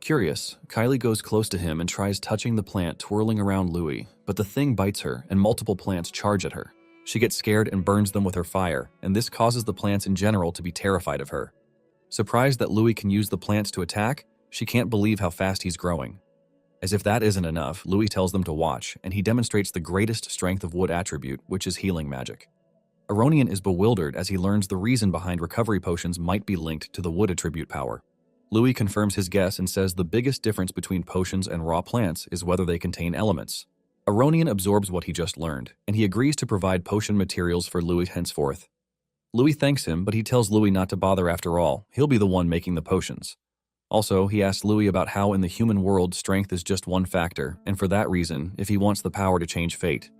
Curious, Kylie goes close to him and tries touching the plant twirling around Louis, but the thing bites her and multiple plants charge at her. She gets scared and burns them with her fire, and this causes the plants in general to be terrified of her. Surprised that Louis can use the plants to attack, she can't believe how fast he's growing. As if that isn't enough, Louis tells them to watch, and he demonstrates the greatest strength of wood attribute, which is healing magic. Aronian is bewildered as he learns the reason behind recovery potions might be linked to the wood attribute power. Louis confirms his guess and says the biggest difference between potions and raw plants is whether they contain elements. Aronian absorbs what he just learned, and he agrees to provide potion materials for Louis henceforth. Louis thanks him, but he tells Louis not to bother after all. He'll be the one making the potions. Also, he asks Louis about how in the human world strength is just one factor, and for that reason, if he wants the power to change fate.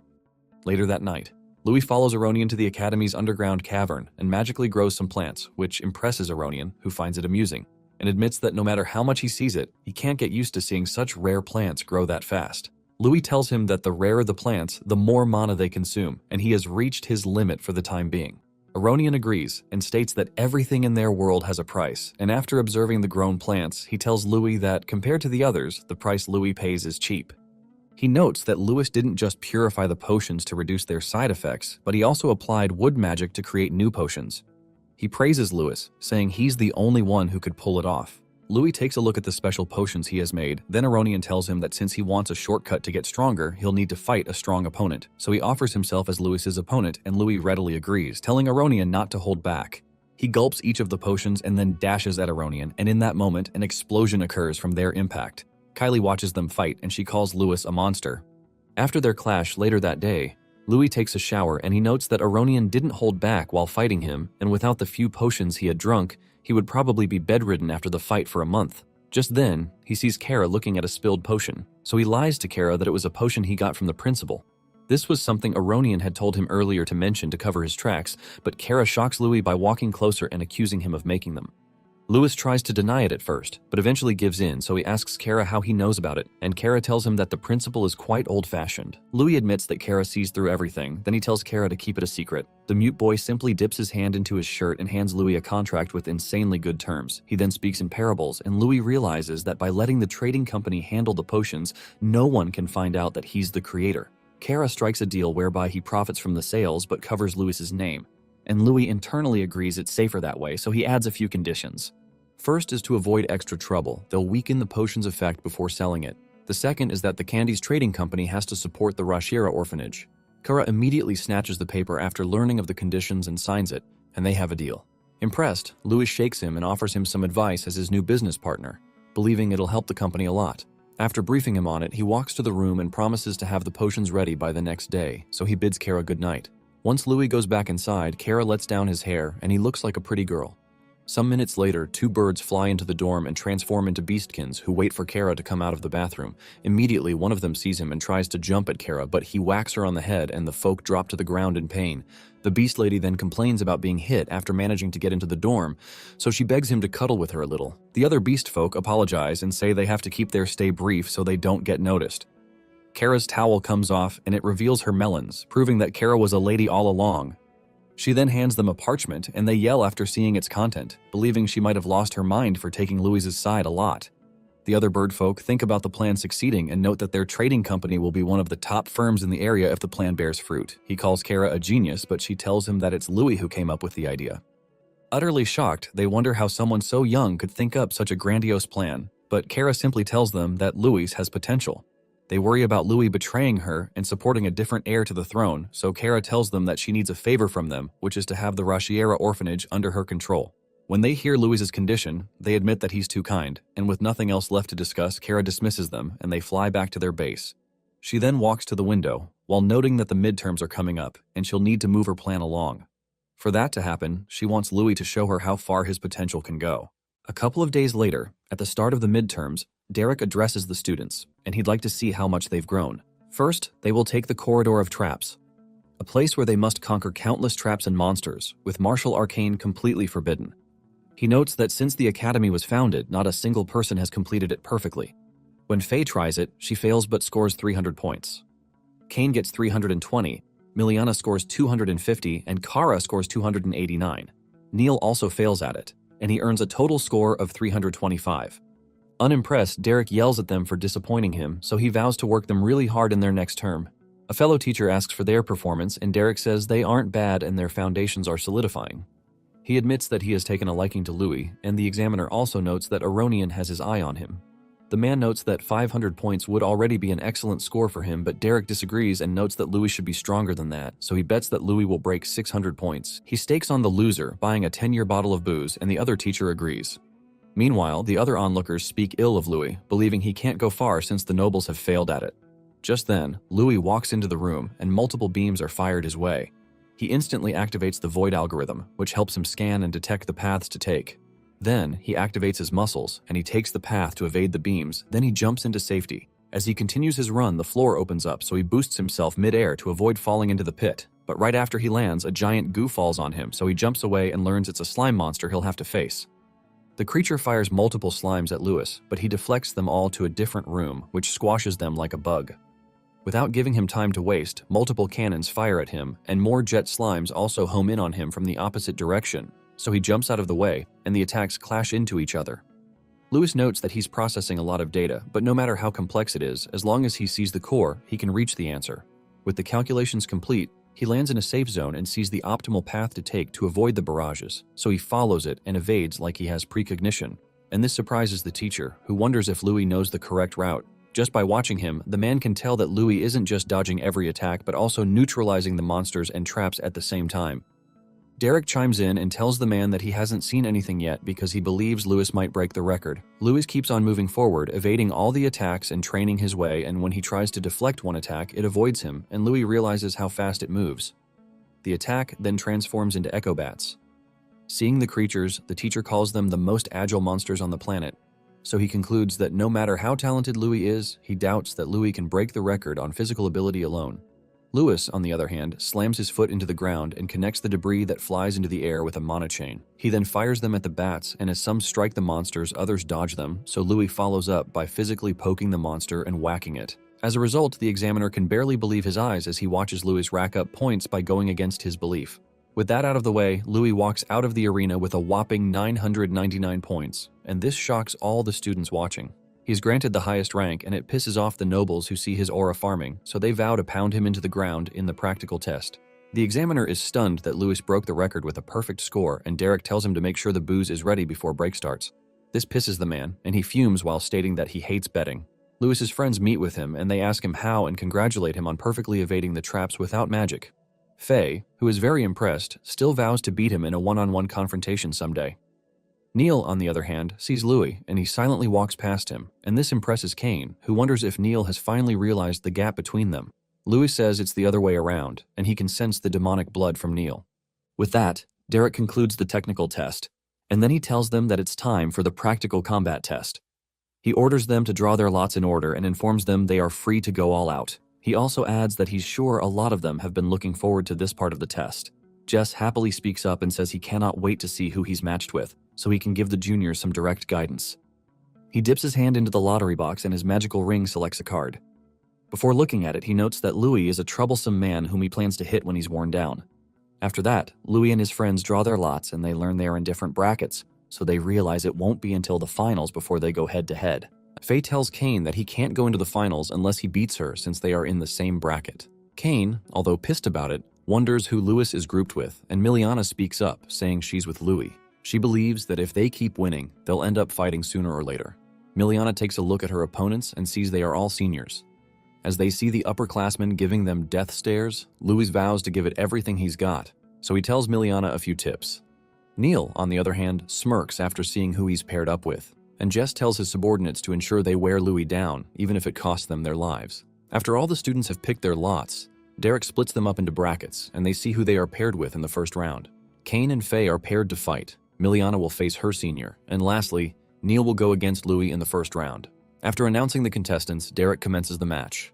Later that night, Louis follows Aronian to the Academy's underground cavern and magically grows some plants, which impresses Aronian, who finds it amusing, and admits that no matter how much he sees it, he can't get used to seeing such rare plants grow that fast. Louis tells him that the rarer the plants, the more mana they consume, and he has reached his limit for the time being. Aronian agrees and states that everything in their world has a price, and after observing the grown plants, he tells Louis that, compared to the others, the price Louis pays is cheap. He notes that Louis didn't just purify the potions to reduce their side effects, but he also applied wood magic to create new potions. He praises Louis, saying he's the only one who could pull it off. Louis takes a look at the special potions he has made, then Aronian tells him that since he wants a shortcut to get stronger, he'll need to fight a strong opponent. So he offers himself as Louis's opponent, and Louis readily agrees, telling Aronian not to hold back. He gulps each of the potions and then dashes at Aronian, and in that moment, an explosion occurs from their impact. Kylie watches them fight, and she calls Louis a monster. After their clash later that day, Louis takes a shower, and he notes that Aronian didn't hold back while fighting him, and without the few potions he had drunk, he would probably be bedridden after the fight for a month. Just then, he sees Kara looking at a spilled potion, so he lies to Kara that it was a potion he got from the principal. This was something Aronian had told him earlier to mention to cover his tracks, but Kara shocks Louis by walking closer and accusing him of making them. Louis tries to deny it at first, but eventually gives in, so he asks Kara how he knows about it, and Kara tells him that the principal is quite old-fashioned. Louis admits that Kara sees through everything, then he tells Kara to keep it a secret. The mute boy simply dips his hand into his shirt and hands Louis a contract with insanely good terms. He then speaks in parables, and Louis realizes that by letting the trading company handle the potions, no one can find out that he's the creator. Kara strikes a deal whereby he profits from the sales but covers Louis's name, and Louis internally agrees it's safer that way, so he adds a few conditions. First is to avoid extra trouble. They'll weaken the potion's effect before selling it. The second is that the candy's trading company has to support the Rashira orphanage. Kara immediately snatches the paper after learning of the conditions and signs it, and they have a deal. Impressed, Louis shakes him and offers him some advice as his new business partner, believing it'll help the company a lot. After briefing him on it, he walks to the room and promises to have the potions ready by the next day, so he bids Kara goodnight. Once Louis goes back inside, Kara lets down his hair, and he looks like a pretty girl. Some minutes later, two birds fly into the dorm and transform into beastkins who wait for Kara to come out of the bathroom. Immediately, one of them sees him and tries to jump at Kara, but he whacks her on the head and the folk drop to the ground in pain. The beast lady then complains about being hit after managing to get into the dorm, so she begs him to cuddle with her a little. The other beast folk apologize and say they have to keep their stay brief so they don't get noticed. Kara's towel comes off and it reveals her melons, proving that Kara was a lady all along. She then hands them a parchment, and they yell after seeing its content, believing she might have lost her mind for taking Louis's side a lot. The other bird folk think about the plan succeeding and note that their trading company will be one of the top firms in the area if the plan bears fruit. He calls Kara a genius, but she tells him that it's Louis who came up with the idea. Utterly shocked, they wonder how someone so young could think up such a grandiose plan. But Kara simply tells them that Louis has potential. They worry about Louis betraying her and supporting a different heir to the throne, so Kara tells them that she needs a favor from them, which is to have the Rashiera orphanage under her control. When they hear Louis's condition, they admit that he's too kind, and with nothing else left to discuss, Kara dismisses them and they fly back to their base. She then walks to the window, while noting that the midterms are coming up and she'll need to move her plan along. For that to happen, she wants Louis to show her how far his potential can go. A couple of days later, at the start of the midterms, Derek addresses the students, and he'd like to see how much they've grown. First, they will take the Corridor of Traps, a place where they must conquer countless traps and monsters, with martial arcane completely forbidden. He notes that since the academy was founded, not a single person has completed it perfectly. When Faye tries it, she fails but scores 300 points. Kane gets 320, Miliana scores 250, and Kara scores 289. Neil also fails at it, and he earns a total score of 325. Unimpressed, Derek yells at them for disappointing him, so he vows to work them really hard in their next term. A fellow teacher asks for their performance, and Derek says they aren't bad and their foundations are solidifying. He admits that he has taken a liking to Louis, and the examiner also notes that Aronian has his eye on him. The man notes that 500 points would already be an excellent score for him, but Derek disagrees and notes that Louis should be stronger than that, so he bets that Louis will break 600 points. He stakes on the loser, buying a 10-year bottle of booze, and the other teacher agrees. Meanwhile, the other onlookers speak ill of Louis, believing he can't go far since the nobles have failed at it. Just then, Louis walks into the room, and multiple beams are fired his way. He instantly activates the Void algorithm, which helps him scan and detect the paths to take. Then, he activates his muscles, and he takes the path to evade the beams, then he jumps into safety. As he continues his run, the floor opens up, so he boosts himself mid-air to avoid falling into the pit. But right after he lands, a giant goo falls on him, so he jumps away and learns it's a slime monster he'll have to face. The creature fires multiple slimes at Louis, but he deflects them all to a different room, which squashes them like a bug. Without giving him time to waste, multiple cannons fire at him, and more jet slimes also home in on him from the opposite direction, so he jumps out of the way, and the attacks clash into each other. Louis notes that he's processing a lot of data, but no matter how complex it is, as long as he sees the core, he can reach the answer. With the calculations complete, he lands in a safe zone and sees the optimal path to take to avoid the barrages, so he follows it and evades like he has precognition. And this surprises the teacher, who wonders if Louis knows the correct route. Just by watching him, the man can tell that Louis isn't just dodging every attack, but also neutralizing the monsters and traps at the same time. Derek chimes in and tells the man that he hasn't seen anything yet because he believes Louis might break the record. Louis keeps on moving forward, evading all the attacks and training his way, and when he tries to deflect one attack, it avoids him, and Louis realizes how fast it moves. The attack then transforms into Echo Bats. Seeing the creatures, the teacher calls them the most agile monsters on the planet, so he concludes that no matter how talented Louis is, he doubts that Louis can break the record on physical ability alone. Louis, on the other hand, slams his foot into the ground and connects the debris that flies into the air with a monochain. He then fires them at the bats, and as some strike the monsters, others dodge them, so Louis follows up by physically poking the monster and whacking it. As a result, the examiner can barely believe his eyes as he watches Louis rack up points by going against his belief. With that out of the way, Louis walks out of the arena with a whopping 999 points, and this shocks all the students watching. He's granted the highest rank, and it pisses off the nobles who see his aura farming, so they vow to pound him into the ground in the practical test. The examiner is stunned that Louis broke the record with a perfect score, and Derek tells him to make sure the booze is ready before break starts. This pisses the man, and he fumes while stating that he hates betting. Louis's friends meet with him, and they ask him how and congratulate him on perfectly evading the traps without magic. Faye, who is very impressed, still vows to beat him in a one-on-one confrontation someday. Neil, on the other hand, sees Louis, and he silently walks past him, and this impresses Kane, who wonders if Neil has finally realized the gap between them. Louis says it's the other way around, and he can sense the demonic blood from Neil. With that, Derek concludes the technical test, and then he tells them that it's time for the practical combat test. He orders them to draw their lots in order and informs them they are free to go all out. He also adds that he's sure a lot of them have been looking forward to this part of the test. Jess happily speaks up and says he cannot wait to see who he's matched with, so he can give the juniors some direct guidance. He dips his hand into the lottery box and his magical ring selects a card. Before looking at it, he notes that Louis is a troublesome man whom he plans to hit when he's worn down. After that, Louis and his friends draw their lots and they learn they are in different brackets, so they realize it won't be until the finals before they go head-to-head. Faye tells Kane that he can't go into the finals unless he beats her since they are in the same bracket. Kane, although pissed about it, wonders who Louis is grouped with, and Miliana speaks up, saying she's with Louis. She believes that if they keep winning, they'll end up fighting sooner or later. Miliana takes a look at her opponents and sees they are all seniors. As they see the upperclassmen giving them death stares, Louis vows to give it everything he's got, so he tells Miliana a few tips. Neil, on the other hand, smirks after seeing who he's paired up with, and Jess tells his subordinates to ensure they wear Louis down, even if it costs them their lives. After all the students have picked their lots, Derek splits them up into brackets, and they see who they are paired with in the first round. Kane and Faye are paired to fight. Miliana will face her senior, and lastly, Neil will go against Louis in the first round. After announcing the contestants, Derek commences the match.